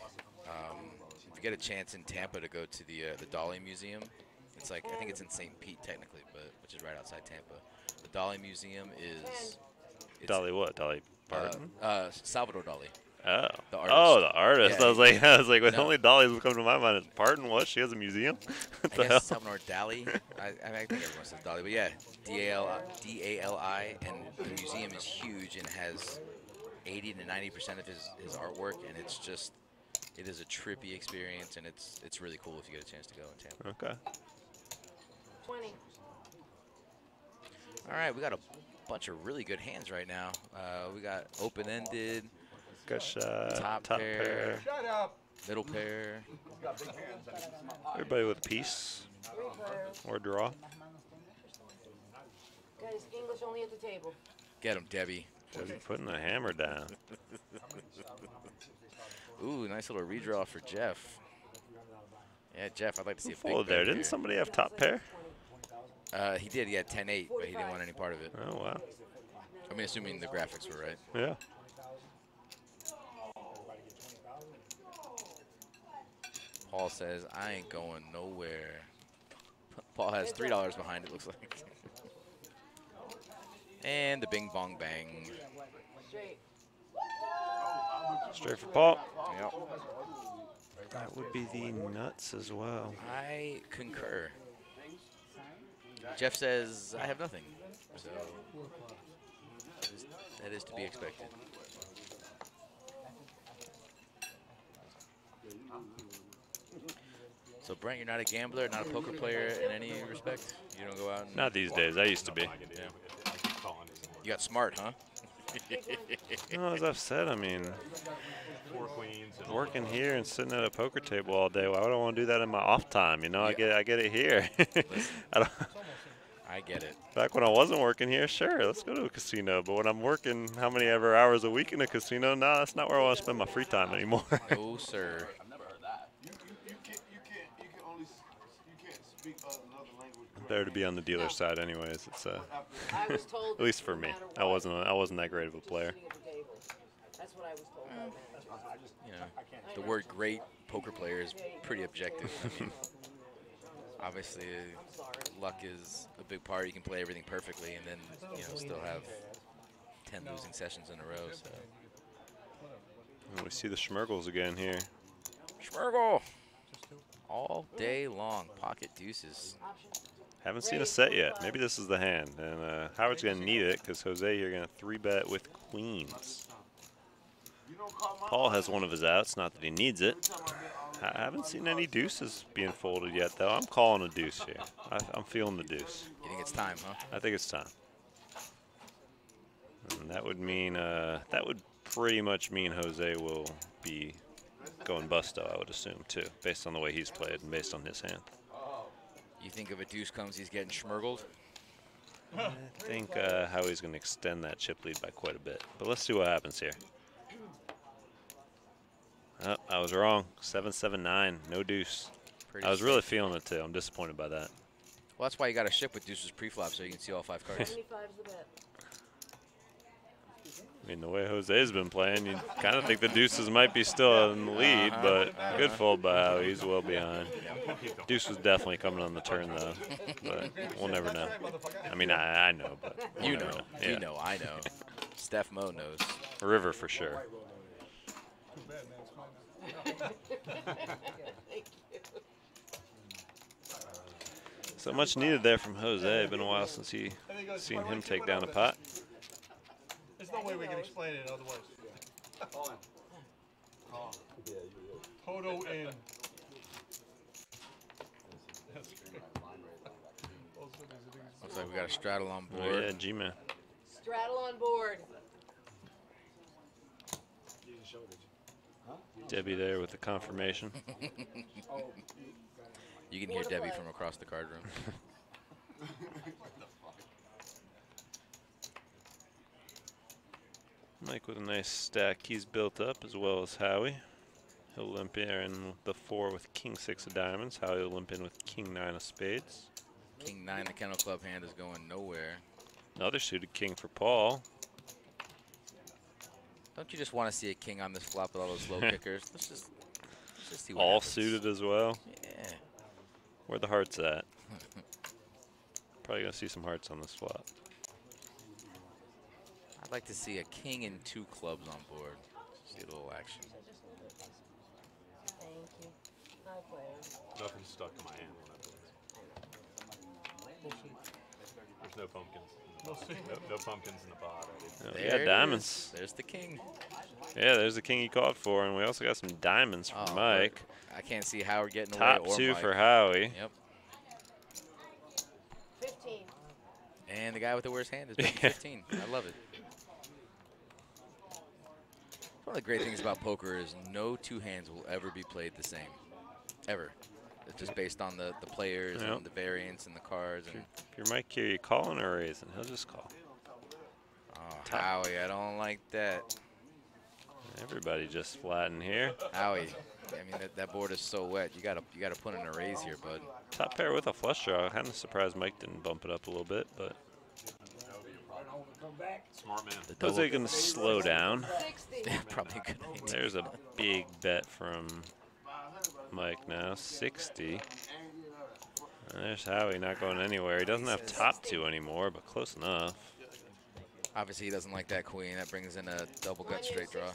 If you get a chance in Tampa to go to the Dolly Museum, it's like, I think it's in St. Pete technically, but which is right outside Tampa. The Dolly Museum is. Dolly what? Dolly Parton? Salvador Dali. Oh. The artist. Oh, the artist. Yeah, I was like, with no. only Dolly's would come to my mind. Is Parton what? She has a museum? What I the guess hell? Salvador Dali. I think everyone says Dali, but yeah, D-A-L-I, and the museum is huge and has 80 to 90% of his artwork, and it's just, it is a trippy experience, and it's really cool if you get a chance to go in Tampa. Okay. 20. All right, we got a bunch of really good hands right now. We got open-ended, top pair, Shut up. middle pair. Everybody with a piece or draw. Guys, English only at the table. Get him, Debbie. Debbie putting the hammer down. Ooh, nice little redraw for Jeff. Yeah, Jeff, I'd like to see a big Fold there. bet Didn't here. somebody have top pair? He did. He had 10-8, but he didn't want any part of it. Oh, wow. I mean, assuming the graphics were right. Yeah. Paul says, I ain't going nowhere. Paul has $3 behind it, looks like. And the bing bong bang. Straight for Paul. Yep. That would be the nuts as well. I concur. Jeff says, I have nothing. So that is to be expected. So Brent, you're not a gambler, not a poker player in any respect? You don't go out and... Not these days. I used to be. Yeah. You got smart, huh? No, as I've said, I mean, working here and sitting at a poker table all day. Why would I want to do that in my off time? You know, Yeah. I get it here. I get it. Back when I wasn't working here, sure, let's go to a casino. But when I'm working how many ever hours a week in a casino, no, that's not where I want to spend my free time anymore. No, sir. I've never heard that. You can't speak another language. Better to be on the dealer side, anyways. It's I was told at least for me. I wasn't that great of a player. That's what I was told by managers. You know, the word great poker player is pretty objective. I mean, obviously, luck is a big part. You can play everything perfectly and then, still have 10 losing sessions in a row. So. And we see the Schmergles again here. Schmergle! All day long. Pocket deuces. Haven't seen a set yet. Maybe this is the hand. And Howard's going to need it because Jose, you're going to 3-bet with queens. Paul has one of his outs. Not that he needs it. I haven't seen any deuces being folded yet, though. I'm calling a deuce here. I'm feeling the deuce. You think it's time, huh? I think it's time. And that would mean that would pretty much mean Jose will be going busto, I would assume, too, based on the way he's played and based on his hand. You think if a deuce comes, he's getting schmurgled? I think Howie's going to extend that chip lead by quite a bit. But let's see what happens here. Oh, I was wrong. 7-7-9, no deuce. I was really feeling it, too. I'm disappointed by that. Well, that's why you got to ship with deuces pre-flop so you can see all 5 cards. 25's the bet. I mean, the way Jose's been playing, you kind of think the deuces might be still in the lead, but good fold by Howie. He's well behind. Deuce was definitely coming on the turn, though, but we'll never know. I mean, I know, but we'll you know, Yeah. you know, I know. Steph Mo knows. River for sure. So much needed there from Jose. Been a while since he seen him take down a pot. There's no way we can explain it otherwise. Toto in. Looks like we got a straddle on board. Oh, yeah, G-Man. Straddle on board. Debbie there with the confirmation. You can hear Debbie from across the card room. Mike with a nice stack he's built up, as well as Howie. He'll limp in the 4 with King-6 of diamonds. Howie will limp in with King-9 of spades. King-9, the Kennel Club hand is going nowhere. Another suited king for Paul. Don't you just want to see a king on this flop with all those low kickers? Let's just see what All happens. suited as well. Yeah. Where the hearts at? Probably gonna see some hearts on this flop. I'd like to see a king and 2 clubs on board. See a little action. Thank you. Hi, players. Nothing's stuck in my hand when I play. There's no pumpkins. No pumpkins in the pot. We got diamonds. There's the king. Yeah, there's the king he called for, and we also got some diamonds for Mike. I can't see Howard getting Top away. Top 2 Mike. for Howie. Yep. 15. And the guy with the worst hand is betting 15. I love it. One of the great things about poker is no 2 hands will ever be played the same. Ever. It's just based on the players and the variance and the cards. And If you're Mike here, you calling or raising? He'll just call. oh, Howie, I don't like that. Everybody just flatten here. Howie, I mean that board is so wet. You gotta put in a raise here, bud. Top pair with a flush draw. Kind of surprised Mike didn't bump it up a little bit, but Smart man. Jose gonna slow down. Probably a good idea. There's a big bet from Mike now, 60. And there's Howie not going anywhere. He doesn't have top 2 anymore, but close enough. Obviously, he doesn't like that queen. That brings in a double gut straight draw.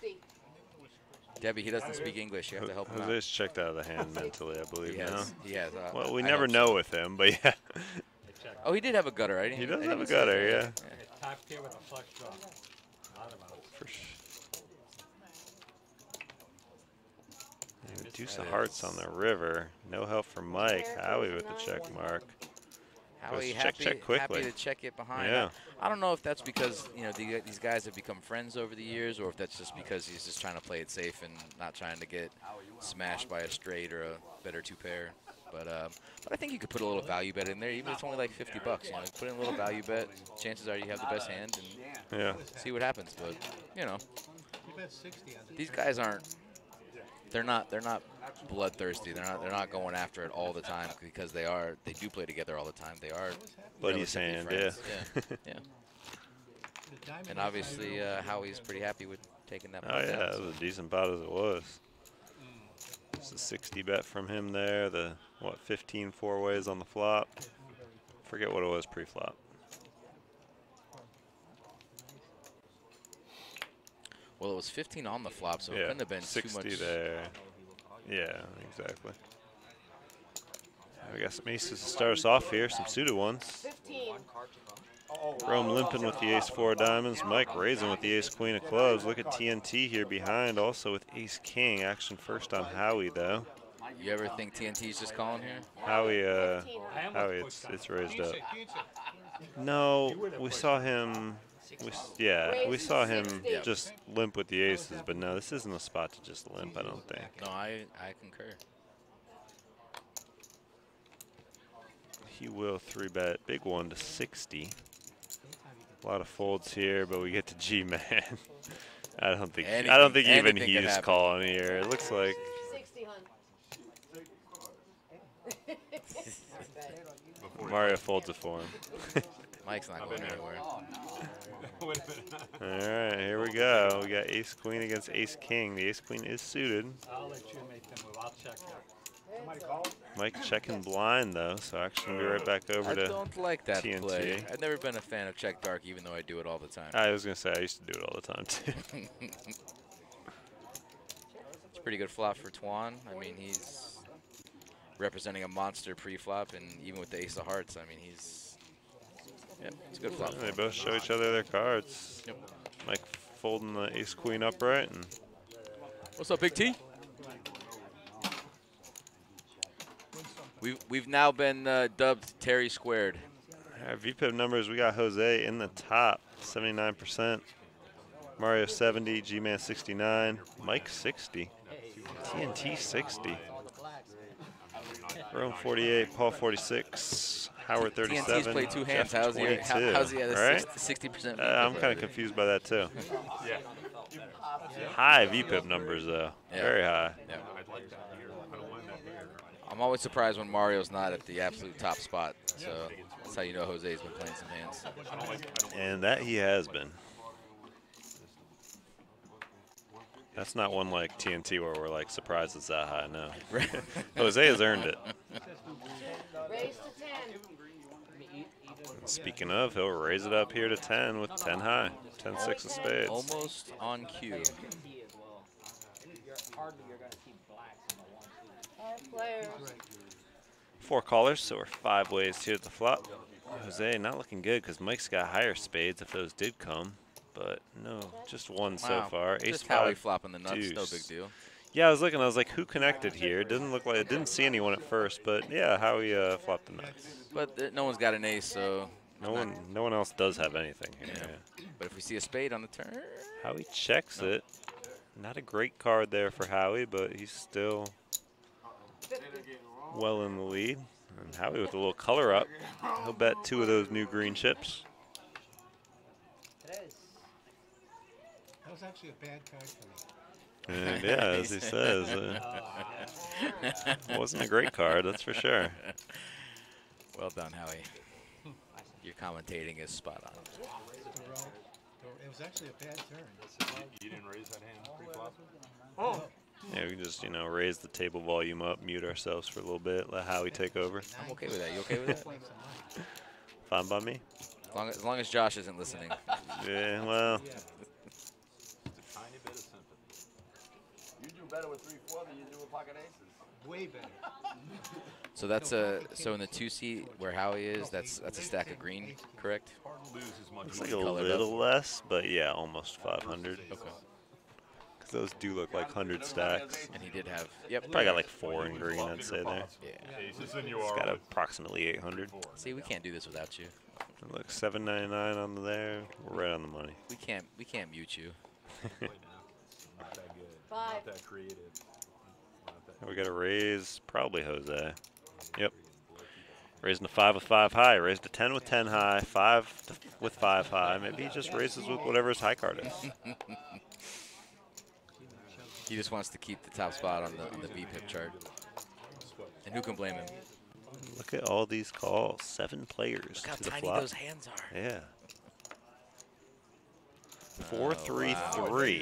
Debbie, he doesn't speak English. You have to help him out. Jose's checked out of the hand mentally, I believe now. He has. Well, we I never hope know so. with him, but yeah. Oh, he did have a gutter, right? He does have a gutter, yeah. Top tier with a flush draw. Not about it. For sure. Deuce of hearts on the river. No help from Mike. Howie with the check mark. Howie check quickly. happy to check it behind. Yeah. I don't know if that's because these guys have become friends over the years, or if that's just because he's just trying to play it safe and not trying to get smashed by a straight or a better 2 pair. But I think you could put a little value bet in there, even if it's only like $50. You know, put in a little value bet. Chances are you have the best hand, and see what happens. But these guys aren't. They're not bloodthirsty. They're not going after it all the time because they do play together all the time. They are Buddy's hand, friends. Yeah. And obviously Howie's pretty happy with taking that. Oh yeah, it was a decent pot as it was. It's a 60 bet from him there. The 15 4-ways on the flop. Forget what it was pre-flop. Well, it was 15 on the flop, so it Yeah, couldn't have been 60 too much. there. Yeah, exactly. We got some aces to start us off here, some suited ones. 15. Rome limping with the ace-4 diamonds. Mike raising with the ace-queen of clubs. Look at TNT here behind, also with ace-king. Action first on Howie, though. You ever think TNT's just calling here? Howie, it's raised up. No, we saw him we saw him just limp with the aces, but no, this isn't a spot to just limp, I don't think. No, I concur. He will 3-bet big one to 60. A lot of folds here, but we get to G-man. I don't think even he's calling here. It looks like 60, hun. Mario folds it for him. Mike's not going anywhere. All right, here we go. We got ace queen against ace king. The ace queen is suited. I'll let you make the move. I'll check that. Somebody call? Mike checking blind though, so actually we'll be right back over to I don't like that TNT. play. I've never been a fan of check dark, even though I do it all the time. I was gonna say I used to do it all the time too. It's a pretty good flop for Twan. I mean, he's representing a monster pre-flop, and even with the ace of hearts, I mean, it's a good flop. They both show each other their cards. Yep. Mike folding the ace queen upright, and what's up, Big T? We've now been dubbed Terry Squared. our VPIP numbers, we got Jose in the top, 79%. Mario 70, G-Man 69, Mike 60, TNT 60. Rome 48, Paul 46, Howard 37. TNT's played two hands. Jeff how's he at right? 60%? I'm kind of confused by that too. High VPIP numbers though, very high. Yeah. I'm always surprised when Mario's not at the absolute top spot. So that's how you know Jose's been playing some hands. And that he has been. That's not one like TNT where we're like surprised it's that high. No, Jose has earned it. Raise to 10. Speaking of, he'll raise it up here to 10 with 10 high, 10-6 of spades. Almost on cue. Four callers, so we're 5 ways here at the flop. Jose not looking good because Mike's got higher spades if those did come, but no, just one so far. Ace Just Howie 5 flopping the nuts, deuce. no big deal. Yeah, I was looking. I was like, who connected here? Didn't look like it. Didn't see anyone at first, but yeah, Howie flopped the nuts. But no one's got an ace, so no one else does have anything here. Yeah. But if we see a spade on the turn, Howie checks it. Not a great card there for Howie, but he's still well in the lead. And Howie with a little color up. He'll bet 2 of those new green chips. That was actually a bad card for me. And yeah, as he says, wasn't a great card, that's for sure. Well done, Howie. Your commentating is spot on. It was actually a bad turn. You didn't raise that hand pre-flop? Oh. Yeah, we can just, raise the table volume up, mute ourselves for a little bit, let Howie take over. I'm okay with that. You okay with that? Fine by me. As long as Josh isn't listening. Yeah, well. You do better with 3-4 than you do with pocket aces. Way better. So that's so in the 2-seat where Howie is, that's a stack of green, correct? It's like a little less, but yeah, almost 500. Okay. Because those do look like 100 stacks. And he did have, Probably got like 4 in green, I'd say there. Yeah. It's got approximately 800. See, we can't do this without you. Look, $7.99 on there. We're right on the money. We can't mute you. Not that good. 5. Not that creative. We got to raise probably Jose. Yep. Raising to 5 with 5 high. Raised to 10 with 10 high. 5 with 5 high. Maybe he just raises with whatever his high card is. He just wants to keep the top spot on the VPIP chart. And who can blame him? Look at all these calls. 7 players Look how to the tiny flop. those hands are. Yeah. 4-3-3.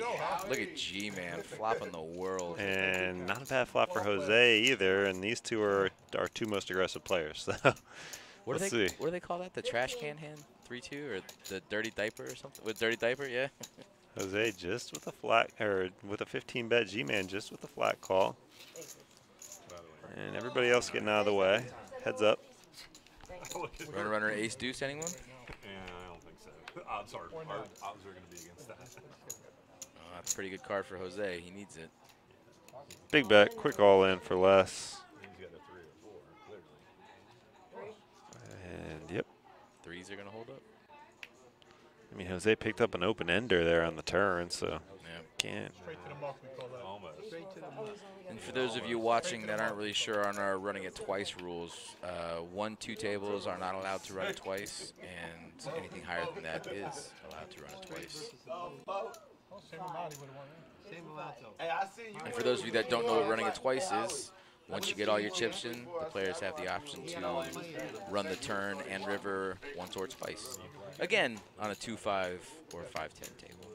Look at G-Man flopping the world. And not a bad flop for Jose either. And these two are our 2 most aggressive players. So What let's do see. they call that? The trash can hand? 3-2 or the dirty diaper or something? With dirty diaper, yeah. Jose just with a flat, or with a 15-bet G-Man just with a flat call. And everybody else getting out of the way. Heads up. Runner, ace, deuce, anyone? Yeah, I don't think so. Odds are going to be against that. Oh, that's a pretty good card for Jose. He needs it. Big bet, quick all in for less. He's got a 3 or 4, clearly. And yep. 3s are going to hold up. I mean, Jose picked up an open ender there on the turn, so can't. Straight to the muck, we call that. Almost. Straight to the muck. And for those of you watching that aren't really sure on our running it twice rules, 1-2 tables are not allowed to run it twice, and anything higher than that is allowed to run it twice. Same amount he would have won. Same amount though. Hey, I see you. And for those of you that don't know what running it twice is, once you get all your chips in, the players have the option to run the turn and river once or twice. Again, on a 2-5 or 5-10 table,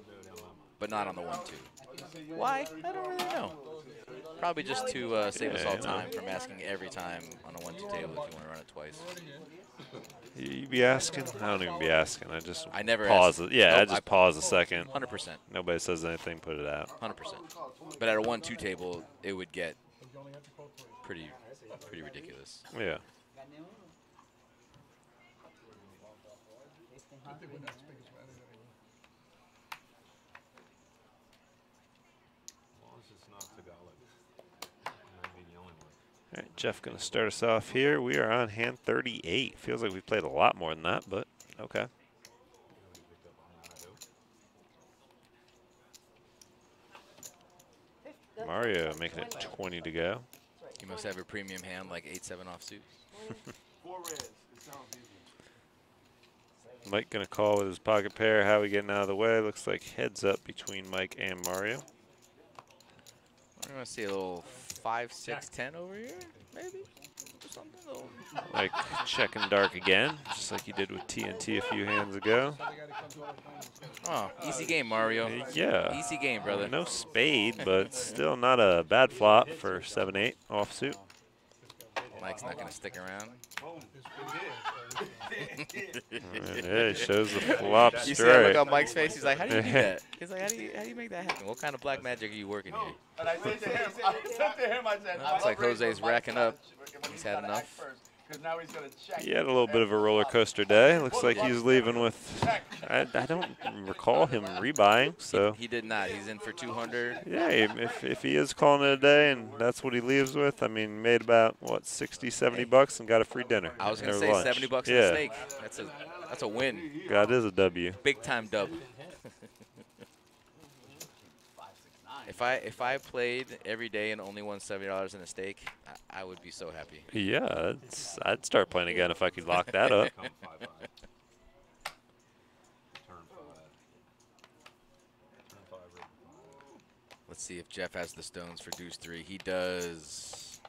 but not on the 1-2. Why? I don't really know. Probably just to save us all time from asking every time on a 1-2 table if you want to run it twice. You be asking? I don't even be asking. I never pause ask. it. Yeah, Nope, I just pause a second. 100%. Nobody says anything, put it out. 100%. But at a 1-2 table, it would get pretty ridiculous. Yeah. All right, Jeff going to start us off here. We are on hand 38. Feels like we've played a lot more than that, but okay. Mario making it 20 to go. You must have a premium hand like 8-7 offsuit. 4 reds. It sounds easy. Mike going to call with his pocket pair. How we getting out of the way? Looks like heads up between Mike and Mario. We're going to see a little 5-6-10 over here, maybe? Or something. Little. Like checking dark again, just like you did with TNT a few hands ago. Oh, easy game, Mario. Yeah. Easy game, brother. No spade, but still not a bad flop for 7-8 offsuit. Mike's not going to stick around. Yeah, he shows the flop straight. You see that look on Mike's face? He's like, how do you do that? He's like, how do you make that happen? What kind of black magic are you working here? And I said to him, I said, looks like Jose's racking up. He's had enough. Now he's gonna check. He had a little bit of a roller coaster day. Looks like he's leaving with, I don't recall him rebuying, so. He did not. He's in for 200. Yeah, if he is calling it a day and that's what he leaves with, I mean, made about, what, 60, 70 bucks and got a free dinner. I was going to say lunch. 70 bucks a steak. That's a win. That is a W. Big time dub. If I played every day and only won $70 in a stake, I would be so happy. Yeah, I'd start playing again if I could lock that up. Let's see if Jeff has the stones for deuce 3. He does.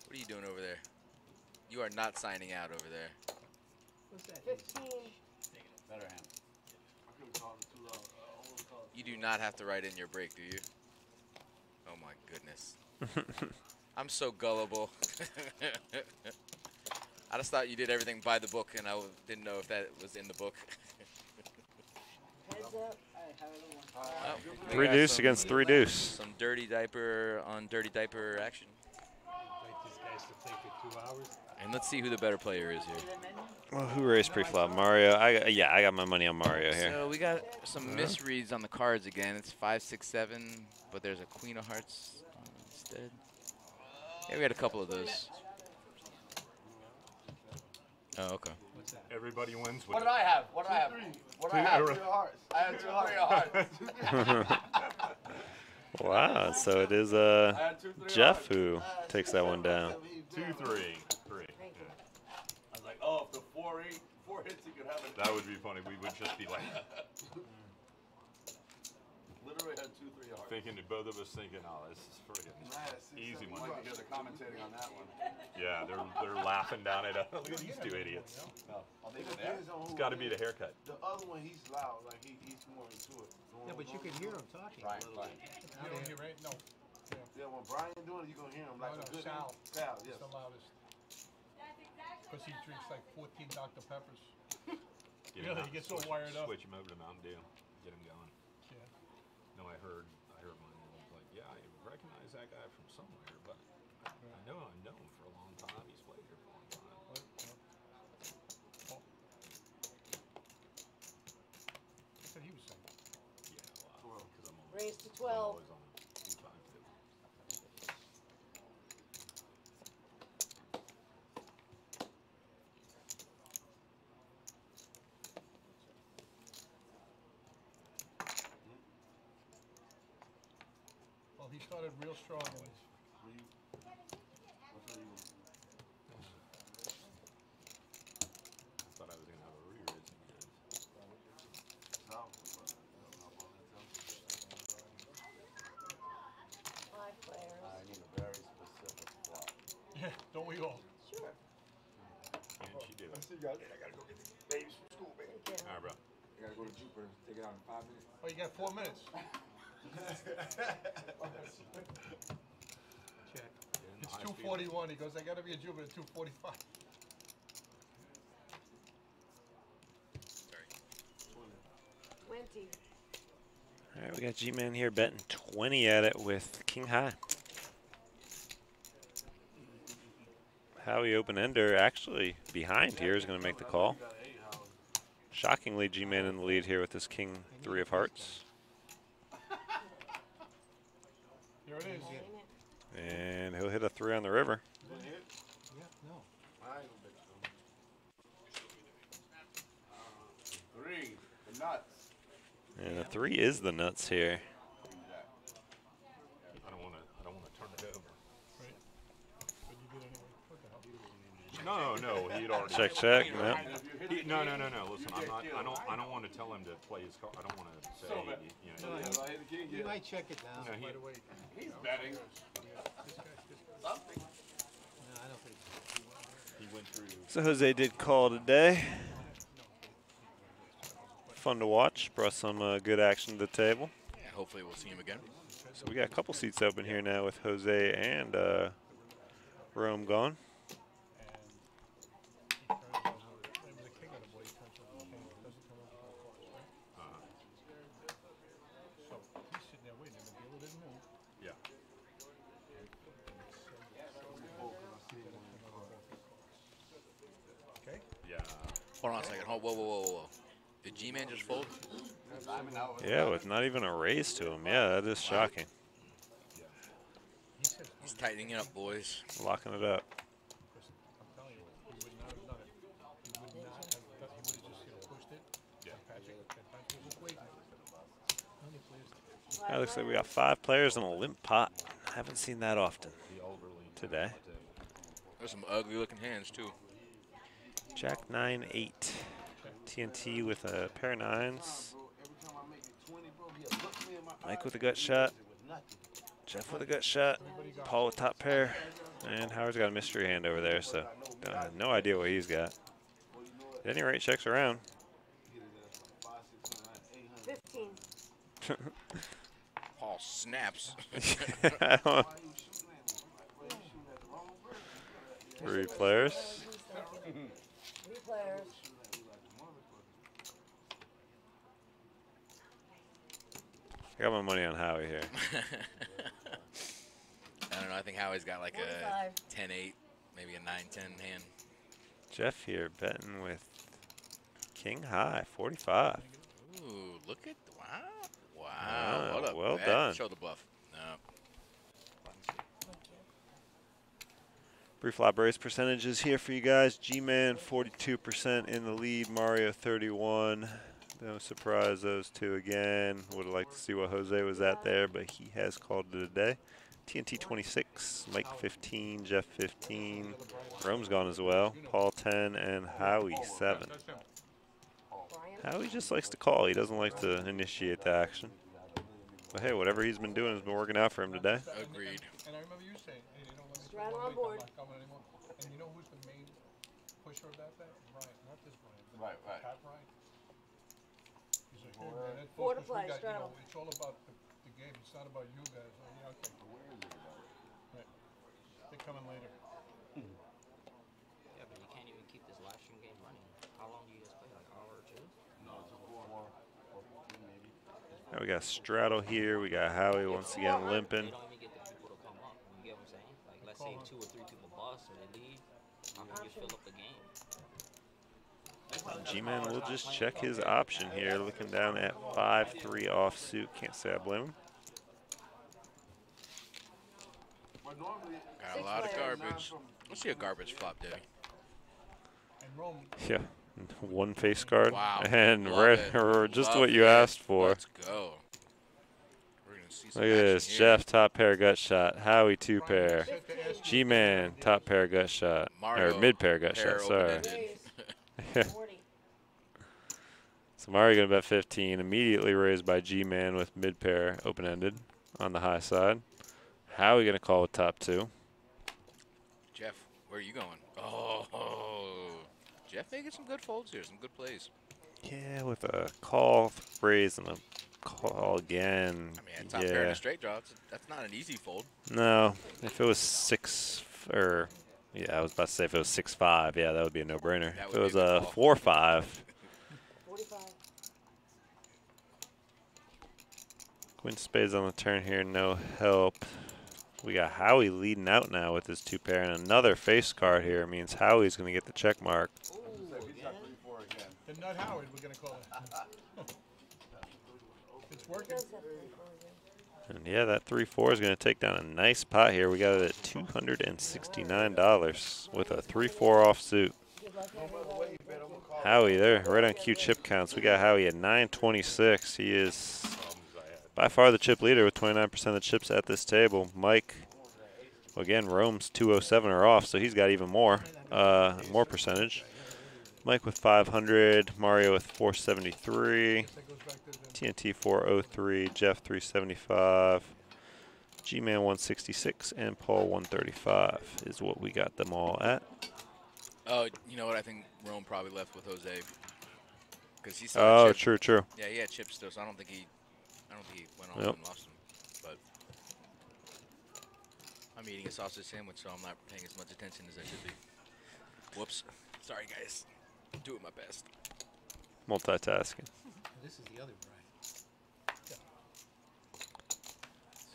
What are you doing over there? You are not signing out over there. What's that? 15. Better hand. You do not have to write in your break, do you? Oh my goodness. I'm so gullible. I just thought you did everything by the book, and I didn't know if that was in the book. Heads up. Oh, 3 deuce against 3 deuce. Some dirty diaper on dirty diaper action. These guys to take it 2 hours. And let's see who the better player is here. Well, who raised pre-flop? Mario. I got my money on Mario here. So we got some misreads on the cards again. It's 5, 6, 7, but there's a Queen of Hearts instead. Yeah, we had a couple of those. Oh, okay. Everybody wins with What did I have? What did I have? What did I have? 2 hearts. I had 2 hearts. Wow, so it is Jeff who takes that one down. 2, 3. 3. I was like, oh, if the 4 hits, he could have it. That would be funny. We would just be like, Literally had 2, 3 hearts. thinking, both of us thinking, oh, this is friggin' easy one. Like they're commentating on that one. Yeah, they're laughing down at us. Look at these 2 idiots. Oh, they did that? It's got to be the haircut. The other one, he's loud. Like he's more into it. Yeah, but you can hear him talking. Right. You don't hear, right? No. Yeah, when Brian doing it, you're going to hear him like a good Sal. Sal, yes. He's the loudest. Because he drinks like 14 Dr. Peppers. Really, he gets so wired up. Switch him over to Mountain Dew. Get him going. Yeah. No, I heard mine. I was like, yeah, I recognize that guy from somewhere, but I know him for a long time. He's played here for a long time. What said he was saying? Yeah, well, because I'm always, Raise to I'm 12. always on 2 times too. started real strong. I thought I was gonna have a re-raise. Five players. I need a very specific flop. Yeah, don't we all? Sure. And she did. I see you guys. I gotta go get the babies from school, baby. All right, bro. I gotta go to Jupiter. Take it out in 5 minutes. Oh, you got 4 minutes. Check. It's 2:41. He goes, I got to be at Jupiter at 2:45. Sorry. 20. All right, we got G-Man here betting 20 at it with King High. Howie open-ender actually behind here is going to make the call. Shockingly, G-Man in the lead here with this King 3 of Hearts. Here it is. And he'll hit a 3 on the river. Yeah, no. Three, the nuts. And a 3 is the nuts here. I don't want to turn it over. Right. But you did anyway. What the hell? No, he'd already. Check, check. No. No. Listen, I don't want to tell him to play his card. I don't want to say, you know. You might check it down. No, By the way, He's betting. Something. No, I don't think so. He went through. So Jose did call today. Fun to watch. Brought some good action to the table. Yeah, hopefully we'll see him again. So we got a couple seats open here now with Jose and Rome gone. Yeah. okay. Yeah. Hold on a second. Whoa. Did G-Man just fold? Yeah, with not even a raise to him. Yeah, that is shocking. He's tightening it up, boys. Locking it up. I'm telling you, he would not have done it. He would not have done it. He would have just pushed it. Yeah. Patrick was just waiting. How many players? Yeah, looks like we got 5 players in a limp pot. Haven't seen that often today. There's some ugly looking hands too. Jack 9-8. TNT with a pair of 9s. Mike with a gut shot. Jeff with a gut shot. Paul with top pair. And Howard's got a mystery hand over there, so no idea what he's got. At any rate, checks around. 15. Paul snaps. 3 players. 3 players. I got my money on Howie here. I don't know. I think Howie's got like 45. a 10-8, maybe a 9-10 hand. Jeff here betting with King High, 45. Ooh, look at wow. Ah, What a well bet. done. Show the bluff. No. Brief flop race percentages here for you guys. G-Man 42% in the lead. Mario 31. No surprise, those two again. Would have liked to see what Jose was at there, but he has called it a day. TNT 26, Mike 15, Jeff 15. Rome's gone as well. Paul 10 and Howie 7. Howie just likes to call. He doesn't like to initiate the action. But hey, whatever he's been doing has been working out for him today. Agreed. And I remember you saying, hey, they don't let me Straddle come on board. I'm not coming anymore. And you know who's the main pusher of that bet? Brian, not this Brian. Right. Pat Brian. He's like, hey, man, that 4 to focus we play, got, straddle. it's all about the game. It's not about you guys. Oh, yeah, okay. Right. They're coming later. Yeah, but you can't even keep this live stream game running. How long do you guys play? Like an hour or 2? No, it's a 4 maybe. Now we got Straddle here. We got Howie once again limping. You don't even get the people to come up. You get what I'm saying? Like, let's say 2 or 3 people bust or they leave. How can you fill up the game? G-Man will just check his option here, looking down at 5-3 offsuit. Can't say I blame him. Got a lot of garbage. Let's see a garbage flop, Debbie. And Rome, Yeah, 1 face card. Wow. And Love it. or just Love what you it. asked for. Let's go. We're going see Look some at action this. here. Jeff, top pair gut shot. Howie, 2-pair. G-Man, top pair gut shot. Mario, or mid-pair gut pair shot, sorry. open-ended. So Mario going to bet 15. Immediately raised by G-Man with mid-pair open-ended on the high side. Howie going to call with top 2. Jeff, where are you going? Oh, Jeff making some good folds here, some good plays. Yeah, with a call, raise, and a call again. I mean, top pair and a straight draw, that's not an easy fold. No, if it was 6, or yeah, I was about to say if it was 6-5, yeah, that would be a no-brainer. If it was a 4-5. 45. Queen spades on the turn here, no help. We got Howie leading out now with his 2-pair, and another face card here means Howie's going to get the check mark. The Nut Howard, we're going to call it. It's working. And yeah, that 3-4 is going to take down a nice pot here. We got it at $269 with a 3-4 offsuit. Howie there, right on cue chip counts. We got Howie at 926. He is by far the chip leader with 29% of the chips at this table. Mike, again, Rome's 207 are off, so he's got even more percentage. Mike with 500, Mario with 473, TNT 403, Jeff 375, G-Man 166, and Paul 135 is what we got them all at. Oh, you know what? I think Rome probably left with Jose because he Oh, true. Yeah, he had chips still, so I don't think he went on and lost them. But I'm eating a sausage sandwich, so I'm not paying as much attention as I should be. Whoops. Sorry, guys. Doing my best. Multitasking. This is the other Brian.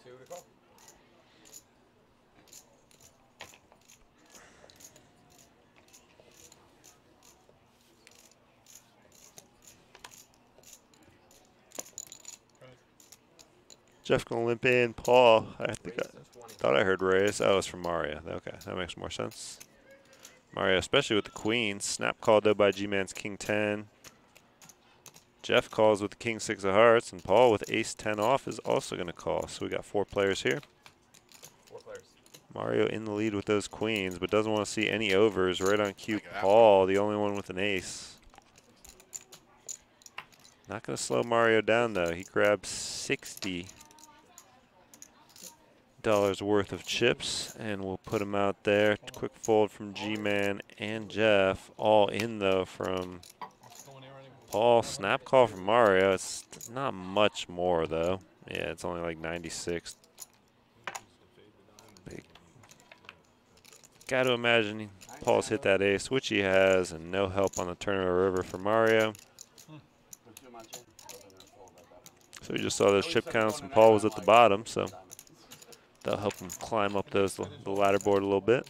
See what we call? Jeff gonna limp in. Paul, I think thought I heard raise. Oh, it's from Mario. Okay, that makes more sense. Mario, especially with the queens. Snap called though by G-Man's King 10. Jeff calls with the King 6 of hearts, and Paul with Ace 10 off is also going to call. So we got 4 players here. 4 players. Mario in the lead with those queens, but doesn't want to see any overs. Right on cue, Paul, the only one with an ace. Not going to slow Mario down though. He grabs $60 worth of chips, and we'll put them out there. Quick fold from G-Man and Jeff. All in though from Paul. Snap call from Mario. It's not much more though. Yeah, it's only like 96. Got to imagine Paul's hit that ace, which he has, and no help on the turn of a river for Mario. So we just saw those chip counts, and Paul was at the bottom, so that'll help him climb up the ladder board a little bit.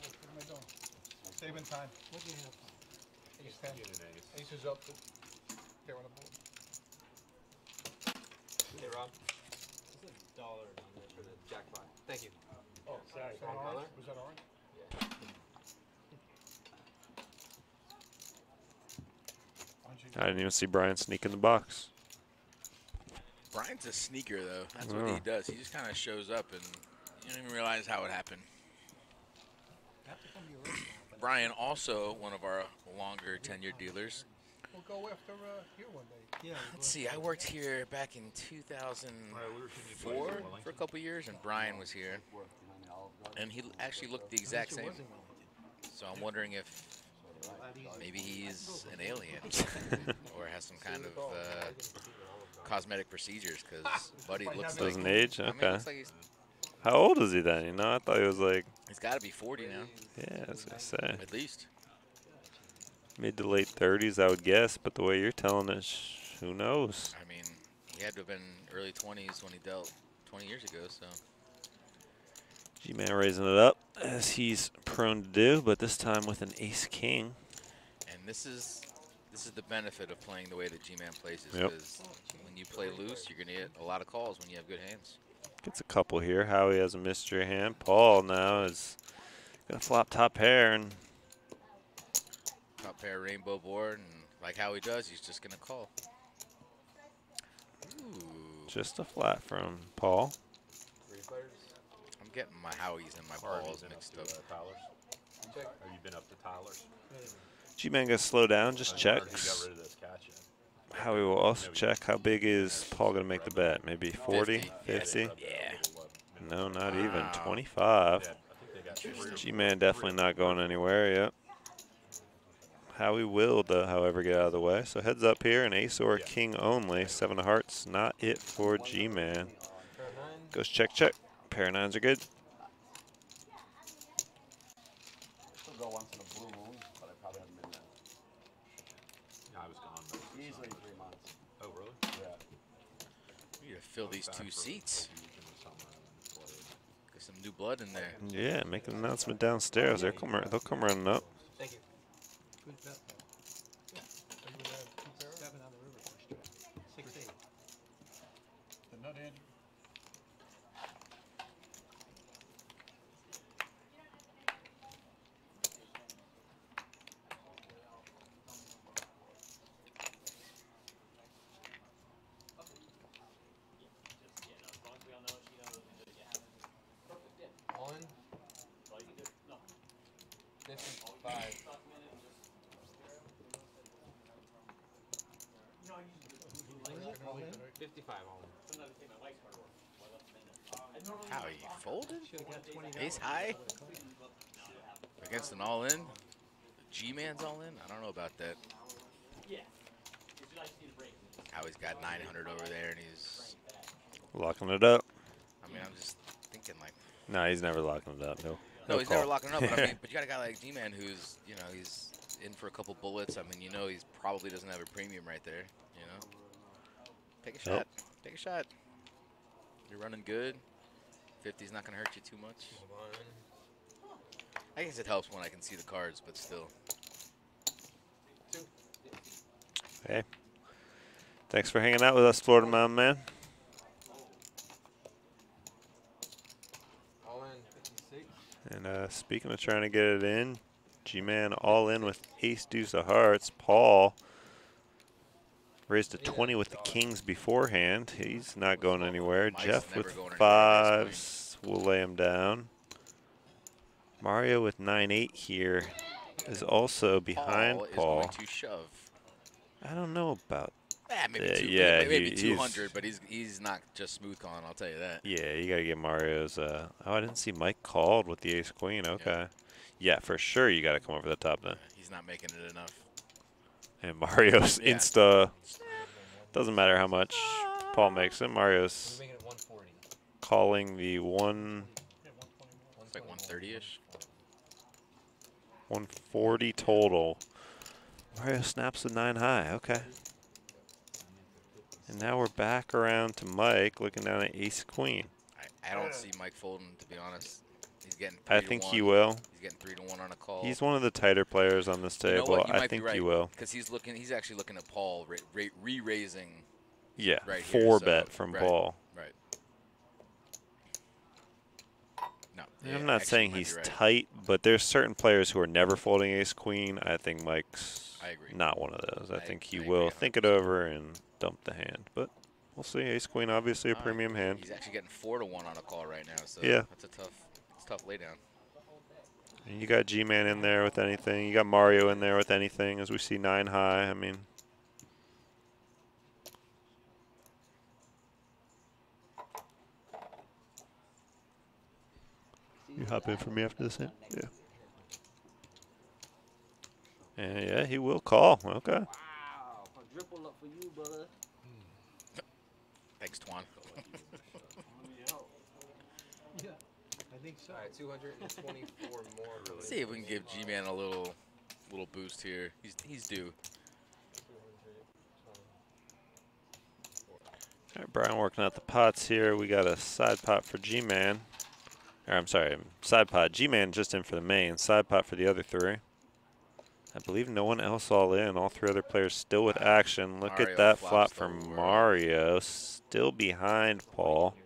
Saving time. What do you have? Ace 10. Ace is up. They're on the board. Hey, Rob. There's $1 on there for the jackpot. Thank you. Oh, sorry. Was that orange? Was that orange? I didn't even see Brian sneak in the box. Brian's a sneaker, though. That's what he does. He just kind of shows up, and you don't even realize how it happened. Brian, also one of our longer tenured dealers. We'll go after here one day. Yeah. Let's see. I worked here back in 2004 for a couple years, and Brian was here. And he actually looked the exact same. So I'm wondering if maybe he's an alien or has some kind of cosmetic procedures, because Buddy looks like... Doesn't age? Okay. I mean, looks like he's, how old is he then? You know, I thought he was like... He's got to be 40 now. Yeah, I was going to say. At least. Mid to late 30s, I would guess, but the way you're telling it, who knows? I mean, he had to have been early 20s when he dealt 20 years ago, so... G-Man raising it up, as he's prone to do, but this time with an ace-king. And this is the benefit of playing the way that G-Man plays, because when you play loose, you're going to get a lot of calls when you have good hands. Gets a couple here. Howie has a mystery hand. Paul now is going to flop top pair. And top pair rainbow board, and like Howie does, he's just going to call. Ooh. Just a flat from Paul. getting my howies and my balls mixed up. Tyler's? Have you been up to Tyler's? G-Man gonna slow down, just He got checks. rid of this catch. Howie will also check. How big is Paul gonna make the bet? Maybe 40, 50? Yeah. No, not even. 25. G-Man definitely not going anywhere yet. Howie will, though, however, get out of the way. So heads up here, an ace or a king only. 7 of hearts, not it for G-Man. Goes check, check. Pair of nines are good. Still go once in a blue moon, but I probably haven't been there. Yeah, I was gone. Easily 3 months. Oh, really? Yeah. We need to fill these 2 seats. Get some new blood in there. Yeah, make an announcement downstairs. They'll come running up. Thank you. Good bet, though. Yeah. Are you 7 on the river first trip? 6-8. The nut in. All in? 55. 55 all in. How you folded? Ace high? Against an all-in? G-Man's all-in? I don't know about that. Howie's got 900 over there, and he's... Locking it up. I mean, I'm just thinking, like... No, he's never locking it up. No, he's never locking it up. But, I mean, but you got a guy like G-Man who's, you know, he's in for a couple bullets. I mean, you know, he's probably doesn't have a premium right there, you know? Take a shot. Take a shot. You're running good. 50's not going to hurt you too much. I guess it helps when I can see the cards, but still. Hey. Thanks for hanging out with us, Florida Mountain Man. All in 56. And speaking of trying to get it in, G-Man all in with ace deuce of hearts. Paul raised a 20 with the kings beforehand. He's not going anywhere. Mike's Jeff never with going anywhere, 5s will lay him down. Mario with 9-8 here is also behind Paul. Is going to shove. I don't know about maybe that. two, Yeah, maybe 200, but he's not just smooth calling, I'll tell you that. Yeah, you got to get Mario's. Oh, I didn't see Mike called with the ace queen. Okay. Yeah, for sure you got to come over the top then. He's not making it enough. And Mario's insta. Doesn't matter how much Paul makes it. Mario's calling the one. It's like 130-ish. 140 total. Mario snaps the 9 high. Okay. And now we're back around to Mike looking down at ace queen. I don't see Mike folding, to be honest. He's getting 3-1. I think he will. He's getting 3-1 on a call. He's one of the tighter players on this table. You know what? I think he will. Because he's actually looking at Paul re-raising. Yeah, right 4 here, bet from Paul. Right. No, I'm not saying he's tight, but there's certain players who are never folding ace queen. I think Mike's not one of those. I think he will think it over and dump the hand. But we'll see. Ace queen, obviously a premium hand. He's actually getting 4-1 on a call right now. So yeah, that's a tough laydown. And you got G-Man in there with anything. You got Mario in there with anything. As we see 9 high. I mean. You hop in for me after this hand? Yeah. And yeah, he will call. Okay. Wow, quadruple up for you, brother. Thanks, Twan. Yeah, I think so. All right, 224 more. Really. See if we can give G-Man a little boost here. He's due. All right, Brian working out the pots here. We got a side pot for G-Man. Or I'm sorry, side pot. G-Man just in for the main. Side pot for the other 3. I believe no one else all in. All 3 other players still with action. Look Mario at that flop flops from Mario. Still behind Paul.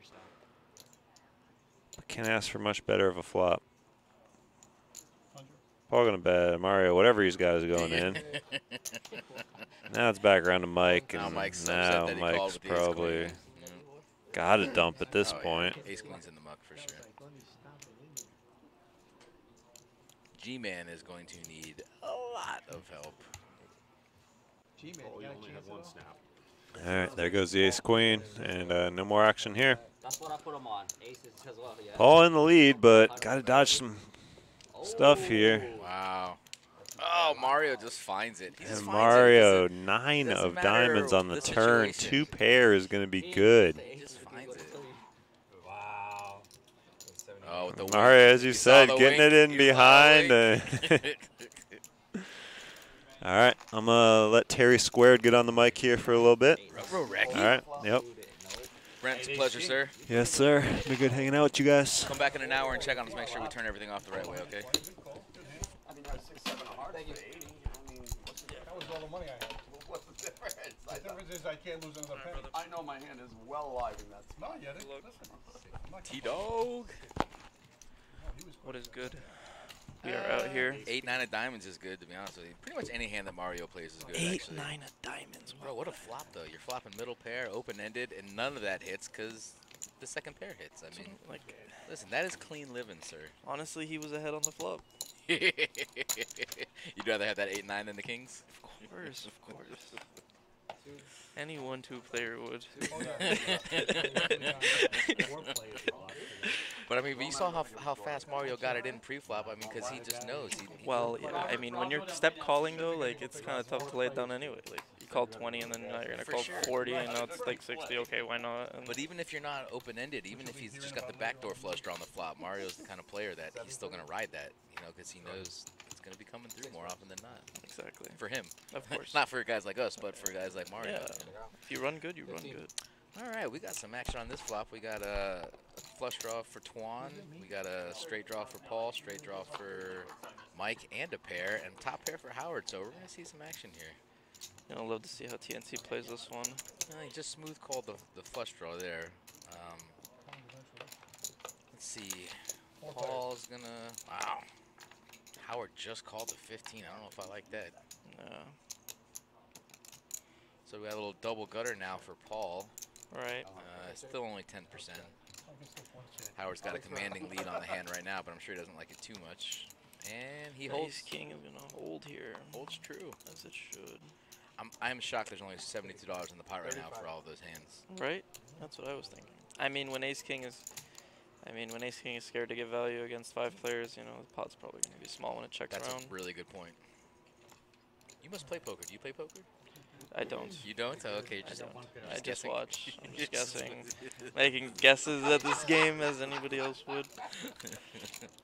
But can't ask for much better of a flop. Paul gonna bet. Mario, whatever he's got is going in. Now it's back around to Mike, and Mike's probably got to dump at this point. Ace queen's in the muck for sure. G-Man is going to need a lot of help. G-Man, Oh, you you got a only chance have at one all? snap. All right, there goes the ace queen, and no more action here. That's what I put him on. Aces as well, yeah. Paul in the lead, but got to dodge some stuff here. Wow. Oh, Mario just finds it. He just And finds Mario, it. 9 of matter diamonds on the the turn. situation. 2 pair is going to be good. He just finds it. Wow. Oh, with the wing. Mario, as you saw said, the getting wing. it in You saw the behind. wing. All right, I'm going to let Terry Squared get on the mic here for a little bit. All right, yep. Brent, it's a pleasure, sir. Yes, sir. Been good hanging out with you guys. Come back in an hour and check on us. Make sure we turn everything off the right way, okay? I mean, you had 6, 7 of hearts for 80. I mean, That was all the money I had. what's the difference? The difference is I can't lose another penny. I know my hand is well alive in that No, spot. you didn't. Listen. I'm not- T-Dog. What is good? We are out here. 8, 9 of diamonds is good, to be honest with you. Pretty much any hand that Mario plays is good, 8, actually. 9 of diamonds. Bro, what a flop, though. You're flopping middle pair, open-ended, and none of that hits because the second pair hits. I mean, Like, listen, that is clean living, sir. honestly, he was ahead on the flop. You'd rather have that 8, 9 than the kings? Of course, of course. Any 1-2 player would. But I mean, but you saw how fast Mario got it in pre-flop. I mean, because he just knows. Well, yeah. I mean, when you're step calling though, like it's kind of tough to lay it down anyway. Like you called 20, and then now you're gonna For call sure. 40, and now it's like 60. Okay, why not? And But even if you're not open-ended, even if he's just got the backdoor flush draw on the flop, Mario's the kind of player that he's still gonna ride that, you know, because he knows it's gonna be coming through more often than not. exactly. For him, Of course. not for guys like us, but for guys like Mario. Yeah. If you run good, you run good. All right, we got some action on this flop. We got a flush draw for Twan. We got a straight draw for Paul, straight draw for Mike, and a pair, and top pair for Howard. So we're going to see some action here. You know, I'd love to see how TNT plays this one. He just smooth called the flush draw there. Let's see. Paul's going to... Wow. Howard just called the 15. I don't know if I like that. Yeah. So we got a little double gutter now for Paul. Right. Still only 10%. Howard's got a commanding lead on the hand right now, but I'm sure he doesn't like it too much. And he holds. Ace King is gonna hold here. Holds true. As it should. I'm shocked there's only $72 in the pot right now for all of those hands. Right? That's what I was thinking. I mean, when Ace King is scared to give value against 5 players, you know, the pot's probably gonna be small when it checks That's around. a really good point. You must play poker. Do you play poker? I don't. You don't? Oh, okay. I just guessing. watch. I'm just guessing. Making guesses at this game as anybody else would.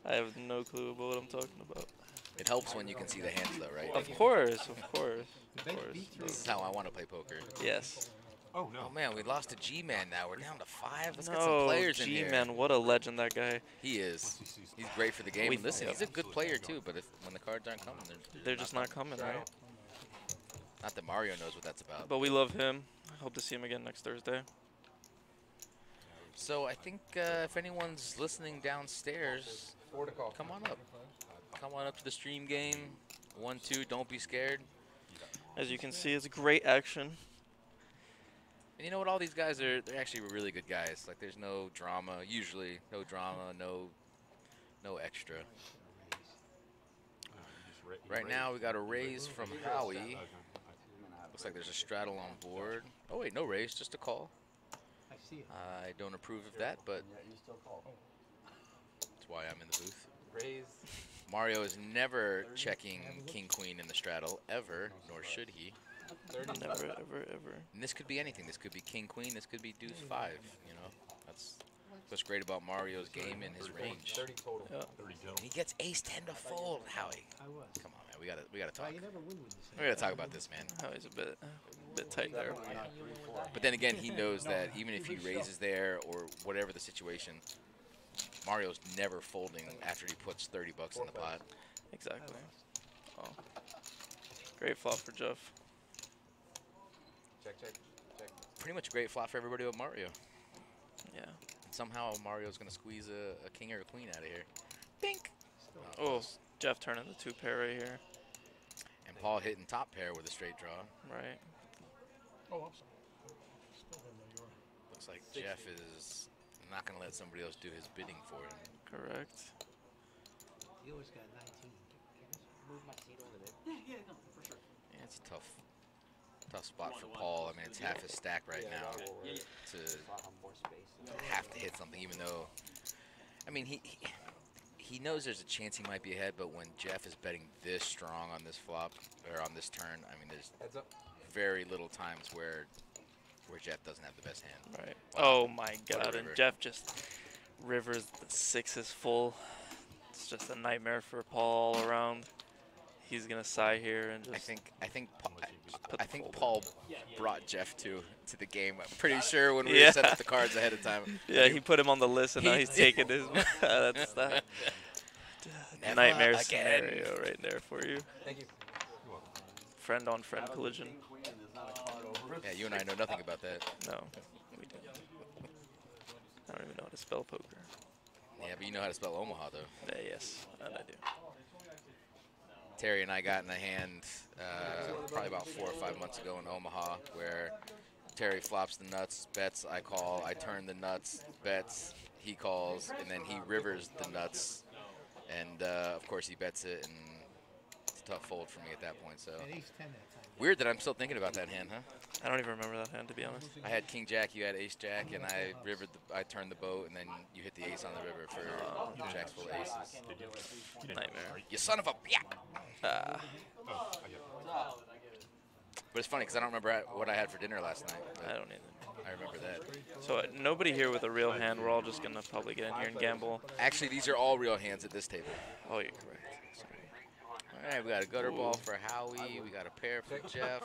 I have no clue about what I'm talking about. It helps when you can see the hands, though, right? Of course, of course. Of course. This is how I want to play poker. Yes. Oh, no. Oh, man, we lost to G-Man now. We're down to 5. Let's get some No, players in here. G-Man, what a legend that guy. He is. He's great for the game. We- And listen, he's a good player, too, but when the cards aren't coming, They're just not coming, right? Not that Mario knows what that's about. But we love him. I hope to see him again next Thursday. So I think if anyone's listening downstairs, come on up. Come on up to the stream game. 1-2, don't be scared. As you can see, it's great action. And you know what? All these guys they're actually really good guys. Like there's no drama. Usually, no drama, no extra. Right now we got a raise from Howie. Looks like there's a straddle on board. Oh wait, no raise, just a call. I don't approve of that, but that's why I'm in the booth. Raise. Mario is never checking King Queen in the straddle ever, nor should he. Never, ever, ever. And this could be anything. This could be King Queen. This could be Deuce 5. You know, that's what's great about Mario's game and his range. 30 total. Yeah. And he gets Ace 10 to fold. Howie, come on, man. We gotta talk. We gotta talk about this, man. He's a bit tight there. But then again, he knows that even if he raises there or whatever the situation, Mario's never folding after he puts 30 bucks in the pot. Exactly. Oh. Great flop for Jeff. Check, check, check. Pretty much a great flop for everybody but Mario. Yeah. And somehow Mario's gonna squeeze a king or a queen out of here. Bink. Oh, Jeff turning the 2 pair right here. And Paul hitting top pair with a straight draw. Right. Oh, I'm sorry. Still didn't know you were. Looks like Jeff is not gonna let somebody else do his bidding for him. Correct. He always got 19. move my seat over there? Yeah, it's a tough spot for Paul. I mean, it's half his stack right now to have to hit something, even though, I mean, he knows there's a chance he might be ahead, but when Jeff is betting this strong on this flop or on this turn, I mean, there's very little times where Jeff doesn't have the best hand. Right. Wow. Oh my God! And Jeff just rivers the sixes full. It's just a nightmare for Paul all around. He's gonna sigh here and just. I think Paul brought Jeff to the game. I'm pretty sure when we set up the cards ahead of time. Yeah, he put him on the list, and now he's taking his. That's that nightmare scenario right there for you. Thank you. Friend on friend collision. Yeah, you and I know nothing about that. No, we don't. I don't even know how to spell poker. Yeah, but you know how to spell Omaha, though. Yes, that I do. Terry and I got in a hand probably about 4 or 5 months ago in Omaha, where Terry flops the nuts, bets, I call, I turn the nuts, bets, he calls, and then he rivers the nuts, and of course he bets it, and it's a tough fold for me at that point. So weird that I'm still thinking about that hand, huh? I don't even remember that hand, to be honest. I had King Jack, you had Ace Jack, and I turned the boat, and then you hit the ace on the river for Jack's full aces. Nightmare. You son of a But it's funny because I don't remember what I had for dinner last night. I don't either. I remember that. So nobody here with a real hand. We're all just gonna probably get in here and gamble. Actually, these are all real hands at this table. Oh, you're correct. Sorry. All right, we got a gutter ball for Howie. We got a pair for Jeff.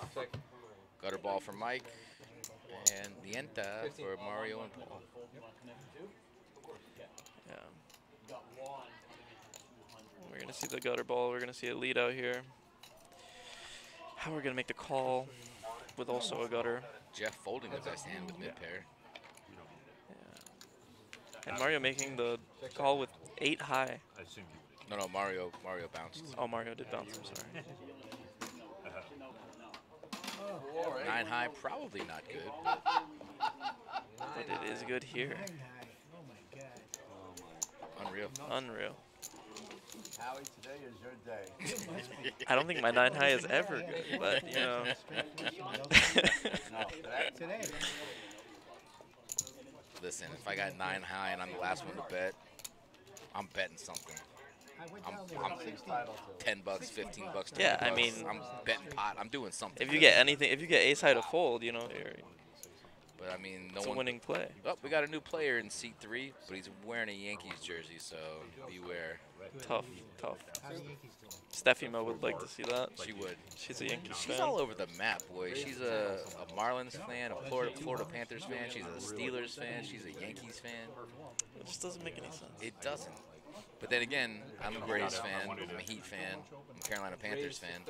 Gutter ball for Mike. And Nienta for Mario and Paul. Yeah. We're gonna see the gutter ball. We're gonna see a lead out here. How we're gonna make the call with also a gutter. Jeff folding the best hand with mid pair. Yeah. And Mario making the call with 8 high. No, Mario bounced. Oh, Mario did bounce. I'm sorry. 9 high, probably not good. But it is good here. Unreal. Unreal. Howie, today is your day. I don't think my 9 high is ever good, but you know. Listen, if I got 9 high and I'm the last one to bet, I'm betting something. I'm $10, $15. Yeah, I mean, I'm betting pot. I'm doing something. If you get anything, if you get ace high to fold, you know, but I mean, it's a winning play. Oh, we got a new player in seat 3, but he's wearing a Yankees jersey, so beware. Tough. Steffi Mo would like to see that. She would. She's a Yankees She's fan. all over the map, boy. She's a Marlins fan, a Florida Panthers fan. She's a Steelers fan. She's a Yankees fan. It just doesn't make any sense. It doesn't. But then again, I'm a Braves fan. I'm a Heat fan. I'm a Carolina Panthers fan.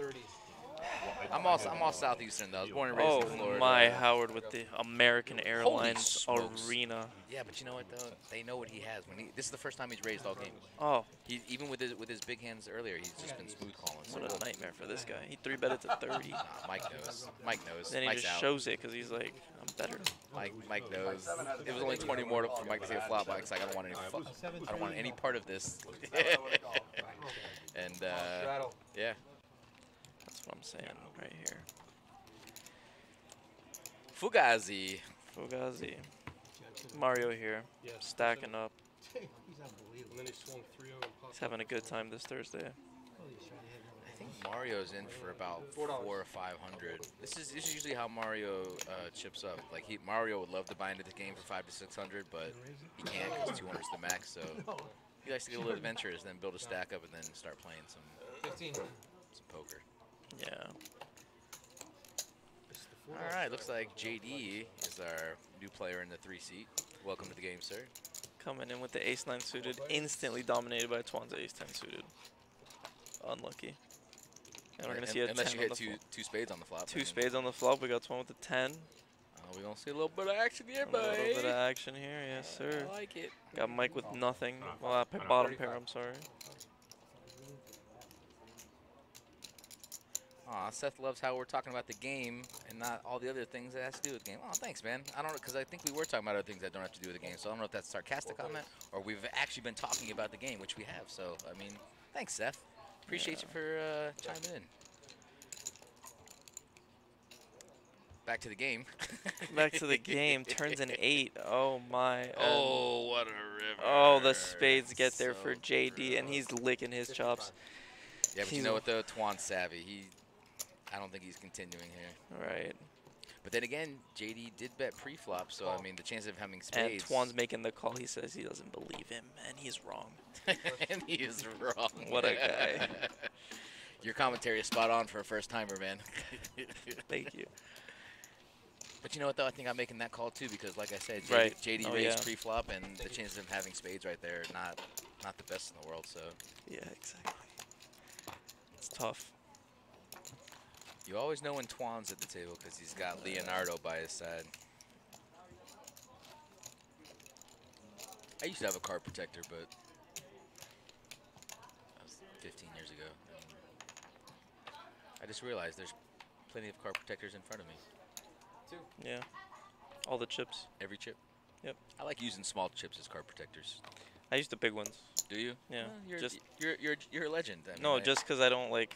I'm all Southeastern though. I was born and raised in Florida. Oh my, Howard with the American Airlines Arena. Yeah, but you know what though? They know what he has. This is the first time he's raised all games. Oh. Even with his big hands earlier, he's just been smooth calling. What a nightmare for this guy. He 3-betted to 30. Nah, Mike knows. Mike knows. Then he Mike's just out. shows it because he's like, I'm better. Mike knows. It was only 20 more for Mike to say a flop. Mike's like, I don't want any part of this. And yeah. That's what I'm saying right here. Fugazi. Mario here, stacking up. He's unbelievable. And then he swung 3-0 and He's having a good time this Thursday. I think Mario's in for about 400 or 500. This is usually how Mario chips up. Like Mario would love to buy into the game for 500 to 600, but he can't because 200 is the max. So he likes to get a little adventurous, then build a stack up, and then start playing some poker. Yeah. All right, looks like JD is our new player in the 3 seat. Welcome to the game, sir. Coming in with the ace-9 suited, instantly dominated by Twan's ace-10 suited. Unlucky. And we're going to see a 10 unless you on hit the two spades on the flop. Two spades on the flop. We got Twan with the 10. We're going to see a little bit of action here, buddy. A little bit of action here, yes, sir. I like it. Got Mike with nothing. Well, bottom pair, I'm sorry. Aw, Seth loves how we're talking about the game and not all the other things that has to do with the game. Oh, thanks, man. I don't know, because I think we were talking about other things that don't have to do with the game. So I don't know if that's a sarcastic comment or we've actually been talking about the game, which we have. So, I mean, thanks, Seth. Appreciate you for chiming in. Back to the game. Back to the game. Turns an 8. Oh my. Oh, what a river. Oh, the spades get there for JD, and he's licking his chops. Yeah, but you know what though? Twan's savvy. I don't think he's continuing here. Right. But then again, JD did bet pre-flop, so I mean the chance of having spades. And Twan's making the call. He says he doesn't believe him, and he's wrong. And he is wrong. What a guy. Your commentary is spot on for a first-timer, man. Thank you. But you know what, though? I think I'm making that call, too, because, like I said, JD Oh, raised yeah. pre-flop, and the chances of having spades right there are not the best in the world, so. Yeah, exactly. It's tough. You always know when Twan's at the table because he's got Leonardo by his side. I used to have a card protector, but that was 15 years ago. And I just realized there's plenty of card protectors in front of me. Yeah. All the chips. Every chip. Yep. I like using small chips as card protectors. I use the big ones. Do you? Yeah. Well, you're a legend. I mean, No, just because I don't like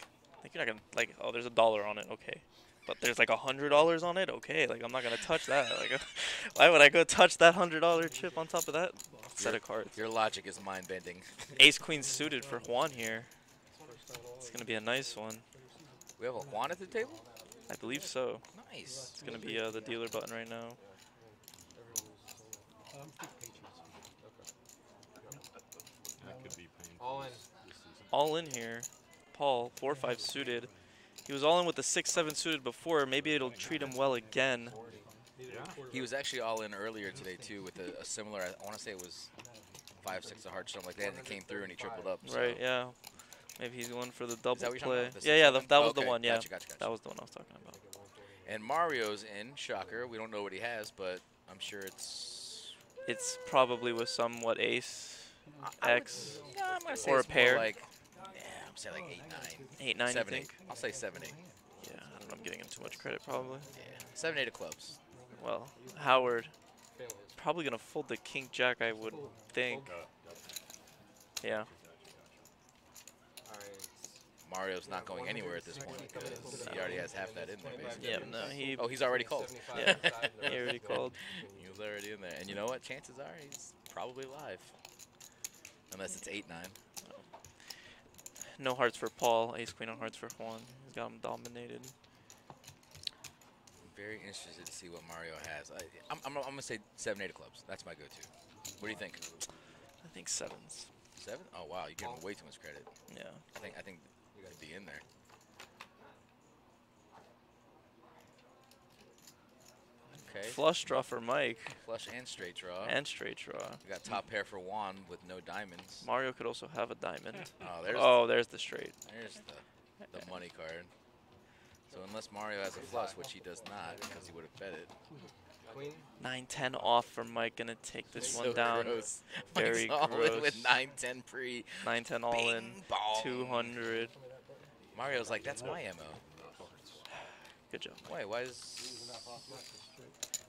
you're not gonna oh, there's $1 on it, okay. But there's like $100 on it, okay. Like I'm not gonna touch that. Like, why would I go touch that $100 chip on top of that set of cards? Your logic is mind bending. Ace Queen suited for Juan here. It's gonna be a nice one. We have a Juan at the table? I believe so. Nice. It's gonna be the dealer button right now. That could be painful. All in. All in here. Paul, 4-5 suited. He was all in with the 6-7 suited before. Maybe it'll treat him well again. Yeah. He was actually all in earlier today too with a similar. I want to say it was 5-6 of hearts, something like that, and it came through and he tripled up. So. Right. Yeah. Maybe he's going for the double that what you're play. talking about? The Yeah. 6-7? That was Okay, the one. Yeah. gotcha. That was the one I was talking about. And Mario's in. Shocker. We don't know what he has, but I'm sure it's. It's probably with somewhat ace, X, I'm gonna say or a it's more pair. Like, yeah, I'm saying like 8-9. 8-9. 7-8. You think? I'll say 7-8. Yeah, I don't know. I'm giving him too much credit, probably. Yeah, 7-8 of clubs. Well, Howard probably gonna fold the king jack, I would think. Yeah. Mario's not going anywhere at this point because he already has half that in there, basically. Yeah, no, Oh, he's already called. Yeah, he already called. He was already in there. And you know what? Chances are he's probably live. Unless it's 8-9. No hearts for Paul. Ace queen on hearts for Juan. He's got him dominated. I'm very interested to see what Mario has. I'm going to say 7-8 of clubs. That's my go-to. What do you think? I think 7s. 7? Oh, wow. You're giving way too much credit. Yeah. I think you got to be in there. Okay. Flush draw for Mike. Flush and straight draw. And straight draw. We got top pair for Juan with no diamonds. Mario could also have a diamond. There's the straight. There's the money card. So unless Mario has a flush, which he does not, because he would have bet it. 9-10 off for Mike. Gonna take this So one down. gross. Very Mike's all gross. in with 9-10 pre. 9-10 all Bing in. bong. 200. Mario's like, that's my MO. Good job. Wait, why is...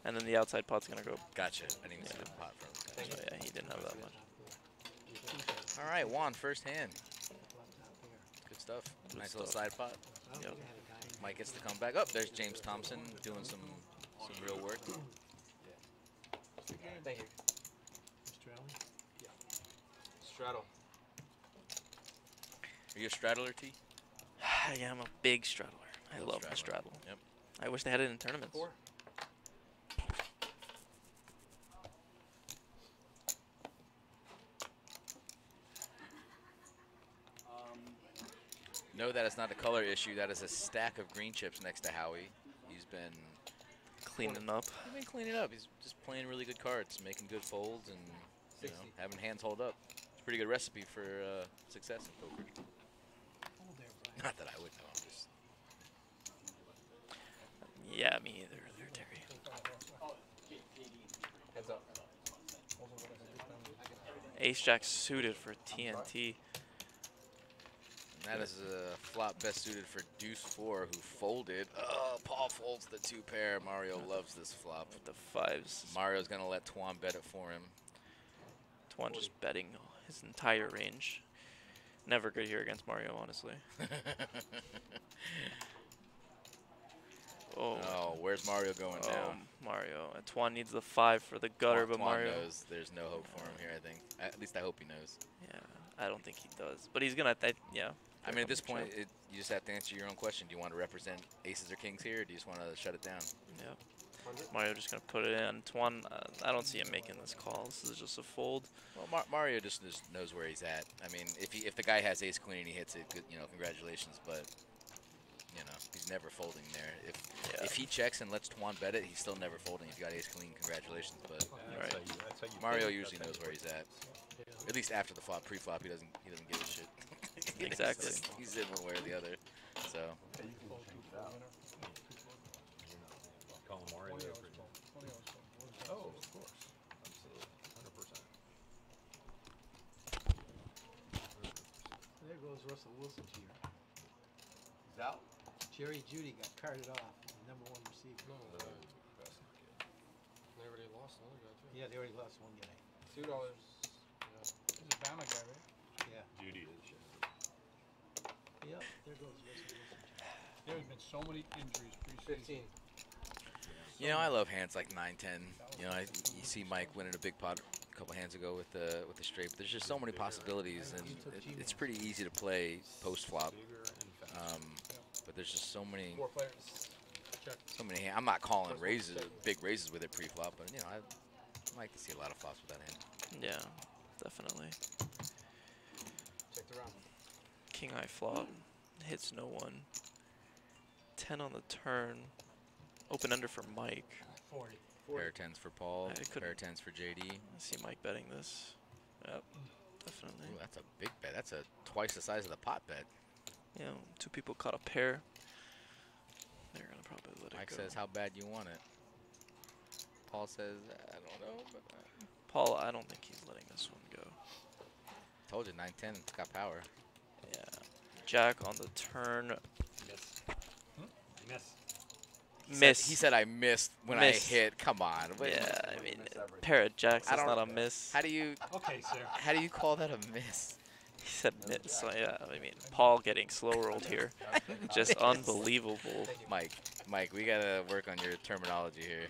And then the outside pot's gonna go. Gotcha. I didn't even see the pot from. So yeah, he didn't have that much. All right, Juan, first hand. Good stuff. Nice little side pot. Yep. Mike gets to come back up. There's James Thompson doing some real work. Thank you. Straddle. Are you a straddler, T? Yeah, I'm a big straddler. I love the straddle. Yep. I wish they had it in tournaments. 4. Know that it's not a color issue. That is a stack of green chips next to Howie. He's been cleaning up. He's been cleaning up. He's just playing really good cards, making good folds, and having hands hold up. It's a pretty good recipe for success in poker. Not that I would know. I'm just. Yeah, me either. They're Terry. Heads up. Ace Jack suited for TNT. That is a flop best suited for Deuce 4, who folded. Oh, Paul folds the 2 pair. Mario loves this flop. With the 5s. Mario's going to let Twan bet it for him. Twan just betting his entire range. Never good here against Mario, honestly. Oh, where's Mario going now? Mario. Antoine needs the 5 for the gutter, but Antoine Mario knows there's no hope for him here, I think. At least I hope he knows. Yeah, I don't think he does. But he's going to, yeah. I mean, at this point, you just have to answer your own question. Do you want to represent aces or kings here, or do you just want to shut it down? Yeah. Mario just going to put it in. Antoine, I don't see him making this call. This is just a fold. Well, Mario just knows where he's at. I mean, if the guy has ace queen and he hits it, good, congratulations. But he's never folding there. If he checks and lets Tuan bet it, he's still never folding. If you got ace queen, congratulations. But Mario usually knows where he's at. At least after the flop, pre-flop, he doesn't give a shit. Exactly. He's in one way or the other. So. Call him Mario. Oh, of course. Absolutely. 100%. There goes Russell Wilson here. He's out? Jerry Judy got carted off. The #1 receiver. No, They already lost another guy too. Yeah, they already lost one guy. $2. Yeah. He's a Bama guy, right? Yeah. Judy is. Yep, there goes Russell Wilson. There's been so many injuries pre-season. 15. I love hands like 9-10. You see Mike winning a big pot a couple hands ago with the straight. But there's just so many possibilities, and it's pretty easy to play post flop. But there's just so many. 4 players. Check. So many hands. I'm not calling big raises with it pre-flop, but I like to see a lot of flops with that hand. Yeah, definitely. Check the round. King high flop. Hits no one. 10 on the turn. Open ender for Mike. 40. Pair 10s for Paul. I Pair 10s for JD. I see Mike betting this. Yep, definitely. Ooh, that's a big bet. That's twice the size of the pot bet. 2 people caught a pair. They're gonna probably let it Mike go. says, "How bad you want it?" Paul says, "I don't know." But Paul, I don't think he's letting this one go. told you, 9-10. It's got power. Yeah. Jack on the turn. Miss. He said I missed when I hit. Come on. Yeah, I mean, pair of jacks, that's not a miss. How do you? Okay, sir. How do you call that a miss? He said miss. So yeah, I mean, Paul getting slow rolled here, just unbelievable. Mike, we gotta work on your terminology here.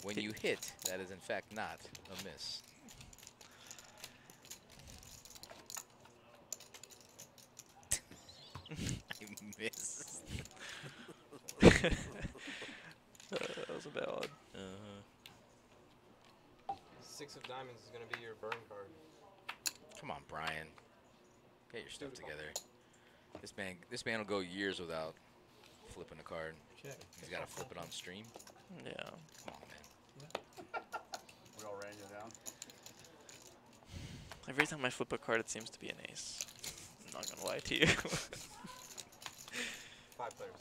When you hit, that is in fact not a miss. I miss. That was a bad one. 6 of diamonds is going to be your burn card. Come on, Brian. Get your stuff together. This man will go years without flipping a card. Check. He's got to flip it on stream. Yeah. Come on, man. We all ran you down. Every time I flip a card, it seems to be an ace. I'm not gonna lie to you. 5 players.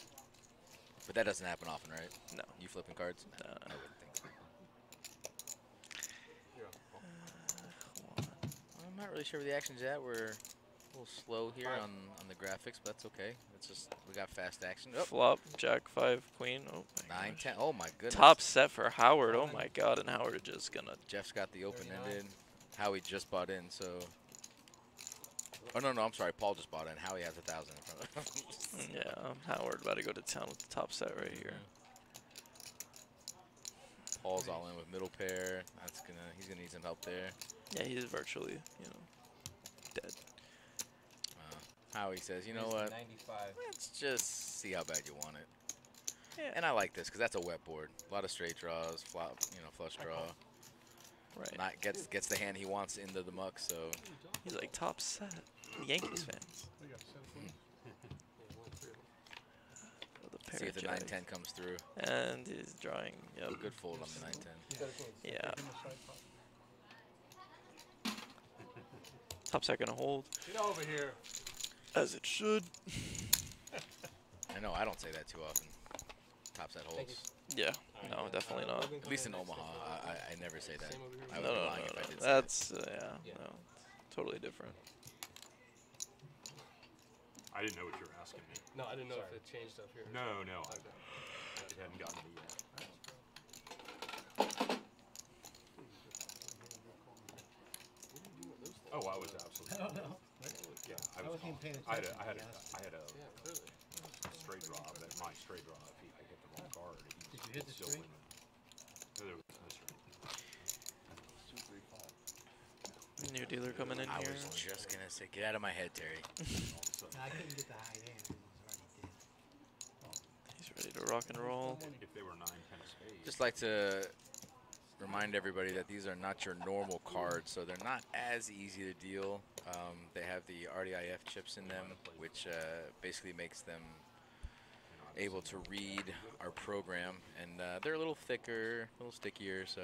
But that doesn't happen often, right? No. You flipping cards? No. I wouldn't think so. I'm not really sure where the action's at. We're a little slow here on the graphics, but that's okay. It's just we got fast action. Oh. Flop, Jack 5, Queen. Oh my 9-10. Oh my goodness. Top set for Howard. Oh my God, and Howard just gonna. Jeff's got the open-ended. Howie just bought in, so. Oh no, I'm sorry. Paul just bought in. Howie has 1,000 in front of him. Yeah, Howard about to go to town with the top set right here. Paul's all in with middle pair. He's gonna need some help there. Yeah, he's virtually, dead. Howie says, you know what? 95. Let's just see how bad you want it. Yeah. And I like this because that's a wet board. A lot of straight draws, flop, flush draw. Right. Not gets the hand he wants into the muck. So he's like top set. Yankees fans. See if the 9-10 comes through. And he's drawing. Yep. Good fold on the 9-10. Yeah. Top set gonna hold. Get over here. As it should. I know, I don't say that too often. Top set holds. Yeah, no, definitely not. At least in Omaha, I never say that. I would No, be no, lying no, if I no. did That's, say it. no, totally different. I didn't know what you were asking me. No, I didn't know if it changed up here. No. It hadn't gotten to me yet. Oh, I was absolutely. Yeah, I was wasn't even paying I had a, attention, I had a, to be I had a Yeah, clearly. straight draw, but my straight draw, if I hit the wrong card, Did you hit the still straight? winning. No, there was no straight. 2, 3, 5. New dealer coming in I here. was just gonna say, get out of my head, Terry. No, I couldn't get the high hand. It was already dead. He's ready to rock and roll. If they were 9, 10 of spades. Just like to remind everybody that these are not your normal cards, so they're not as easy to deal. They have the RDIF chips in them, which basically makes them able to read our program, and they're a little thicker, a little stickier, so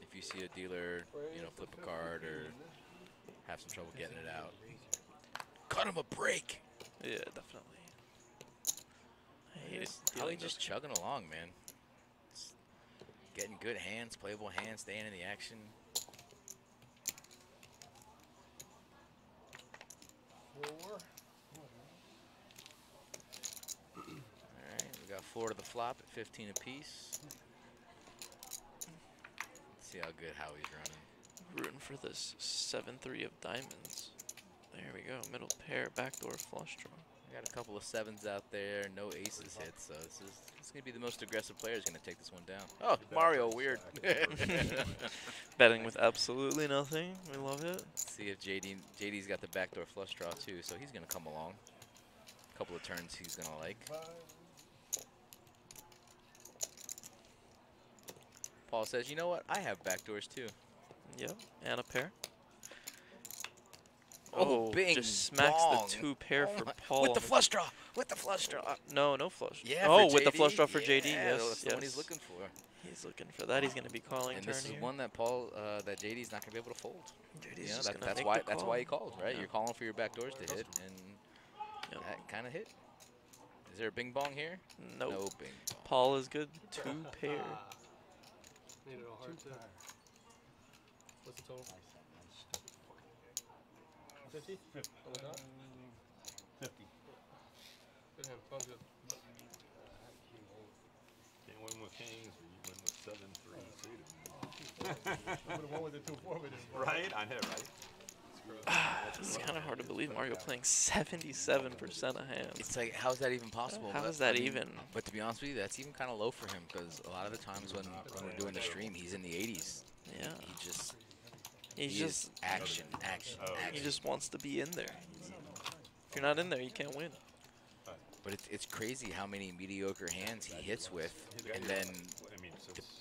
if you see a dealer, you know, flip a card or have some trouble getting it out, cut him a break. Yeah, definitely. I hate it. Probably just chugging along, man. Getting good hands, playable hands, staying in the action. 4. Alright, we got 4 to the flop at 15 apiece. Let's see how good Howie's running. Rooting for this 7-3 of diamonds. There we go. Middle pair, backdoor flush draw. We got a couple of 7s out there, no aces hit, so this is going to be the most aggressive player who's going to take this one down. Oh, Mario, weird. Betting with absolutely nothing. We love it. Let's see if JD's got the backdoor flush draw too, so he's going to come along. A couple of turns he's going to like. Paul says, you know what? I have backdoors too. Yep, and a pair. Oh, bing just smacks bong. the 2 pair for Paul. With the flush draw. With the flush draw. No, no flush. Yeah. Oh, for with the JD? flush draw for JD. Yeah, Yes, that's the one he's looking for. He's looking for that. He's going to be calling And turn this is here. one that Paul, that JD's not going to be able to fold. JD's You know, just gonna that's make why. the That's call. why he called, right? Yeah. You're calling for your backdoors to hit, and Yep. that kind of hit. Is there a bing bong here? Nope. No bing bong. Paul is good. 2 pair. Made it all hard too. What's the total? 50? 50. Oh, we got? 50. Good hand. Sounds good. Can't win with kings, or you win with 7-3 suited. I would have won with the 2-4 with him. Right? I know, right? It's kind of hard to believe Mario playing 77% of hands. It's like, how's that even possible? How But, is that I mean, even? But to be honest with you, that's even kind of low for him because a lot of the times when we're doing the stream, he's in the 80s. Yeah. He He's is just action. He just wants to be in there. If you're not in there, you can't win. But it's crazy how many mediocre hands he hits with, and then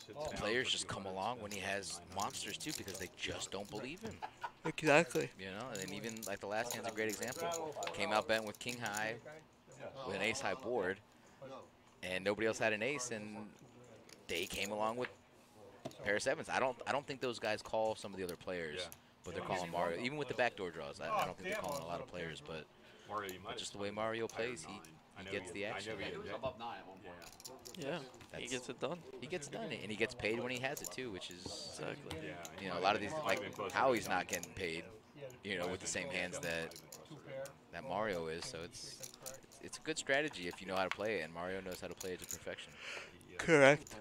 the players just come along when he has monsters too because they just don't believe him. Exactly. You know, and then even like the last hand's a great example. Came out bent with king high, with an ace high board, and nobody else had an ace, and they came along with a pair of 7s. I don't think those guys call some of the other players, but they're calling Mario. Even with the backdoor draws, I don't think they're calling a lot of players, but just the way Mario plays, he gets the action. He was above 9 at one point. Yeah, he gets it done. He gets it done, and he gets paid when he has it too, which is Exactly. you know, a lot of these, like Howie's not getting paid, you know, with the same hands that Mario is. So it's a good strategy if you know how to play it, and Mario knows how to play it to perfection. Correct.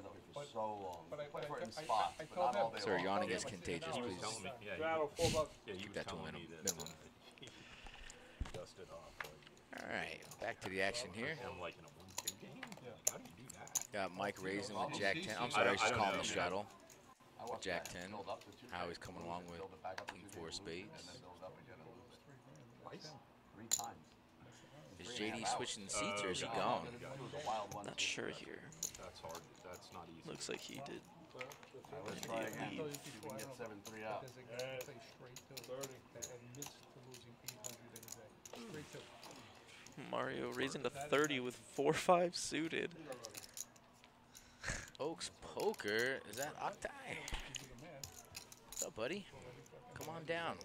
So long. For in spots, but not all day Sir, long. yawning is contagious. Please keep that to a minimum. All right, back to the action here. I'm like in a 1-2 game. How do you do that? Got Mike raising with Jack 10. I'm sorry, I was just calling the straddle. With Jack 10. Howie's coming along with King 4 spades. Twice? 3 times. Is JD switching seats or is he gone? Not sure here. That's hard. That's not easy. Looks like he did. Let's try again. See if we can get 7-3 out. There's a guy that plays straight too. That admits to losing 800 in a day. Straight too. Mario raising to 30 with 4-5 suited. Oaks Poker, is that Octai? What's up, buddy? Come on down.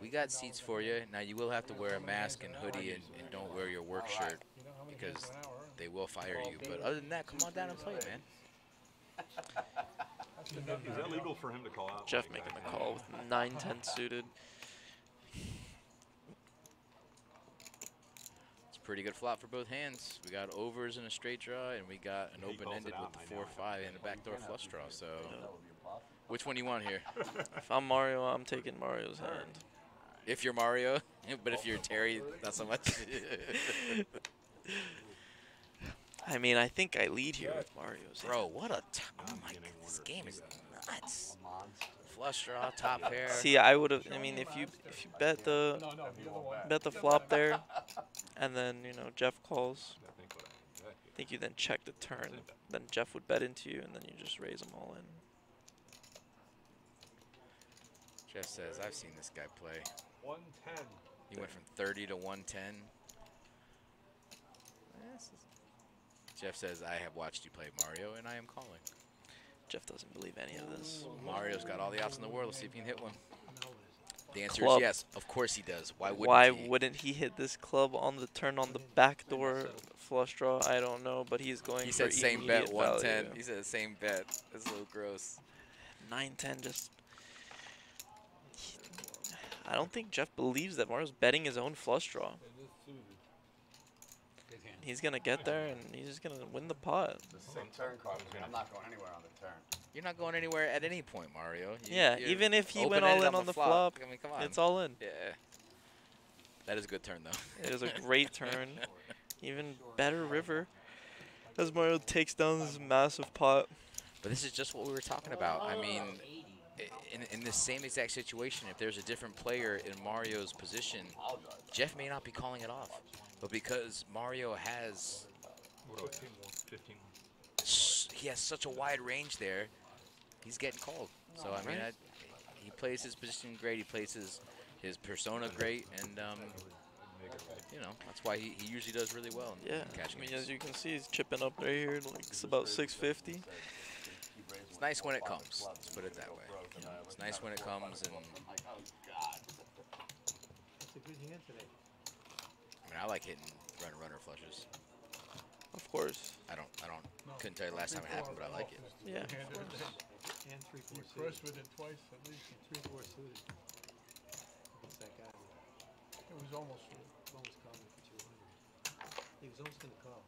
We got seats for you. Now you will have to wear a mask and hoodie and don't wear your work shirt because they will fire you. But other than that, come on down and play, man. Is that legal for him to call out? Jeff making the call with 9-10 suited. Pretty good flop for both hands. We got overs in a straight draw, and we got an open-ended with the 4-5 and a backdoor flush draw. So, which one do you want here? If I'm Mario, I'm taking Mario's hand. If you're Mario, but if you're Terry, not so much. I mean, I think I lead here with Mario's. Bro, what a oh my! This game is nuts. Flush draw, top pair. See, I would have. I mean, if you bet the flop there, and then Jeff calls. I think you then check the turn. Then Jeff would bet into you, and then you just raise them all in. Jeff says, "I've seen this guy play." 110. He went from 30 to 110. Jeff says, "I have watched you play Mario, and I am calling." Jeff doesn't believe any of this. Mario's got all the outs in the world. Let's see if he can hit one. The answer Club. is yes. Of course he does. Why wouldn't he hit this club on the turn on the backdoor flush draw? I don't know, but he's going. He for said same bet, immediate 110. value. He said same bet. That's a little gross. 9-10 just. I don't think Jeff believes that Mario's betting his own flush draw. He's gonna get there and he's just gonna win the pot. The same turn card. I'm not going anywhere on the turn. You're not going anywhere at any point, Mario. Yeah, even if he went all in on the flop, I mean, come on. it's all in. Yeah. That is a good turn, though. It is a great turn. Even better river as Mario takes down this massive pot. But this is just what we were talking about. I mean, in the same exact situation, if there's a different player in Mario's position, Jeff may not be calling it off. But because Mario has, he has such a wide range there, he's getting called. So I mean, he plays his position great. He plays his persona great, and that's why he usually does really well. Yeah, I mean, as you can see, he's chipping up right here. Like it's about 650. It's nice when it comes. Let's put it that way. It's nice when it comes, and It's a good hand today. I mean, I like hitting runner flushes. Of course. Couldn't tell you the last time it happened, but I like it. Yeah. And 3-4 You suited. crushed with it twice at least. 3-4 suited. Against that guy. It was almost. Almost called me for 200. He was almost gonna call.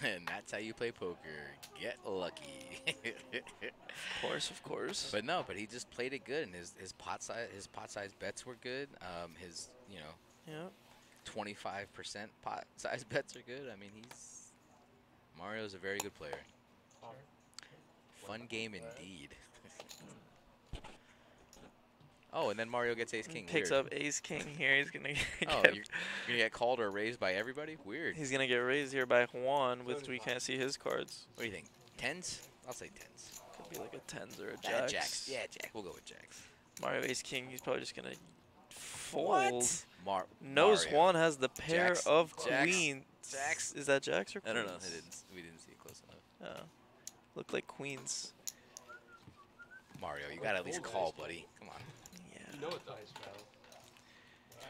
And that's how you play poker. Get lucky. Of course. But no, but he just played it good, and his pot size bets were good. His 25% pot size bets are good. I mean, Mario's a very good player. Fun game indeed. Oh, and then Mario gets ace king. Picks Weird. up ace king here. He's gonna Oh, you're gonna get called or raised by everybody? Weird. He's gonna get raised here by Juan, which we can't see his cards. What do you think? Tens? I'll say tens. Could be like a tens or a jacks. Jacks. Yeah, jack. We'll go with jacks. Mario ace king. He's probably just gonna fold. What? Knows Mario. Juan has the pair Jacks. of Jacks. queens. Jacks. Is that jacks or I queens? don't know. We didn't see it close enough. Look like queens. Mario, you gotta at least call, buddy. Come on. Yeah. You know it's nice, bro.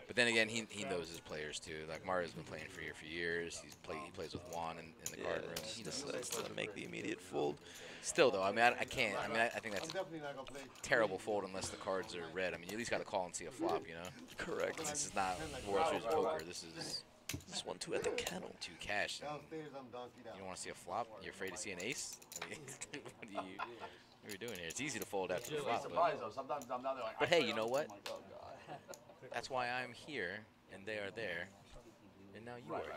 But then again, he knows his players too. Like Mario's been playing for years. He plays with Juan in the card room. He decides to make the immediate fold. Still though, I mean, I can't. I mean, I think that's I'm definitely not gonna play. terrible fold unless the cards are red. I mean, you at least got to call and see a flop, you know. Correct. This is not World Series poker. This is 1-2 at the kennel. 2 cash. Downstairs, I'm donkeyed You out. don't want to see a flop? You're afraid to see an ace? I mean, what are you doing here? It's easy to fold after the flop. Surprised though. Sometimes I'm not there like. But hey, you know what? I'm like, oh god. That's why I'm here and they are there, and now you are here.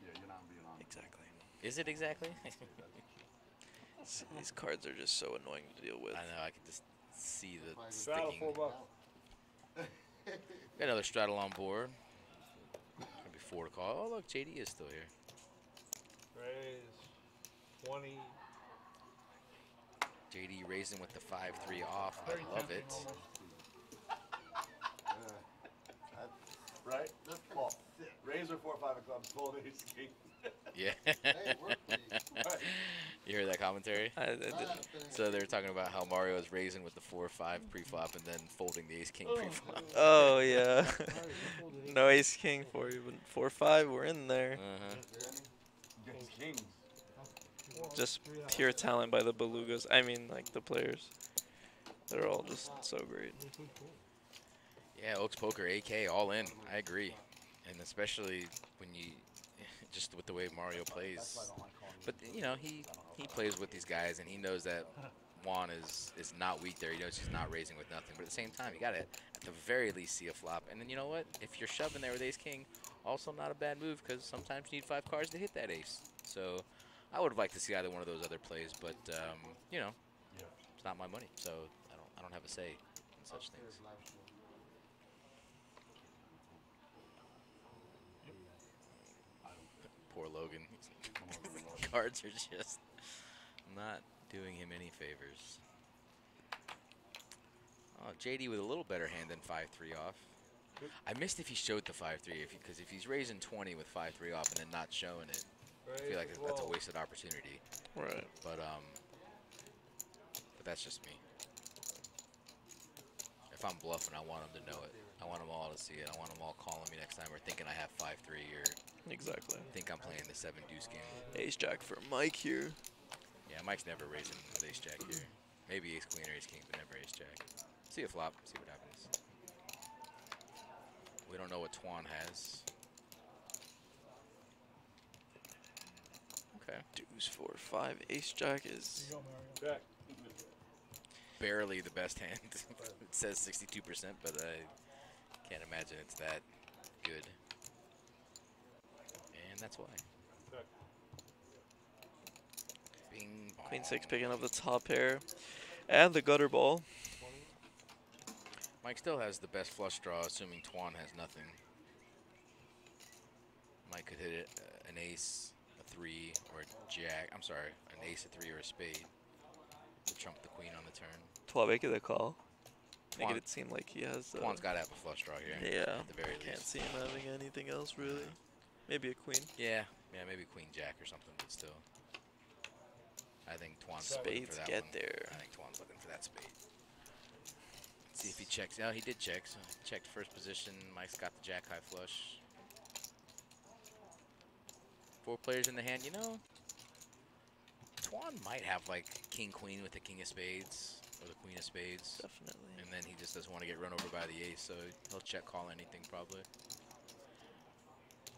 Yeah, you're not being on. Exactly. Is it exactly? These cards are just so annoying to deal with. I know. I can just see the Straddle sticking. $4. Got another straddle on board. Gonna be 4 to call. Oh look, JD is still here. Raise 20. JD raising with the 5-3 off. I love it. Right? Just call. Razor 4 5 of clubs. Fold ace king. Yeah. work for you. You heard that commentary? I didn't. So they were talking about how Mario is raising with the 4-5 pre-flop and then folding the ace king pre-flop. Oh yeah. No ace king for you, but 4-5, we're in there. Ace kings. Just pure talent by the belugas. I mean, like the players. They're all just so great. Yeah, Oaks Poker, AK, all in. I agree. And especially when just with the way Mario plays. But you know, he plays with these guys, and he knows that Juan is not weak there. He knows he's not raising with nothing. But at the same time, you got to at the very least see a flop. And then you know what? If you're shoving there with Ace King, also not a bad move because sometimes you need 5 cards to hit that ace. So I would have liked to see either one of those other plays, but you know, it's not my money, so I don't have a say in such things. Poor Logan. Cards are just not doing him any favors. Oh, JD with a little better hand than 5-3 off. I missed if he showed the 5-3, because if he's raising 20 with 5-3 off and then not showing it, I feel like that's a wasted opportunity. Right. But that's just me. If I'm bluffing, I want them to know it. I want them all to see it. I want them all calling me next time or thinking I have 5-3 or exactly. think I'm playing the 7 deuce game. Ace Jack for Mike here. Yeah, Mike's never raising with Ace Jack here. Maybe Ace Queen or Ace King, but never Ace Jack. See a flop, see what happens. We don't know what Twan has. Okay. Deuce 4-5. Ace Jack is barely the best hand. It says 62%, but I can't imagine it's that good. And that's why. Bing bong. Queen 6 picking up the top pair and the gutter ball. Mike still has the best flush draw, assuming Twan has nothing. Mike could hit an ace, a 3, or a jack. I'm sorry, an ace, a 3, or a spade to trump the queen on the turn. 12, make it a call. Twan, Make it seem like he has. Twan's got to have a flush draw here. Yeah. At the very Can't least. see him having anything else really. Maybe a queen. Yeah, maybe queen jack or something, but still. I think Twan's looking for Spades that get one. there. I think Twan's looking for that spade. Let's see if he checks. Oh, he did check. So he checked first position. Mike's got the jack high flush. 4 players in the hand. You know, Twan might have like king queen with the king of spades or the queen of spades. Definitely. And then he just doesn't want to get run over by the ace, so he'll check call anything probably.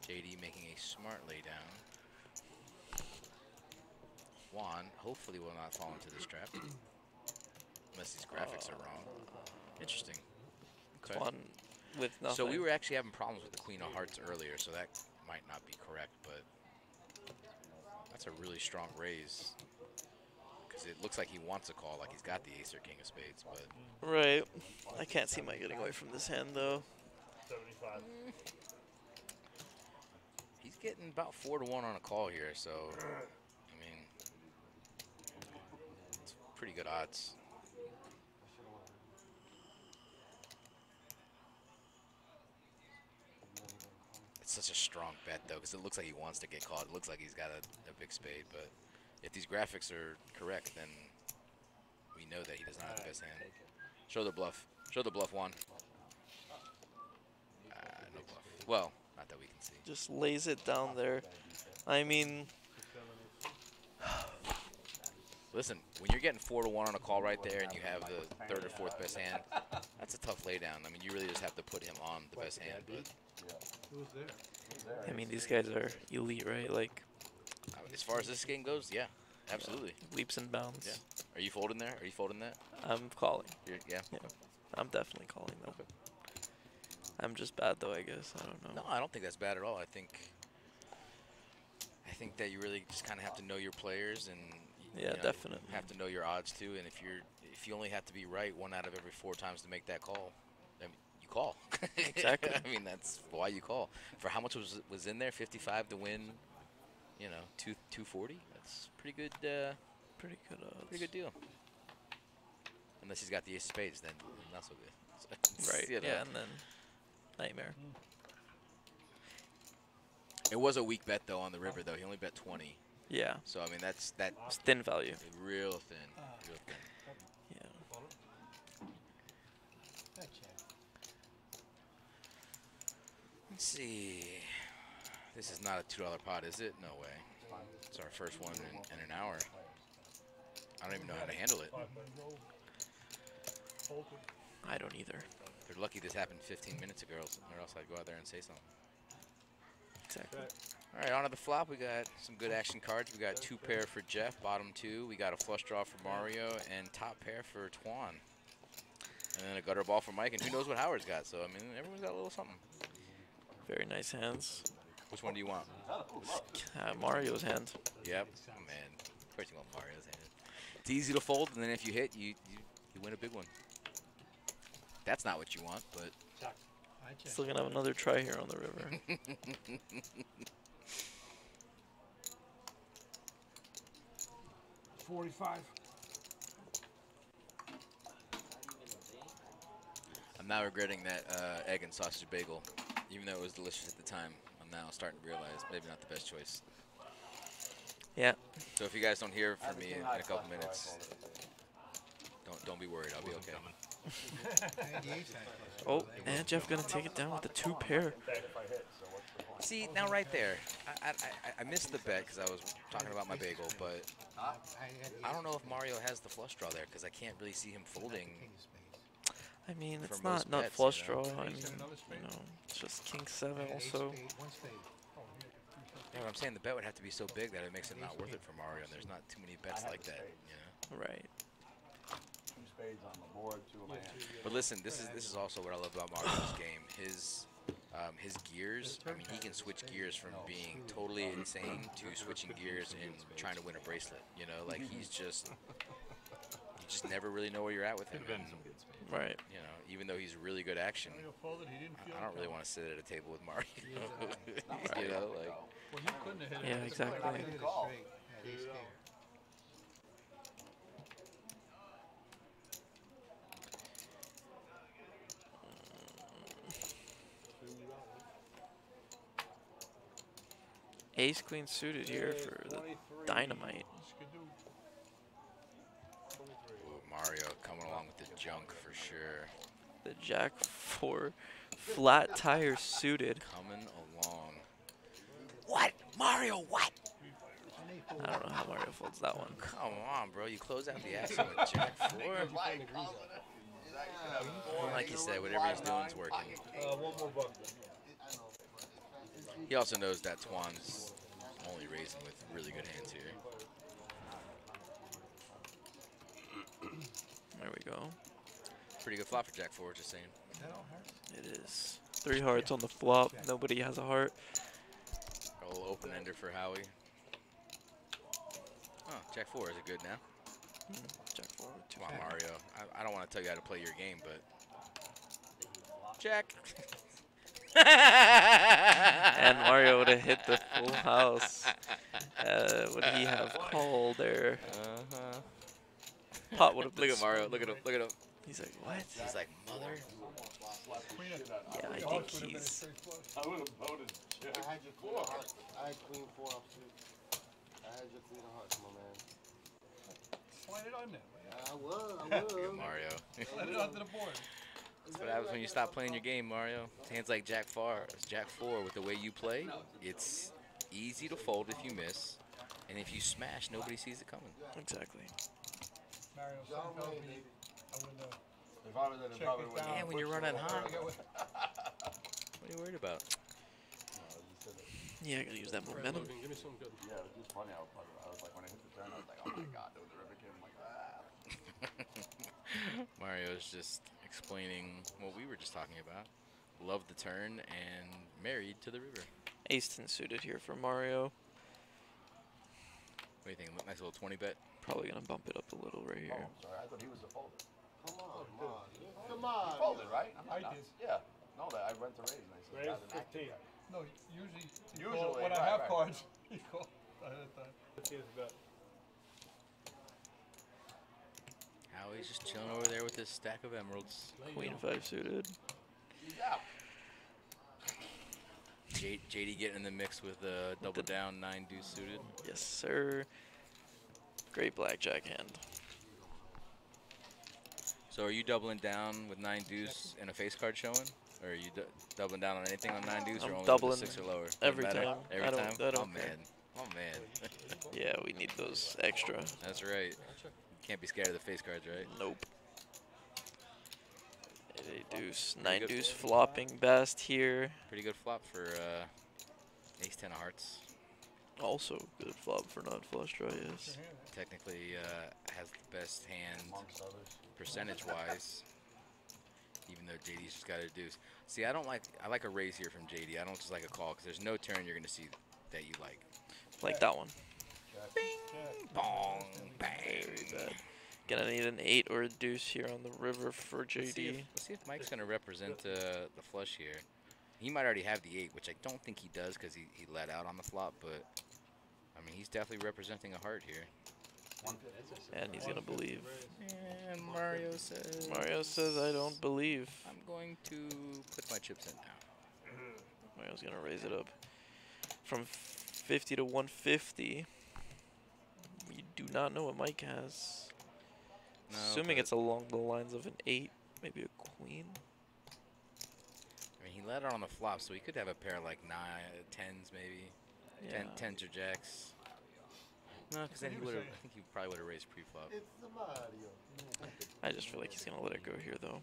JD making a smart lay down. Juan hopefully will not fall into this trap. Unless these graphics are wrong. Interesting. Okay. One with nothing. So we were actually having problems with the queen of hearts earlier, so that might not be correct, but that's a really strong raise. Because it looks like he wants a call, like he's got the ace or king of spades, but... Right. I can't see Mike getting away from this hand, though. 75. He's getting about 4-1 on a call here, so... I mean... It's pretty good odds. It's such a strong bet, though, because it looks like he wants to get called. It looks like he's got a big spade, but if these graphics are correct, then we know that he does not have the best hand. Show the bluff. Show the bluff, Juan. No bluff. Well, not that we can see. Just lays it down there. I mean... Listen, when you're getting 4-1 on a call right there and you have the 3rd or 4th best hand, that's a tough laydown. I mean, you really just have to put him on the best hand, but... I mean, these guys are elite, right? Like... As far as this game goes, yeah, absolutely. Leaps and bounds. Yeah. Are you folding there? Are you folding that? I'm calling. Yeah? Yeah. I'm definitely calling, though. Okay. I'm just bad, though, I guess. I don't know. No, I don't think that's bad at all. I think that you really just kind of have to know your players and yeah, you know, definitely have to know your odds too. And if you only have to be right 1 out of every 4 times to make that call, I mean, you call. Exactly. I mean, that's why you call. For how much was in there? 55 to win. You know, 240. That's pretty good. Pretty good odds. Pretty good deal. Unless he's got the ace of spades, then not so good. So, right. you know. Yeah, and then nightmare. It was a weak bet though on the river though. He only bet 20. Yeah. So I mean that's it's thin value. Real thin. Real thin. Yeah. Let's see. This is not a $2 pot, is it? No way. It's our first one in an hour. I don't even know how to handle it. I don't either. They're lucky this happened 15 minutes ago, or else I'd go out there and say something. Exactly. All right, on to the flop. We got some good action cards. We got 2 pair for Jeff, bottom 2. We got a flush draw for Mario, and top pair for Twan. And then a gutter ball for Mike, and who knows what Howard's got. So, I mean, everyone's got a little something. Very nice hands. Which one do you want? Mario's hand. Yep. Oh, man. Of course you want Mario's hand. It's easy to fold, and then if you hit, you win a big one. That's not what you want, but... Still going to have another try here on the river. 45. I'm now regretting that egg and sausage bagel. Even though it was delicious at the time, I'm now starting to realize maybe not the best choice. Yeah. So if you guys don't hear from me in a couple minutes, don't be worried. I'll be okay. Oh, and Jeff going to take it down with the 2 pair. See, now right there, I missed the bet because I was talking about my bagel, but I don't know if Mario has the flush draw there because I can't really see him folding. I mean, it's for most not bets, flush you know? draw. I mean, it's just king 7 also. Yeah, but I'm saying the bet would have to be so big that it makes it not worth it for Mario, and there's not too many bets like that, you know? Right. 2 spades on the board, 2 of my hands. But listen, this is also what I love about Mario's game. His gears, I mean, he can switch gears from being totally insane to switching gears and trying to win a bracelet. You know, like you just never really know where you're at with him. And, right. You know, even though he's really good action, I don't really want to sit at a table with Mario. You know, like. Yeah, exactly. Ace queen suited here for the dynamite. Ooh, Mario coming along with the junk for sure. The jack 4 flat tire suited. Coming along. What? Mario, what? I don't know how Mario folds that one. Come on, bro. You close out the action with jack 4. Like you said, whatever he's doing is working. One more buck. He also knows that Twan's only raising with really good hands here. There we go. Pretty good flop for jack 4, just saying. It is. 3 hearts on the flop. Nobody has a heart. A little open-ender for Howie. Oh, jack 4. Is it good now? Jack 4. Come on, Mario. I don't want to tell you how to play your game, but... Jack. And Mario would have hit the full house. Would he have called there? Pot would have been. Look at Mario. Look at him. Look at him. He's like, what? He's like, mother. Yeah, I think he's. I would have voted. I had your queen of hearts. I had queen 4 offsuit. I had your queen of hearts, my man. Slide it on there. I will. Good Mario. Slide it onto the board. That's what happens when you stop playing your game, Mario. Hands like jack 4, with the way you play, it's easy to fold if you miss, and if you smash, nobody sees it coming. Exactly. Mario, some told me I would If I was in, it probably would. Yeah, when you're running hot. What are you worried about? Yeah, I gotta use that momentum. Give me something good. Yeah, it was just funny. I was like, when I hit the turn, I was like, oh my god, there was a river kid. I'm like, Mario's just explaining what we were just talking about. Love the turn and married to the river. Ace-10 suited here for Mario. What do you think? Nice little 20 bet? Probably gonna bump it up a little right here. oh, sorry, I thought he was the folder. Come on, come on. He folded, right? I did. Yeah. No, that I went to raise and I said, Raise that's an active 15. guy. No, usually Usually, when I right, have right. cards, he calls ahead of time. 15 is bet. Howie's just chilling over there with his stack of emeralds. Queen 5 suited. Yeah. JD getting in the mix with double down 9 deuce suited. Yes, sir. Great blackjack hand. So are you doubling down with 9 deuce and a face card showing? Or are you doubling down on anything on 9 deuce or I'm only doubling with the 6 or lower? every Doesn't matter? time. Every I don't- time? I don't Oh care. man. Oh man. Yeah, we need those extra. That's right. Can't be scared of the face cards, right? Nope. 8 deuce. 9 deuce flopping best here. Pretty good flop for Ace 10 of hearts. Also good flop for not flush draw, yes. Technically has the best hand percentage-wise, even though JD's just got a deuce. See, I like a raise here from JD. I don't just like a call because there's no turn you're going to see that you like. Like that one. Bing, bong, bang. Very bad. Gonna need an 8 or a deuce here on the river for JD. Let's see if Mike's going to represent the flush here. He might already have the 8, which I don't think he does because he let out on the flop, but I mean, he's definitely representing a heart here. And he's gonna believe. And Mario says. Mario says, I don't believe. I'm going to put my chips in now. Mario's gonna raise it up from 50 to 150. We do not know what Mike has. No, Assuming it's along the lines of an 8, maybe a queen. I mean, he let out on the flop, so he could have a pair like 9, 10s maybe. Yeah. 10s or jacks. No, because then I think he probably would have raised pre-flop. I just feel like he's gonna let it go here though.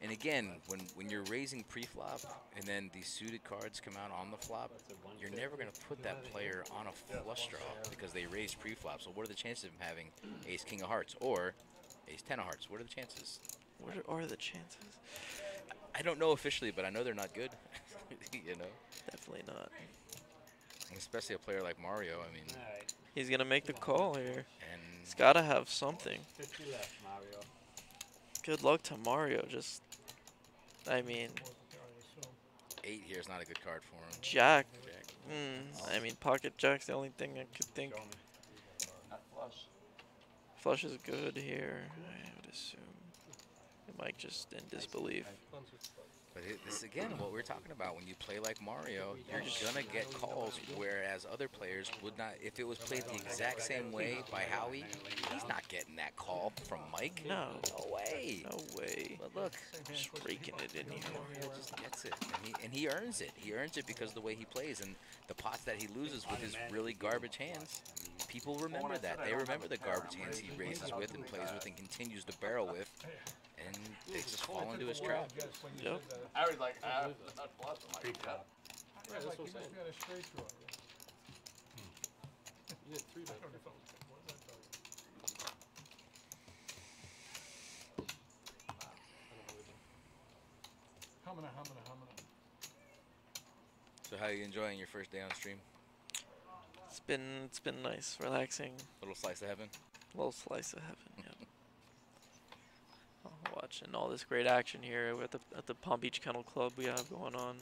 And again, when you're raising pre-flop and then these suited cards come out on the flop, you're never going to put that player on a flush draw because they raised pre-flop. So what are the chances of him having ace king of hearts or ace 10 of hearts? What are the chances? What are the chances? I don't know officially, but I know they're not good. You know? Definitely not. And especially a player like Mario, I mean. He's going to make the call here. And he's got to have something. 50 left, Mario. Good luck to Mario. Just, I mean. 8 here is not a good card for him. Jack. I mean, pocket jack's the only thing I could think. Flush is good here, I would assume. Mike just in disbelief. But this is, again, what we're talking about. When you play like Mario, you're going to get calls, whereas other players would not. If it was played the exact same way by Howie, he's not getting that call from Mike. No. No way. No way. But look. Just raking it in here. Mario just gets it. And he earns it. He earns it because of the way he plays. And the pots that he loses with his really garbage hands, people remember that. They remember the garbage hands he raises with and plays with and continues to barrel with. And they just fall into his trap. Yep. I was like, not plus. I'm like, yeah. Right, like you just got a straight draw. You had 3 back. Humana. So how are you enjoying your first day on stream? It's been nice, relaxing. Little slice of heaven? Little slice of heaven, yeah. Watching all this great action here at the Palm Beach Kennel Club we have going on.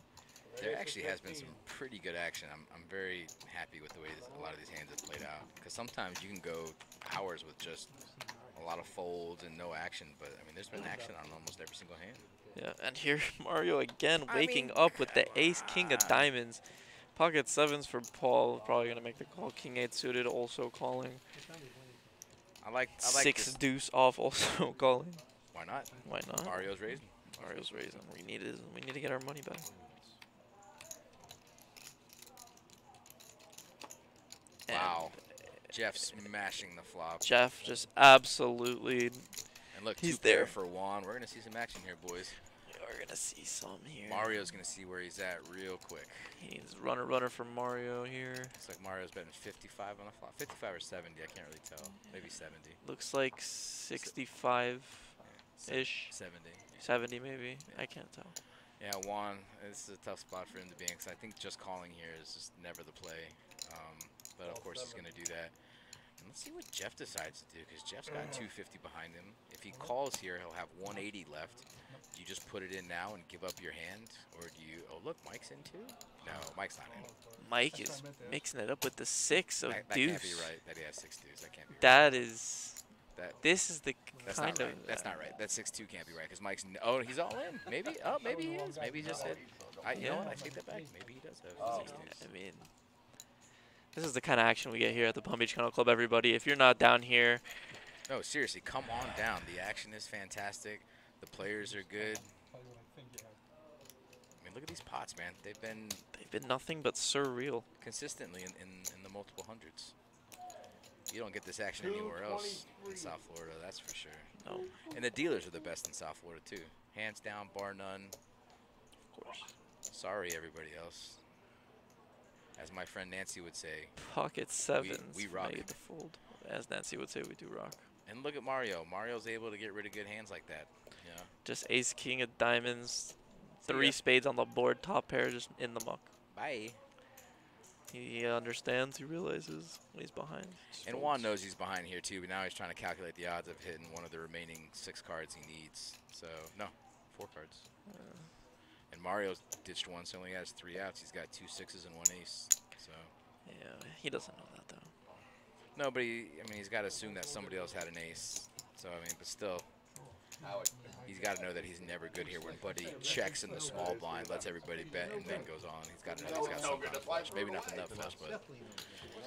There actually has been some pretty good action. I'm very happy with the way a lot of these hands have played out. Because sometimes you can go hours with just a lot of folds and no action. But, I mean, there's been action on almost every single hand. Yeah, and here Mario again waking up with the ace-king of diamonds. Pocket 7s for Paul. Probably going to make the call. King 8 suited also calling. I like 6 deuce off also calling. Why not? Why not? Mario's raising. Mario's raising. We need to get our money back. Wow. Jeff smashing the flop. Jeff just absolutely. And look, he's 2 pair there for Juan. We're going to see some action here, boys. We're going to see some here. Mario's going to see where he's at real quick. He needs runner from Mario here. Looks like Mario's betting 55 on the flop. 55 or 70, I can't really tell. Maybe 70. Looks like 65-ish. 70. 70 maybe. I can't tell. Yeah, Juan, this is a tough spot for him to be in because I think just calling here is just never the play. But of course he's going to do that. And let's see what Jeff decides to do because Jeff's got 250 behind him. If he calls here, he'll have 180 left. Do you just put it in now and give up your hand? Or do you, oh look, Mike's in too? No, Mike's not in. Mike is mixing it up with the 6 of that deuce. Can't be right that he has 6 deuce. That can't be right. That is... This is the that's kind not right. of... That's not right. That 6-2 can't be right because Mike's... Oh, he's all in. Maybe. Oh, maybe he is. Maybe he just hit. You know what? I take that back. Maybe he does have 6 deuce. I mean... This is the kind of action we get here at the Palm Beach Kennel Club, everybody. If you're not down here... No, seriously, come on down. The action is fantastic. The players are good. I mean, look at these pots, man. They've been nothing but surreal. Consistently in the multiple hundreds. You don't get this action anywhere else in South Florida, that's for sure. No. And the dealers are the best in South Florida, too. Hands down, bar none. Of course. Sorry, everybody else. As my friend Nancy would say, Pocket sevens. We rock. Made the fold. As Nancy would say, we do rock. And look at Mario. Mario's able to get rid of good hands like that. Yeah. Just ace king of diamonds, 3 spades on the board, top pair just in the muck. Bye. He understands. He realizes when he's behind. And Juan knows he's behind here too, but now he's trying to calculate the odds of hitting one of the remaining 6 cards he needs. So no, 4 cards. And Mario's ditched one, so he only has 3 outs. He's got 2 6s and 1 ace. So yeah, he doesn't know that though. no, but I mean, he's got to assume that somebody else had an ace. So I mean, but still, he's got to know that he's never good here when Buddy checks in the small blind, lets everybody bet, and then goes on. He's got to know he's got some kind of flush. Maybe not the nut flush, but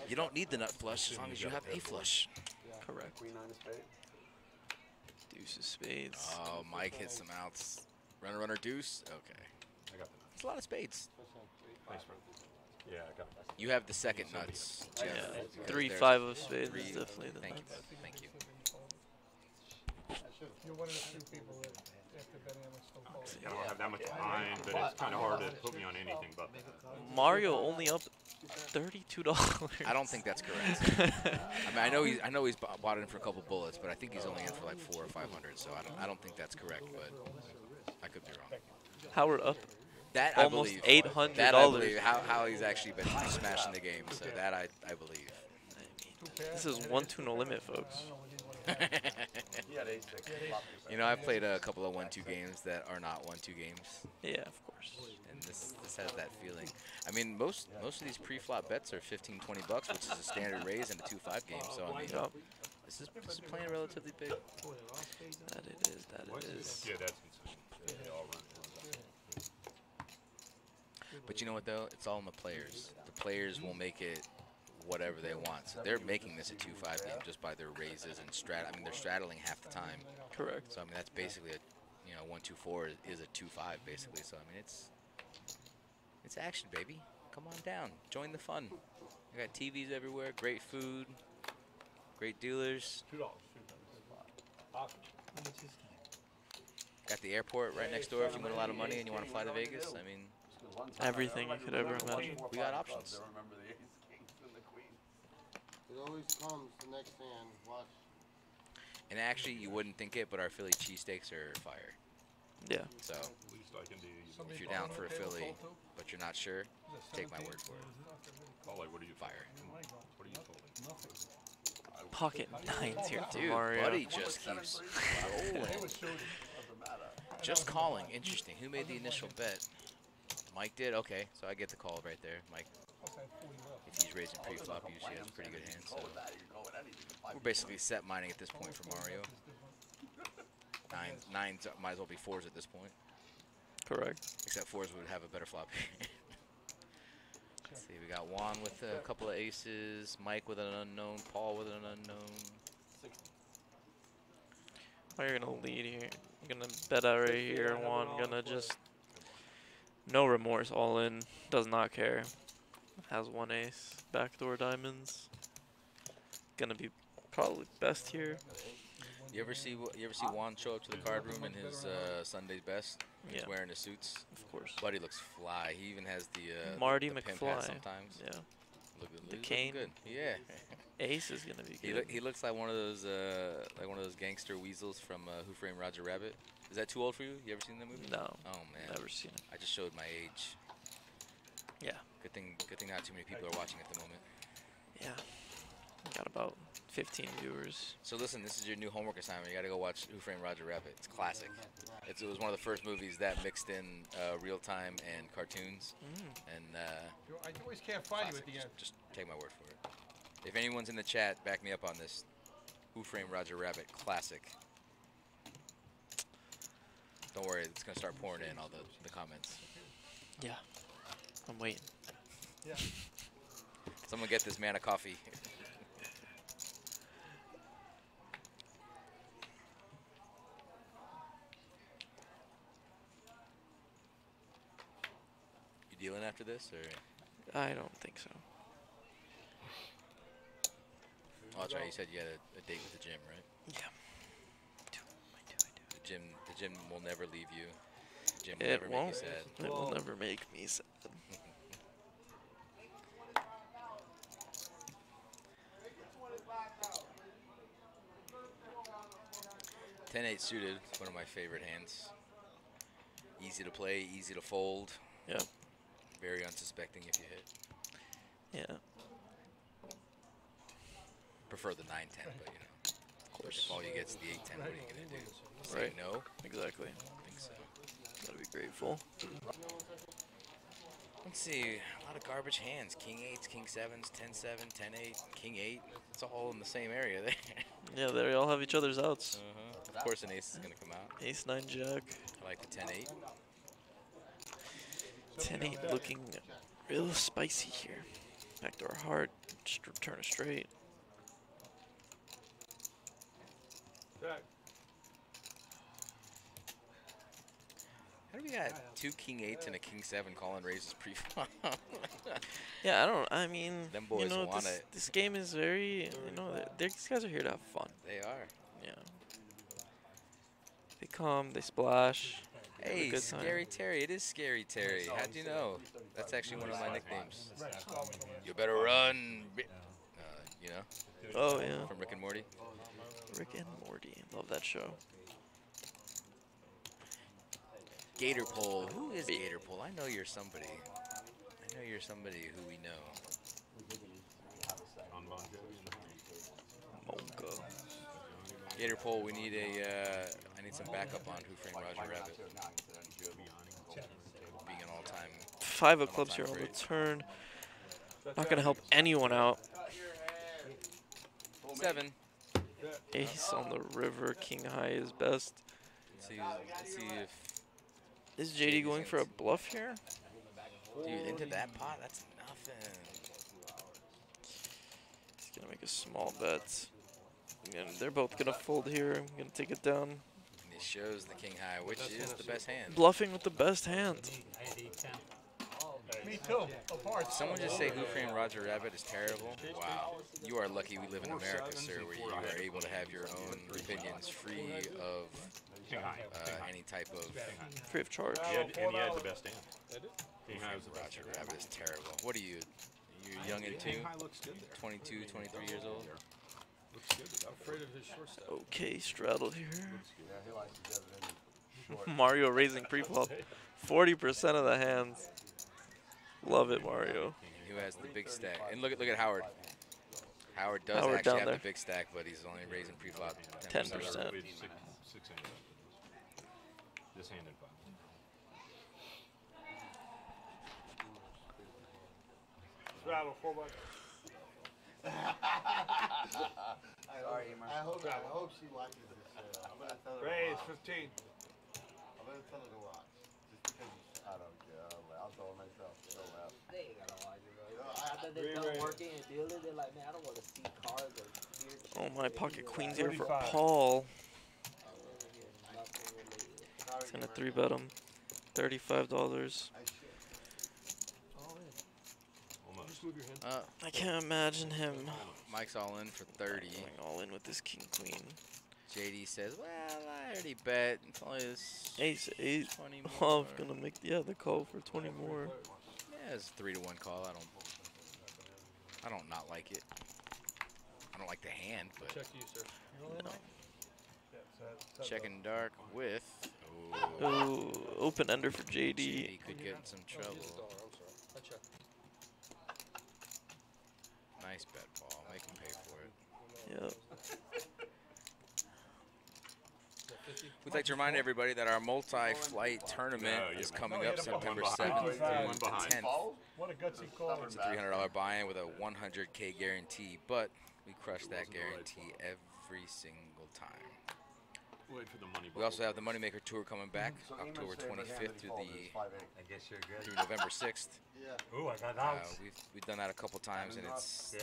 you don't need the nut flush as long as you have a flush. Correct. Deuce of spades. Oh, Mike hits some outs. Runner, runner, deuce. Okay. I got the nuts. It's a lot of spades. Thanks, bro. Yeah, I got that. You have the second nuts. Jeff. Yeah, 3 5 of spades is definitely the Thank nuts. you, bud. Thank you. You're one of the few people that, after betting how much they'll fold. I don't have that much time, but it's kind of hard to put me on anything but that. Mario only up $32. I don't think that's correct. I mean, I know he's bought in for a couple bullets, but I think he's only in for like 400 or 500. So I don't think that's correct, but I could be wrong. Howard up That almost I believe. $800. That I believe. How he's actually been smashing the game. So that I believe. This is 1-2 no limit, folks. You know, I've played a couple of 1-2 games that are not 1-2 games. Yeah, of course. And this has that feeling. I mean, most of these pre-flop bets are $15, $20, which is a standard raise in a 2-5 game. So I mean, this is playing relatively big. That it is. That it is. Yeah, that's insane. They all run. But you know what though? It's all in the players. The players will make it whatever they want. So they're making this a 2-5 game just by their raises and I mean, they're straddling half the time. Correct. So I mean, that's basically a 1-2-4 is a 2-5 basically. So I mean, it's action, baby. Come on down, join the fun. I got TVs everywhere, great food, great dealers. Got the airport right next door if you win a lot of money and you want to fly to Vegas. I mean, everything you could ever imagine. We got options. It always comes the next hand. Watch. And actually, you wouldn't think it, but our Philly cheesesteaks are fire. Yeah. So, Least I can do. if you're down for a Philly, but you're not sure, take my word for it. Oh, like, what are you? Fire. What are you told? Pocket 9s here for Dude, Mario. Buddy just keeps rolling. Just calling. Interesting. Who made the initial bet? Mike did? Okay, so I get the call right there. Mike, if he's raising pre-flop, usually has a pretty good hand. So we're basically set mining at this point for Mario. Nines might as well be 4s at this point. Correct. Except 4s would have a better flop. Let's see, we got Juan with a couple of aces, Mike with an unknown, Paul with an unknown. Oh, you're gonna lead here. You're gonna bet out right here. Juan gonna just no remorse, all in. Does not care. Has 1 ace. Backdoor diamonds. Gonna be probably best here. You ever see Juan show up to the card room in his Sunday's best? He's Yeah. wearing the suits. Of course. Buddy looks fly. He even has the Marty the pimp hat McFly. sometimes. Yeah. The cane. Good. Yeah. Ace is gonna be good. He looks like one of those gangster weasels from Who Framed Roger Rabbit. Is that too old for you? You ever seen that movie? No. Oh man. Never seen it. I just showed my age. Yeah. Good thing not too many people are watching at the moment. Yeah. Got about 15 viewers. So listen, this is your new homework assignment. You got to go watch Who Framed Roger Rabbit. It's classic. It was one of the first movies that mixed in real time and cartoons. And I always can't find you at the end. just take my word for it. If anyone's in the chat, back me up on this. Who Framed Roger Rabbit, classic. Don't worry, it's gonna start pouring in all the comments. Yeah. I'm waiting. Yeah. Someone get this man a coffee. You dealing after this, or? I don't think so. Oh, that's right. You said you had a date with the gym, right? Yeah. The gym will never leave you. Jim will It never make you won't. sad. It will never make me sad. 10-8 suited, one of my favorite hands. Easy to play, easy to fold. Yeah. Very unsuspecting if you hit. Yeah. Prefer the 9-10, but you know. Of course. If all you get is the 8-10, what are you gonna do? Say Right. no? Exactly. I think so. Gotta be grateful. Let's see, a lot of garbage hands. King 8s, King 7s, 10-7, 10-8, King 8. It's all in the same area there. Yeah, they all have each other's outs. Of course an ace is gonna come out. Ace 9 Jack. I like the 10-8. 10-8 looking real spicy here. Backdoor heart. Just turn it straight. Jack. How do we got 2 King 8s and a King 7 calling raises pre-flop? Yeah, I mean, Them boys you know, want this, it. this game is very, you know, these guys are here to have fun. They are. Yeah. They come, they splash. Have a Hey, good time. Scary Terry. It is Scary Terry. How'd you know? That's actually one of my nicknames. You better run. You know? Oh, yeah. From Rick and Morty. Rick and Morty. Love that show. Gator Pole. Who is Gator Pole? I know you're somebody. I know you're somebody who we know. Monka. Gator Pole, we need a, I need some backup on Who Framed Roger Rabbit. Being an all-time. 5 of clubs here on the turn. Not gonna help anyone out. 7. Ace on the river. King high is best. Let's see if. Is JD going for a bluff here? Dude, into that pot? That's nothing. He's gonna make a small bet. And they're both gonna fold here. I'm gonna take it down. And it shows the king high, which is the best hand. Bluffing with the best hand. Me too. Apart. Someone just say Who Framed Roger Rabbit is terrible? Wow. You are lucky we live in America, sir, where you are able to have your own opinions free of any type of... Free of charge. And he had the best hand. King high was the best Roger Rabbit is terrible. What are you? You're young and King two? high looks good there. 22, 23 years old? Looks good. Afraid of his short step. Okay, straddled here. Mario raising pre-flop. 40% of the hands. Love it, Mario. Who has the big stack? And look at Howard. Howard does Howard actually down have there. the big stack, but he's only raising pre-flop 10%. 6 hand. This hand and 5. Rattle 4 bucks. I hope she watches this. I'm gonna tell her to Raise watch. 15. I'm gonna tell her to watch. Just because I don't care. I'll tell her myself. She'll laugh. They ain't gotta watch it, bro. No, After they're done working and dealing, they're like, man, I don't want to see cards or hear shit. Oh, my pocket queen's here for 35. Paul. Nothing related. He's gonna 3-bet him. $35. I can't imagine him Mike's all in for 30. going all in with this king queen. JD says, well, I already bet. It's only this Ace 8 20 off, more. gonna make the call for 20 more. Yeah, it's a 3-1 call. I don't not like it. I don't like the hand, but Check you, sir. No. checking dark with. Oh, open ender for JD. JD could get in some trouble. I'm sorry. I checked. Nice bet, Paul. Make him pay for it. Yep. We'd like to remind everybody that our multi-flight tournament is coming up September 7th through the 10th. What a gutsy call. It's a $300 buy-in with a 100K guarantee, but we crush that guarantee every single time. Wait for the money. We also have the Moneymaker Tour coming back October 25th through November 6th. Ooh, I got out. We've done that a couple times, and it's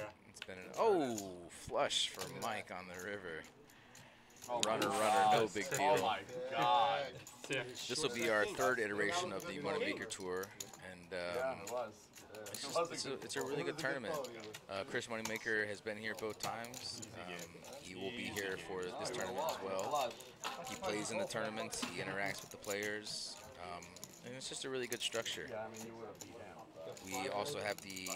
been an flush for Mike on the river. Runner, no big deal. Oh my God. This will be our 3rd iteration of the Moneymaker Tour, and it's a really good tournament. Chris Moneymaker has been here both times. He will be here for this tournament as well. He plays in the tournaments. He interacts with the players. And it's just a really good structure. We also have the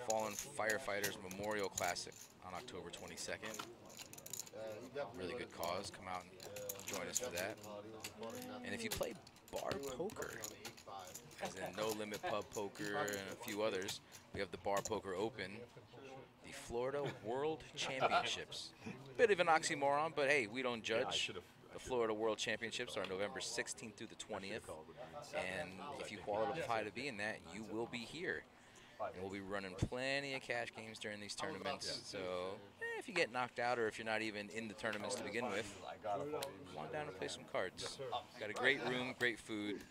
Fallen Firefighters Memorial Classic on October 22nd. Really good cause. Come out and join us for that. And if you play bar poker, as in No Limit Pub Poker and a few others, we have the Bar Poker Open, the Florida World Championships. Bit of an oxymoron, but hey, we don't judge. The Florida World Championships are November 16th through the 20th. And if you qualify to be in that, you will be here. And we'll be running plenty of cash games during these tournaments. So if you get knocked out or if you're not even in the tournaments to begin with, come on down and play some cards. Got a great room, great food.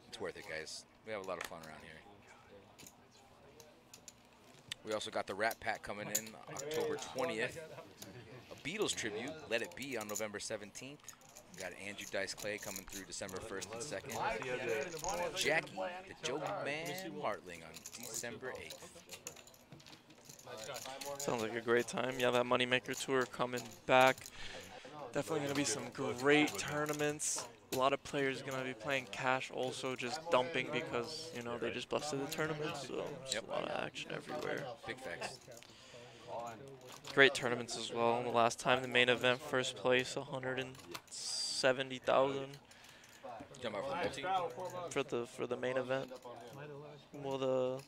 It's worth it, guys. We have a lot of fun around here. We also got the Rat Pack coming in October 20th. A Beatles tribute, Let It Be, on November 17th. We got Andrew Dice Clay coming through December 1st and 2nd. Jackie, the Joke Man Martling on December 8th. Sounds like a great time. Yeah, that Moneymaker Tour coming back. Definitely going to be some great tournaments. A lot of players going to be playing cash, also just dumping because, you know, they just busted the tournament. So just a lot of action everywhere. Big facts. Great tournaments as well. The last time the main event, first place, 170,000. For the main event. Well,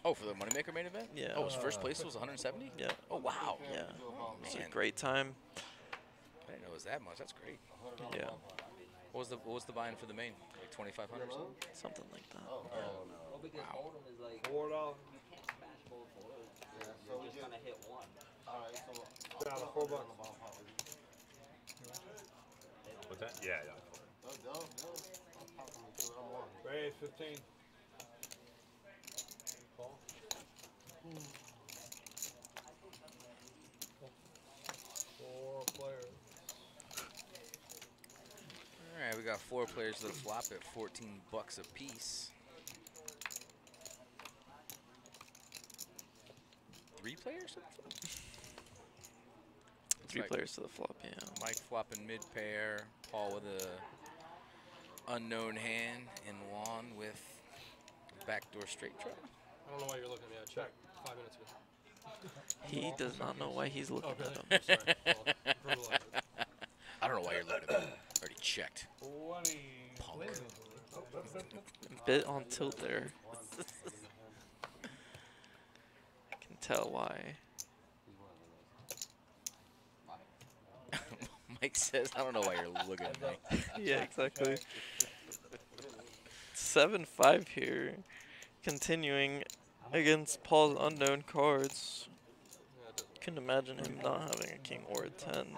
Oh, for the Moneymaker main event? Yeah. Oh, his first place was 170? Yeah. Oh, wow. Yeah. Oh, It was man. a great time. I didn't know it was that much. That's great. Yeah. What was the buy-in for the main? Like 2,500 or something? Something like that. Well, because Hold'em is like $4. You can't smash both boards. You're just gonna hit one. All right, so $4. What's that? Yeah. Raise 15. Call. 4 players. All right, we got 4 players to the flop at $14 a piece. 3 players? 3 players to the flop, yeah. Mike flopping mid pair, Paul with a unknown hand, and Juan with backdoor straight draw. I don't know why you're looking at me. I checked 5 minutes ago. He does not know why he's looking at him. I don't know why you're looking at me. Already checked. 20. Punk. A bit on tilt there. I can tell why. Mike says, I don't know why you're looking at me. Yeah, exactly. 7-5 here. Continuing against Paul's unknown cards. Couldn't imagine him not having a king or a 10.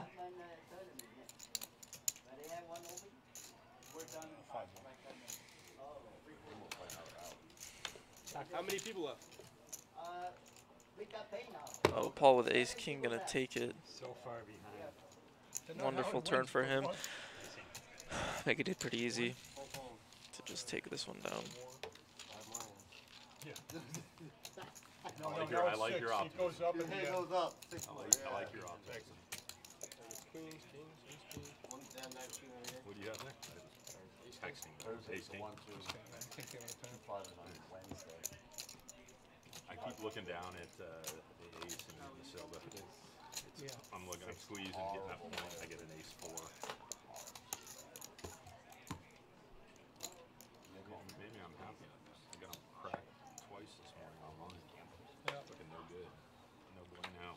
How many people left? Oh, Paul with ace king gonna take it. So far behind. Wonderful turn for him. Make it pretty easy to just take this one down. I like your optics. It goes up and it goes up. I like your optics. Queens, kings, ace, queen. What do you have there? Texting. Ace king. I keep looking down at the ace and the silver. I'm squeezing, getting that point. I get an ace 4. Maybe I'm happy. I got him cracked twice this morning online. Looking no good. No bueno.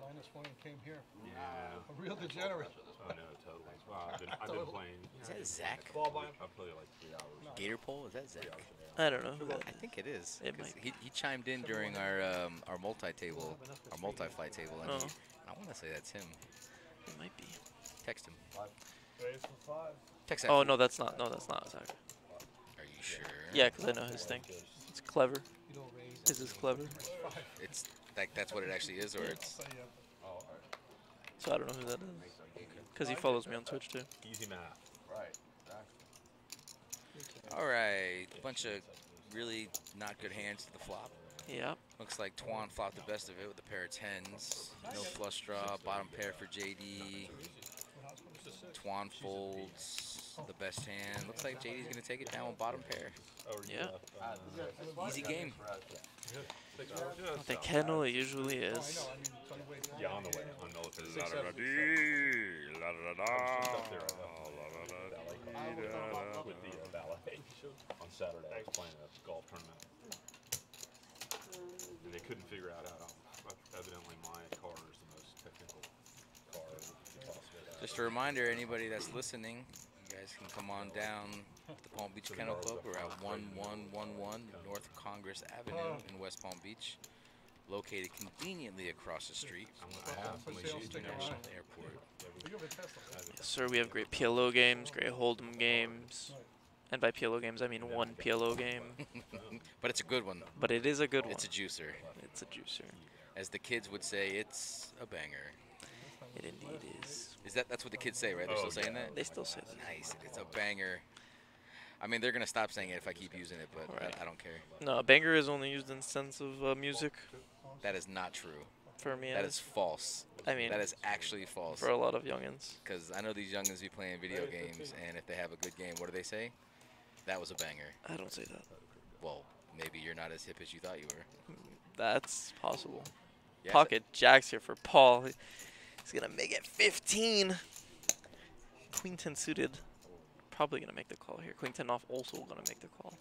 Linus one came here. Yeah. A real degenerate. Oh no, totally. Well, I've been playing. Is that Zach? I play like 3 hours. Gator Pole? Is that Zach? I don't know who that I think it is. It might He chimed in during our multi-table, our multi-flight table, and I want to say that's him. It might be. Text him. Raise for 5. Text that. Oh, no, that's not. No, that's not Zach. Are you sure? Yeah, because I know his thing. It's clever. His is clever. It's like that's what it actually is, or it's. So I don't know who that is. Because he follows me on Twitch too. Easy math. Right. All right, a bunch of really not good hands to the flop. Yep. Looks like Twan flopped the best of it with a pair of 10s. No flush draw. Bottom pair for JD. Swan folds the best hand. Looks like JD's gonna take it down with bottom pair. Yeah. Easy game. The kennel it usually is. Yeah, on the way. On the with the ballet on Saturday. I was playing a golf tournament. And they couldn't figure out how to. Evidently, my car is the most technical car possible. Just a reminder, anybody that's listening, you guys can come on down to the Palm Beach Kennel Club. We're at 1111 North Congress Avenue in West Palm Beach, located conveniently across the street from International Airport. Yes, sir, we have great PLO games, great Hold'em games. And by PLO games, I mean one PLO game. But it's a good one. But it is a good one. It's a juicer. It's a juicer. As the kids would say, it's a banger. It indeed is. That's what the kids say, right? They're still saying that? They still say that. Nice. It's a banger. I mean, they're going to stop saying it if I keep using it, but Right. I don't care. No, a banger is only used in sense of music. That is not true. For me, That is false. I mean, that is actually false. For a lot of youngins. Because I know these youngins be playing video games, and if they have a good game, what do they say? That was a banger. I don't say that. Well, maybe you're not as hip as you thought you were. That's possible. Yeah, Pocket jacks here for Paul. He's going to make it 15. Queen 10 suited. Probably going to make the call here. Queen 10 off also going to make the call.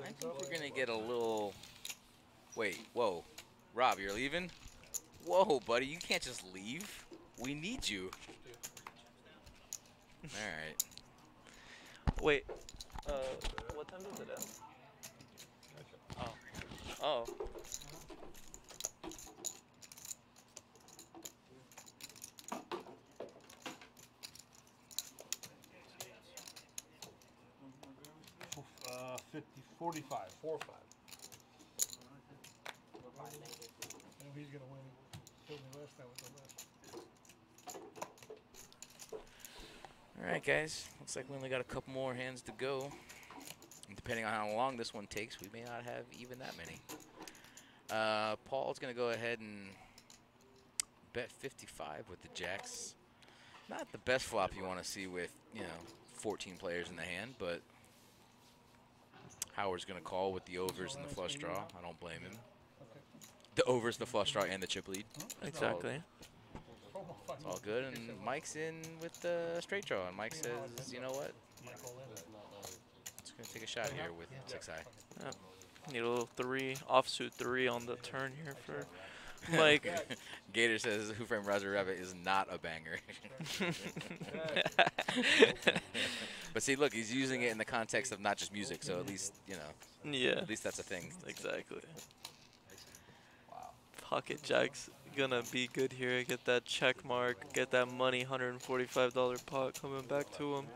I think we're going to get a little... Wait, whoa. Rob, you're leaving? Whoa, buddy, you can't just leave. We need you. All right. Wait, what time does it end? Oh. Oh. Uh, 45, 4-5. I know he's gonna win. He killed me last time with the list. All right, guys. Looks like we only got a couple more hands to go. And depending on how long this one takes, we may not have even that many. Paul's going to go ahead and bet 55 with the jacks. Not the best flop you want to see with, 14 players in the hand, but Howard's going to call with the overs and the flush draw. I don't blame him. The overs, the flush draw, and the chip lead. Exactly. It's all good, and Mike's in with the straight draw, and Mike says, you know what? Just going to take a shot here with 6-high. Yep. Need a little 3, offsuit 3 on the turn here for Mike. Gator says Who Framed Roger Rabbit is not a banger. But see, look, he's using it in the context of not just music, so at least, Yeah. At least that's a thing. Exactly. Pocket jacks gonna be good here. Get that check mark, get that money, $145 pot coming back to him.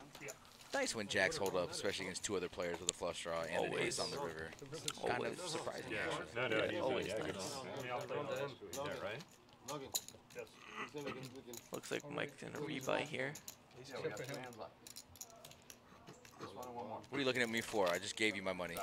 Nice when jacks hold up, especially against 2 other players with a flush draw and an ace on the river. Kind of surprising. No, Yeah, always nice. Right? Looks like Mike's gonna rebuy here. What are you looking at me for? I just gave you my money.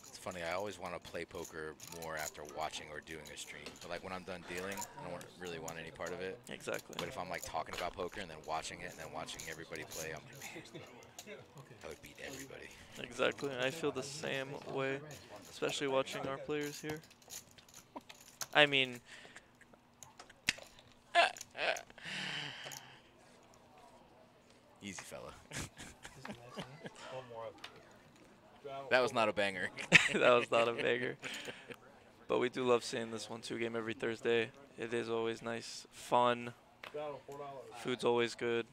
It's funny, I always want to play poker more after watching or doing a stream. But like when I'm done dealing, I don't really want any part of it. Exactly. But if I'm like talking about poker and then watching it and then watching everybody play, I'm like, man, I would beat everybody. Exactly. I feel the same way, especially watching our players here. I mean, easy fella. That was not a banger. That was not a banger. But we do love seeing this 1-2 game every Thursday. It is always nice, fun. Food's always good.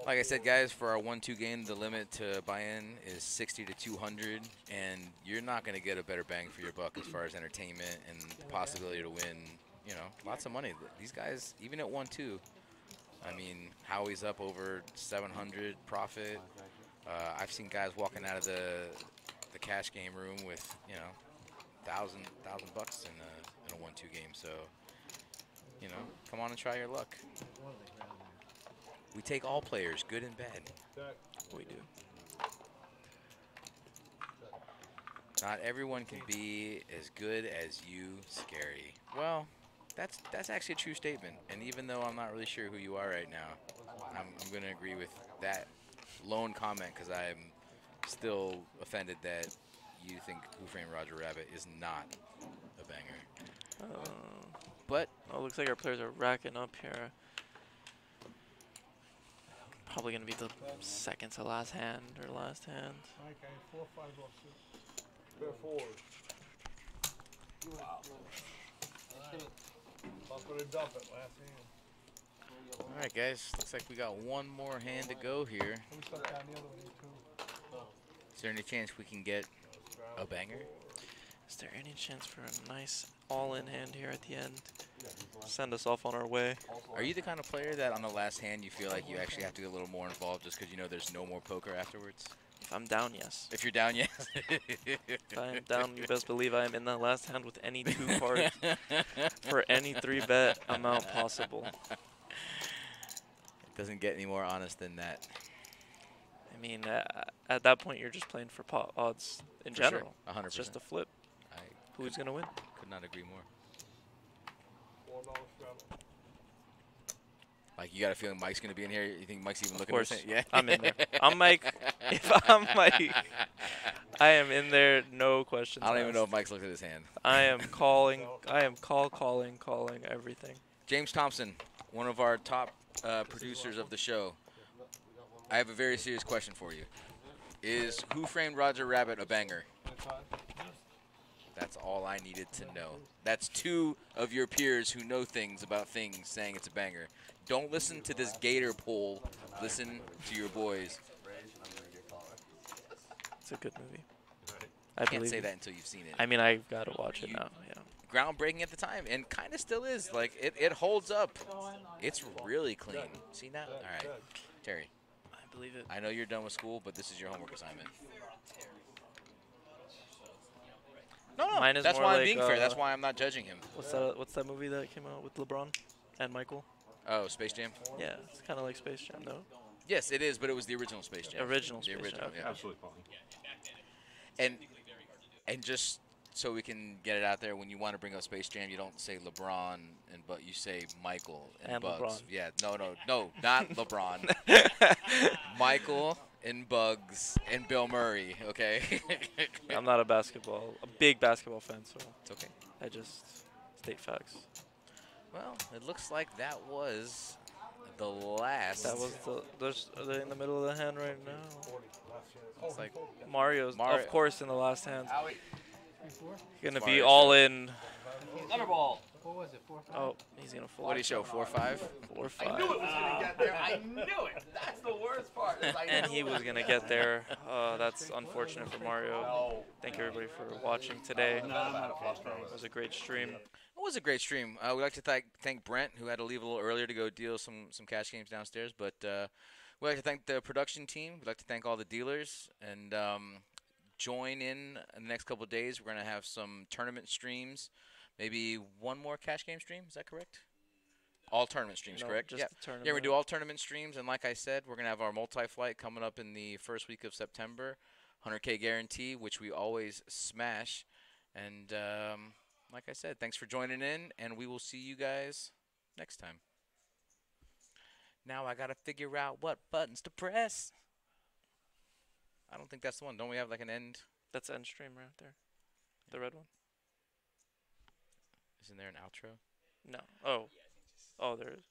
Like I said, guys, for our 1-2 game, the limit to buy-in is 60 to 200, and you're not going to get a better bang for your buck as far as entertainment and the possibility to win, lots of money. These guys, even at 1-2, I mean, Howie's up over 700 profit. I've seen guys walking out of the cash game room with, $1,000 bucks in a 1-2 game. So, come on and try your luck. We take all players, good and bad. We do. Not everyone can be as good as you, Scary. Well, that's actually a true statement. And even though I'm not really sure who you are right now, I'm going to agree with that lone comment because I'm still offended that you think Who Framed Roger Rabbit is not a banger. But oh, looks like our players are racking up here. Probably gonna be the second to last hand or last hand. Mike, I had 4 5 offsuit. Pair forward. Wow. Bump it or dump it, last hand. all right, guys. Looks like we got one more hand to go here. We stuck down the other one too. Is there any chance we can get a banger? Is there any chance for a nice all-in hand here at the end? Send us off on our way. Are you the kind of player that on the last hand you feel like you actually have to get a little more involved just because you know there's no more poker afterwards? If I'm down, yes. If you're down, yes. If I am down, you best believe I am in that last hand with any 2 cards for any 3-bet amount possible. It doesn't get any more honest than that. I mean, at that point, you're just playing for pot odds in For sure, general. 100%. It's just a flip. Who's going to win? Could not agree more. $4 straddle. Like, you got a feeling Mike's going to be in here? You think Mike's even looking Of course. at this? Yeah. I'm in there. I'm Mike. If I'm Mike, I am in there, no questions I don't even know if asked. Mike's looked at his hand. I am calling. I am calling everything. James Thompson, one of our top producers of the show. I have a very serious question for you. Is Who Framed Roger Rabbit a banger? That's all I needed to know. That's 2 of your peers who know things about things saying it's a banger. Don't listen to this Gator poll. Listen to your boys. It's a good movie. I can't say that until you've seen it. I mean, I've got to watch it now. Yeah. Groundbreaking at the time, and kind of still is. Like, it holds up. It's really clean. See that? All right. Terry. I believe it. I know you're done with school, but this is your homework assignment. No, Mine is that's more why I'm like, being fair. That's why I'm not judging him. What's that movie that came out with LeBron and Michael? Oh, Space Jam? Yeah, it's kind of like Space Jam, though. Yes, it is, but it was the original Space Jam. Original the Space original, Jam. yeah. Absolutely fine. And just so we can get it out there, when you want to bring up Space Jam, you don't say LeBron, but you say Michael and Bugs. LeBron. Yeah, no, not LeBron. Michael and Bugs and Bill Murray, okay? I'm not a big basketball fan, so it's okay. I just state facts. Well, it looks like that was the last. That was are they in the middle of the hand right now? It's like Mario's, of course, in the last hand. Going to be Mario all show. in. Thunderball. What was it? 4 5? Oh, he's going to fold. What do you show, 4-5? 4-5. I knew it was going to get there. I knew it. That's the worst part. is I And knew he it was going to get there. That's unfortunate for Mario. Thank you, everybody, for watching today. It was a great stream. It was a great stream. We'd like to thank Brent, who had to leave a little earlier to go deal some cash games downstairs. But we'd like to thank the production team. We'd like to thank all the dealers. And join in the next couple of days. We're going to have some tournament streams. Maybe one more cash game stream. Is that correct? All tournament streams, No, correct? just Yeah. the tournament. Yeah, we're going to do all tournament streams. And like I said, we're going to have our multi-flight coming up in the first week of September. 100K guarantee, which we always smash. And like I said, thanks for joining in, and we will see you guys next time. Now I got to figure out what buttons to press. I don't think that's the one. Don't we have like an end? That's end stream right there. The red one. Isn't there an outro? No. Oh. Oh, there is.